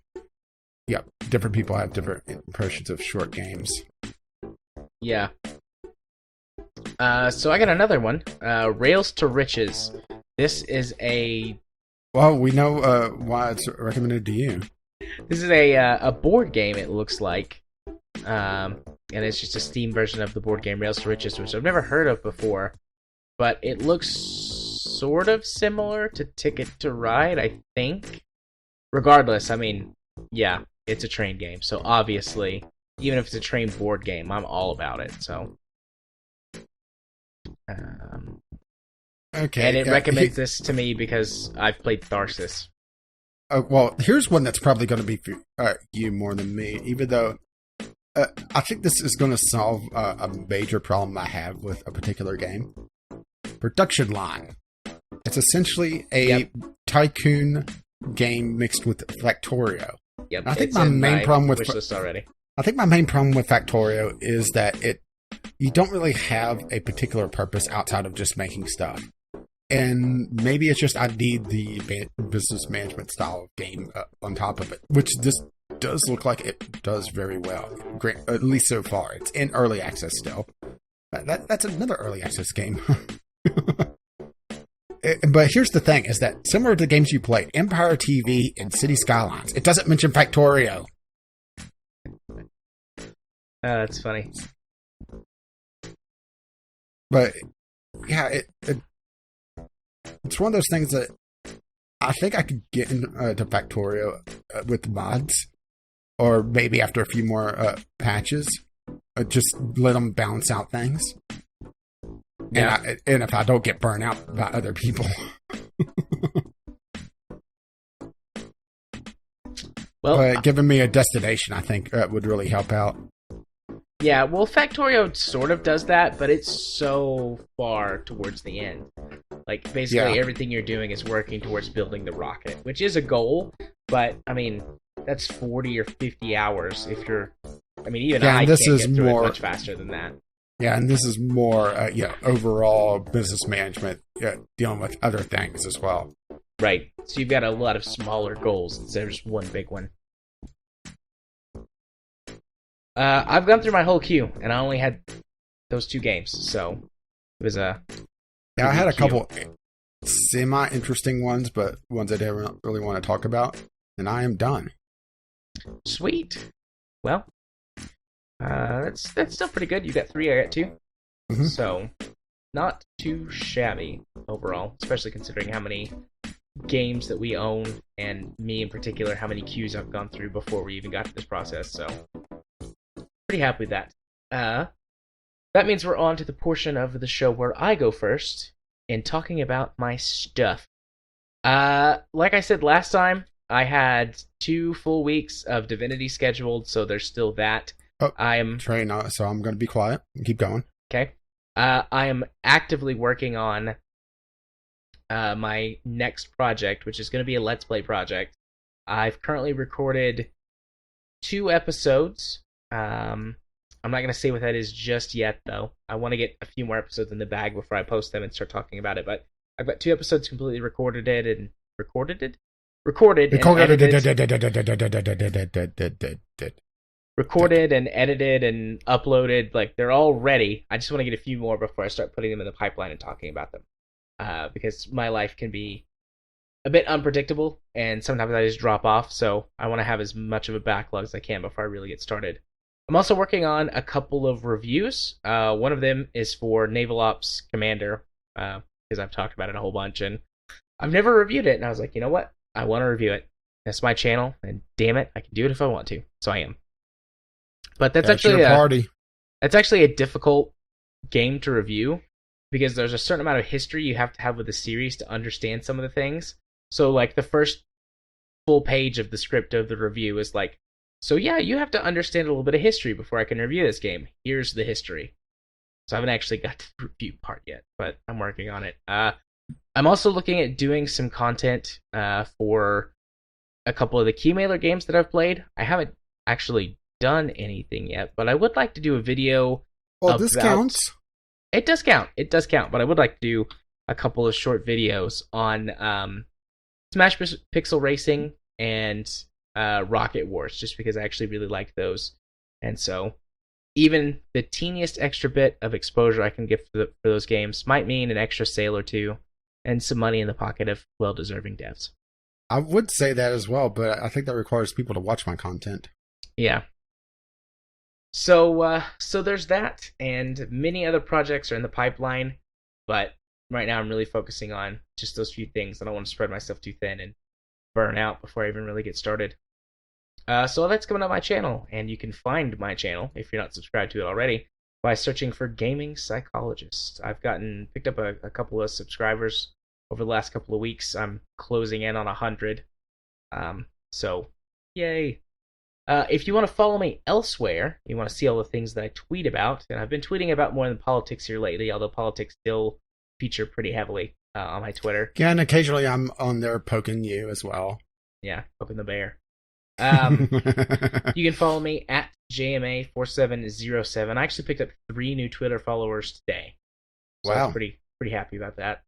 yeah, different people have different impressions of short games. Yeah. So I got another one. Rails to Riches. This is a... Well, we know why it's recommended to you. This is a board game, it looks like. And it's just a Steam version of the board game Rails to Riches, which I've never heard of before. But it looks sort of similar to Ticket to Ride, I think. Regardless, I mean, yeah, it's a train game. So obviously, even if it's a train board game, I'm all about it. So, okay. And it recommends this to me because I've played Tharsis. Well, here's one that's probably going to be for you more than me, even though I think this is going to solve a major problem I have with a particular game. Production Line. It's essentially a tycoon game mixed with Factorio. Yep, I think my main problem with already. I think my main problem with Factorio is that you don't really have a particular purpose outside of just making stuff. And maybe it's just I need the business management style of game on top of it, which this does look like it does very well. Great, at least so far. It's in early access still. That's another early access game. But here's the thing, is that similar to the games you played, Empire TV and City Skylines, it doesn't mention Factorio. That's funny. But, yeah, it's one of those things that I think I could get into Factorio with mods, or maybe after a few more patches, just let them balance out things. Yeah. And if I don't get burned out by other people. Well, giving me a destination, I think, would really help out. Yeah, well, Factorio sort of does that, but it's so far towards the end. Like, basically everything you're doing is working towards building the rocket, which is a goal, but, I mean, that's 40 or 50 hours if you're... I mean, even I can't get through it much faster than that. Yeah, and this is more, overall business management, dealing with other things as well. Right. So you've got a lot of smaller goals instead of just one big one. I've gone through my whole queue, and I only had those two games, so it was a... Yeah, I had a couple semi-interesting ones, but ones I didn't really want to talk about, and I am done. Sweet. Well, that's still pretty good. You got 3, I got 2. Mm-hmm. So, not too shabby overall, especially considering how many games that we own, and me in particular, how many queues I've gone through before we even got to this process, so pretty happy with that. That means we're on to the portion of the show where I go first in talking about my stuff. Like I said last time, I had 2 full weeks of Divinity scheduled, so there's still that. So I'm going to be quiet and keep going. Okay. I am actively working on my next project, which is going to be a Let's Play project. I've currently recorded 2 episodes. I'm not going to say what that is just yet, though. I want to get a few more episodes in the bag before I post them and start talking about it. But I've got 2 episodes completely recorded and edited. Recorded and edited and uploaded. Like, they're all ready. I just want to get a few more before I start putting them in the pipeline and talking about them. Because my life can be a bit unpredictable, and sometimes I just drop off. So I want to have as much of a backlog as I can before I really get started. I'm also working on a couple of reviews. One of them is for Naval Ops Commander, because I've talked about it a whole bunch, and I've never reviewed it, and I was like, you know what? I want to review it. That's my channel, and damn it, I can do it if I want to. So I am. But that's actually a difficult game to review, because there's a certain amount of history you have to have with the series to understand some of the things. So, like, the first full page of the script of the review is like, so yeah, you have to understand a little bit of history before I can review this game. Here's the history. So I haven't actually got to the review part yet, but I'm working on it. I'm also looking at doing some content for a couple of the Keymailer games that I've played. I haven't actually done anything yet, but I would like to do a video. Oh, this counts. It does count. It does count, but I would like to do a couple of short videos on Smash Pixel Racing and Rocket Wars, just because I actually really like those. And so even the teeniest extra bit of exposure I can get for those games might mean an extra sale or two and some money in the pocket of well-deserving devs. I would say that as well, but I think that requires people to watch my content. Yeah. So there's that, and many other projects are in the pipeline, but right now I'm really focusing on just those few things. I don't want to spread myself too thin and burn out before I even really get started. So that's coming on my channel, and you can find my channel, if you're not subscribed to it already, by searching for Gaming Psychologist. I've picked up a couple of subscribers over the last couple of weeks. I'm closing in on 100. So, yay. If you want to follow me elsewhere, you want to see all the things that I tweet about, and I've been tweeting about more than politics here lately, although politics still feature pretty heavily on my Twitter. Yeah, and occasionally I'm on there poking you as well. Yeah, poking the bear. You can follow me at JMA4707. I actually picked up 3 new Twitter followers today. So wow. I was pretty happy about that.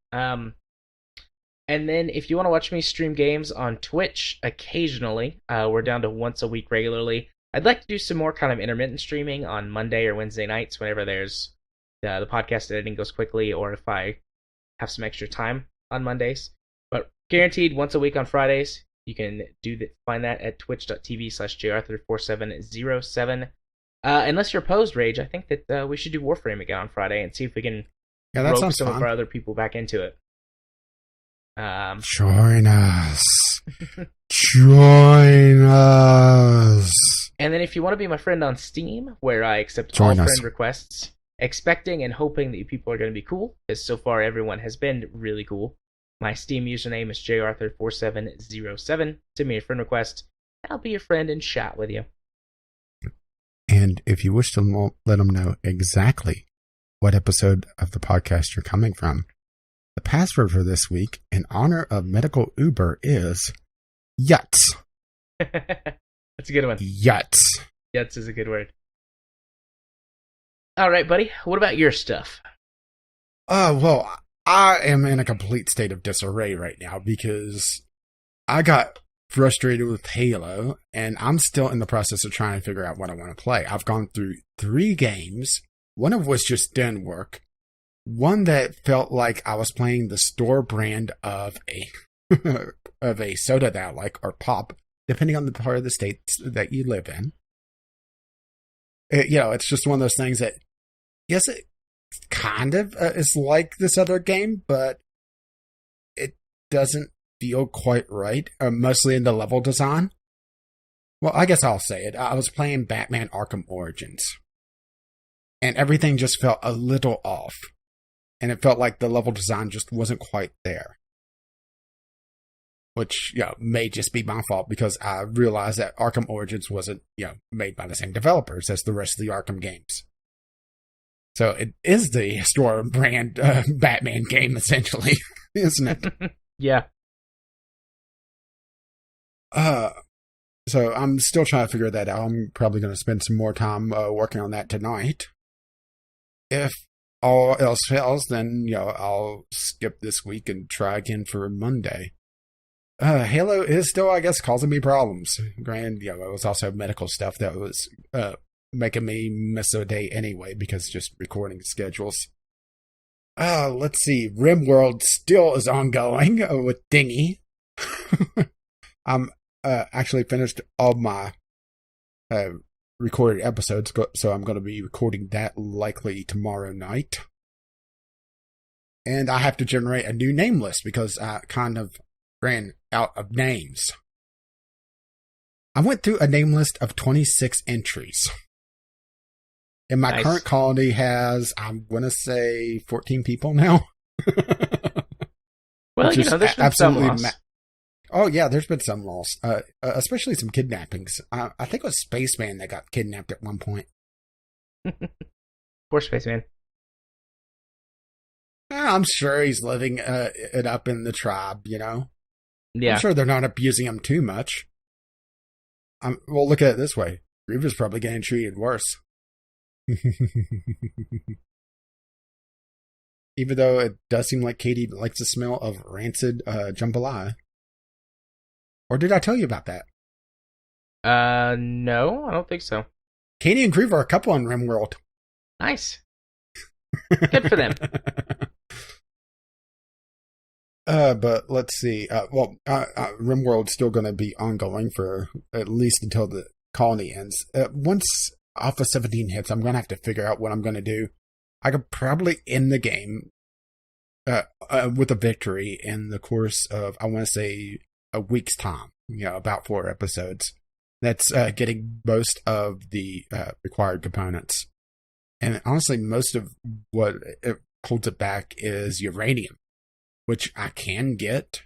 And then if you want to watch me stream games on Twitch occasionally, we're down to once a week regularly. I'd like to do some more kind of intermittent streaming on Monday or Wednesday nights whenever there's the podcast editing goes quickly, or if I have some extra time on Mondays. But guaranteed once a week on Fridays. You can find that at twitch.tv/jarthur4707. Unless you're opposed, Rage, I think that we should do Warframe again on Friday and see if we can rope some of our other people back into it. Join us. Join us. And then if you want to be my friend on Steam, where I accept all friend requests, expecting and hoping that you people are going to be cool, because so far everyone has been really cool. My Steam username is jarthur4707. Send me a friend request, and I'll be your friend and chat with you. And if you wish to let them know exactly what episode of the podcast you're coming from, the password for this week, in honor of Medical Uber, is Yuts. That's a good one. Yuts. Yuts is a good word. All right, buddy. What about your stuff? Well, I am in a complete state of disarray right now because I got frustrated with Halo, and I'm still in the process of trying to figure out what I want to play. I've gone through 3 games, one of which just didn't work. One that felt like I was playing the store brand of a of a soda that I like, or pop, depending on the part of the state that you live in. It's just one of those things that, yes, it kind of is like this other game, but it doesn't feel quite right, mostly in the level design. Well, I guess I'll say it. I was playing Batman Arkham Origins, and everything just felt a little off. And it felt like the level design just wasn't quite there. Which, may just be my fault, because I realized that Arkham Origins wasn't, made by the same developers as the rest of the Arkham games. So it is the store brand Batman game, essentially, isn't it? Yeah. So I'm still trying to figure that out. I'm probably going to spend some more time working on that tonight. If all else fails, then I'll skip this week and try again for Monday. Halo is still, I guess, causing me problems. Granted, it was also medical stuff that was making me miss a day anyway because just recording schedules. Let's see. RimWorld still is ongoing with Dingy. I'm actually finished all my recorded episodes, so I'm going to be recording that likely tomorrow night. And I have to generate a new name list because I kind of ran out of names. I went through a name list of 26 entries. And my current colony has, I'm going to say, 14 people now. Well, there's been some loss. Oh, yeah, there's been some loss. Especially some kidnappings. I think it was Spaceman that got kidnapped at one point. Poor Spaceman. I'm sure he's living it up in the tribe, Yeah. I'm sure they're not abusing him too much. Well, look at it this way. Reaver's probably getting treated worse. Even though it does seem like Katie likes the smell of rancid jambalaya. Or did I tell you about that? No, I don't think so. Katie and Groove are a couple on RimWorld. Nice. Good for them. But let's see. RimWorld's still going to be ongoing for at least until the colony ends. Once Alpha 17 hits, I'm going to have to figure out what I'm going to do. I could probably end the game with a victory in the course of, I want to say, a week's time. About 4 episodes. That's getting most of the required components. And honestly, most of what it holds it back is uranium, which I can get.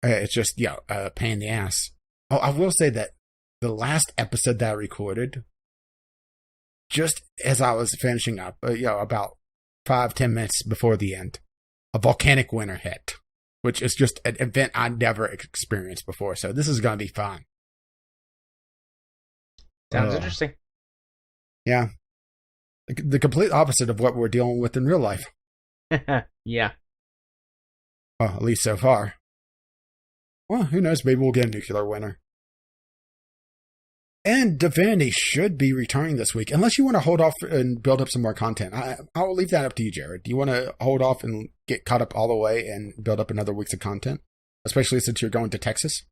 It's just, a pain in the ass. Oh, I will say that the last episode that I recorded, just as I was finishing up, about 5-10 minutes before the end, a volcanic winter hit, which is just an event I never experienced before. So this is going to be fun. Sounds interesting. Yeah. The complete opposite of what we're dealing with in real life. Yeah. Well, at least so far. Well, who knows? Maybe we'll get a nuclear winter. And Divinity should be returning this week, unless you want to hold off and build up some more content. I will leave that up to you, Jared. Do you want to hold off and get caught up all the way and build up another week's of content? Especially since you're going to Texas?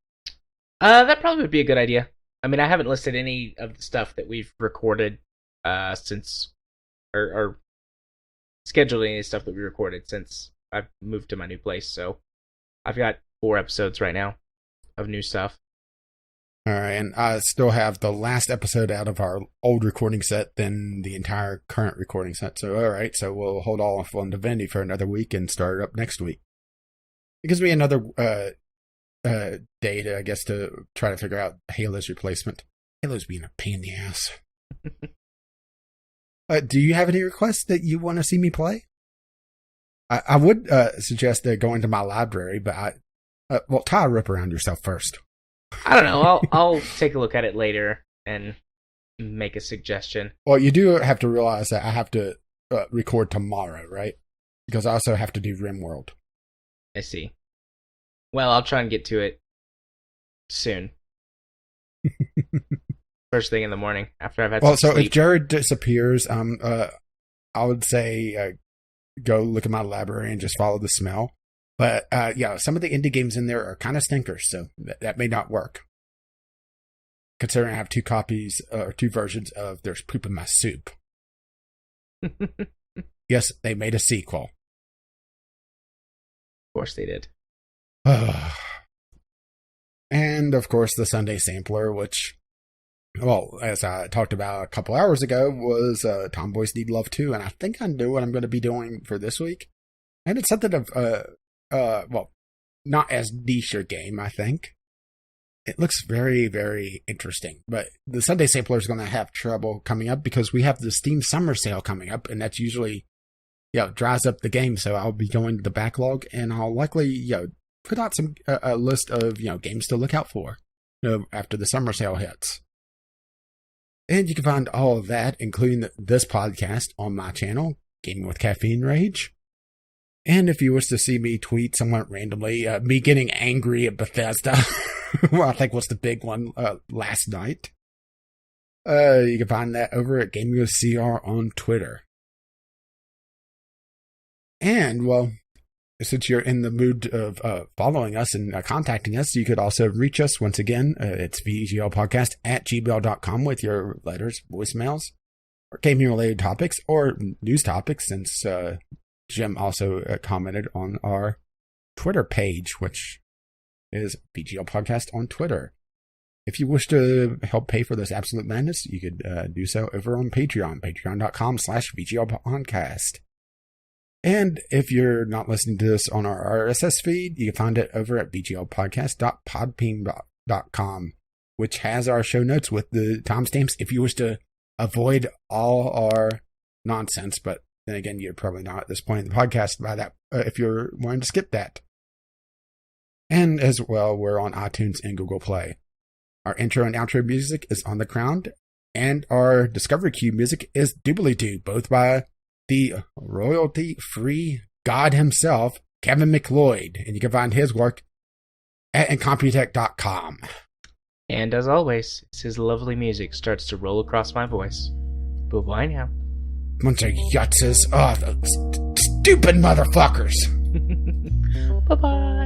That probably would be a good idea. I mean, I haven't listed any of the stuff that we've recorded since, or scheduled any stuff that we recorded since I've moved to my new place. So I've got 4 episodes right now of new stuff. All right, and I still have the last episode out of our old recording set than the entire current recording set. So, all right, so we'll hold off on Divinity for another week and start it up next week. It gives me another day to, I guess, to try to figure out Halo's replacement. Halo's being a pain in the ass. Do you have any requests that you want to see me play? I would suggest going to my library, but tie a rope around yourself first. I don't know. I'll take a look at it later and make a suggestion. Well, you do have to realize that I have to record tomorrow, right? Because I also have to do RimWorld. I see. Well, I'll try and get to it soon. First thing in the morning after I've had some sleep. If Jared disappears, I would say go look at my library and just follow the smell. But, some of the indie games in there are kind of stinkers, so that may not work. Considering I have 2 copies, or 2 versions of There's Poop in My Soup. Yes, they made a sequel. Of course they did. And, of course, the Sunday Sampler, which, well, as I talked about a couple hours ago, was Tomboys Need Love 2, and I think I know what I'm going to be doing for this week. And it's something of... not as niche a game, I think. It looks very, very interesting. But the Sunday Sampler is going to have trouble coming up because we have the Steam Summer Sale coming up, and that's usually, dries up the game. So I'll be going to the backlog, and I'll likely, put out a list of games to look out for after the summer sale hits. And you can find all of that, including this podcast, on my channel, Gaming with Caffeine Rage. And if you wish to see me tweet somewhat randomly, me getting angry at Bethesda, well, I think was the big one last night. You can find that over at Gaming with CR on Twitter. And, well, since you're in the mood of following us and contacting us, you could also reach us once again. It's vglpodcast@gmail.com with your letters, voicemails, or gaming-related topics, or news topics, since Jim also commented on our Twitter page, which is VGL Podcast on Twitter. If you wish to help pay for this absolute madness, you could do so over on Patreon, patreon.com/VGL Podcast. And if you're not listening to this on our RSS feed, you can find it over at vglpodcast.podbean.com, which has our show notes with the timestamps if you wish to avoid all our nonsense. But then again, you're probably not at this point in the podcast by that if you're wanting to skip that. And as well, we're on iTunes and Google Play. Our intro and outro music is On the Ground, and our Discovery Cue music is Doobly-Doo, both by the royalty-free God himself, Kevin McLeod. And you can find his work at incompetech.com. And as always, as his lovely music starts to roll across my voice. Bye-bye now. Bunch of yutzes. Oh, those stupid motherfuckers. Bye-bye.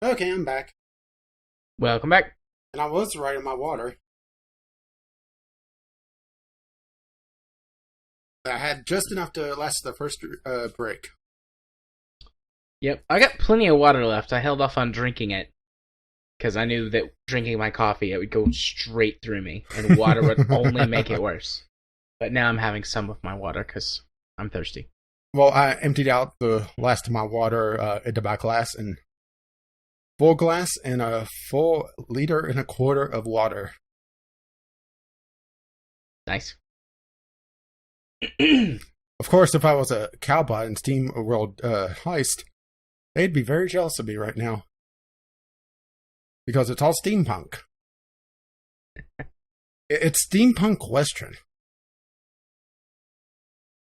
Okay, I'm back. Welcome back. And I was right in my water. I had just enough to last the first break. Yep, I got plenty of water left. I held off on drinking it because I knew that drinking my coffee, it would go straight through me, and water would only make it worse. But now I'm having some of my water because I'm thirsty. Well, I emptied out the last of my water into my glass, and full glass and a full 1.25 liters of water. Nice. Of course, if I was a cowbot in Steam World Heist, they'd be very jealous of me right now. Because it's all steampunk. It's steampunk Western.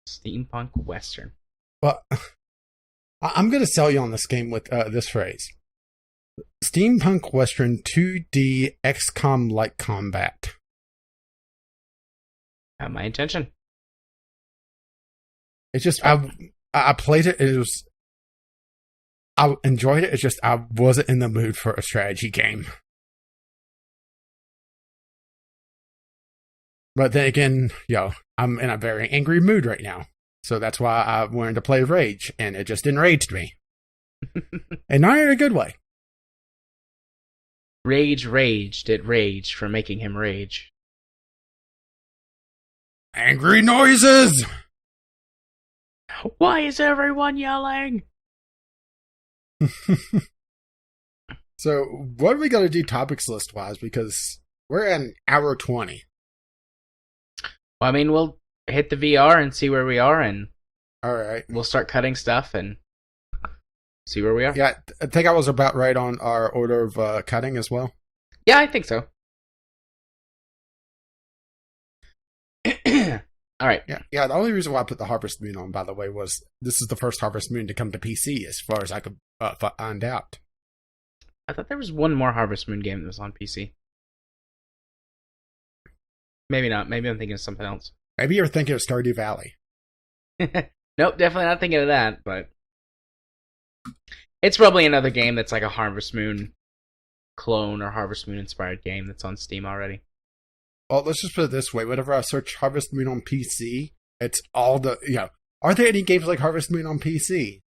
Steampunk Western. Well, I'm going to sell you on this game with this phrase. Steampunk Western 2D XCOM-like combat. Not my intention. It's just, I played it, I enjoyed it, it's just, I wasn't in the mood for a strategy game. But then again, I'm in a very angry mood right now. So that's why I wanted to play Rage, and it just enraged me. And not in a good way. Rage raged at Rage for making him rage. Angry noises! Why is everyone yelling? So, what are we going to do topics list-wise? Because we're at an hour 20. Well, I mean, we'll hit the VR and see where we are, and all right, we'll start cutting stuff and see where we are. Yeah, I think I was about right on our order of cutting as well. Yeah, I think so. All right. Yeah. The only reason why I put the Harvest Moon on, by the way, was this is the first Harvest Moon to come to PC, as far as I could find out. I thought there was one more Harvest Moon game that was on PC. Maybe not. Maybe I'm thinking of something else. Maybe you're thinking of Stardew Valley. Nope, definitely not thinking of that, but it's probably another game that's like a Harvest Moon clone or Harvest Moon inspired game that's on Steam already. Well, let's just put it this way. Whenever I search Harvest Moon on PC, it's all the, are there any games like Harvest Moon on PC?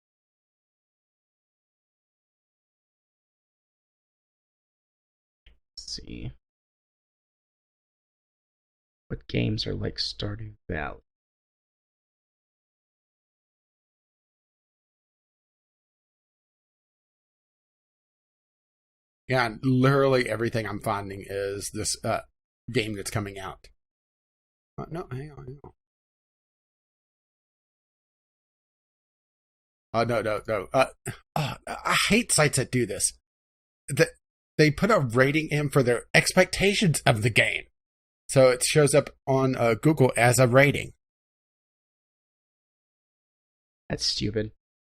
Let's see. What games are like Stardew Valley? Yeah, literally everything I'm finding is this game that's coming out. No, hang on. No. I hate sites that do this. They put a rating in for their expectations of the game. So it shows up on Google as a rating. That's stupid.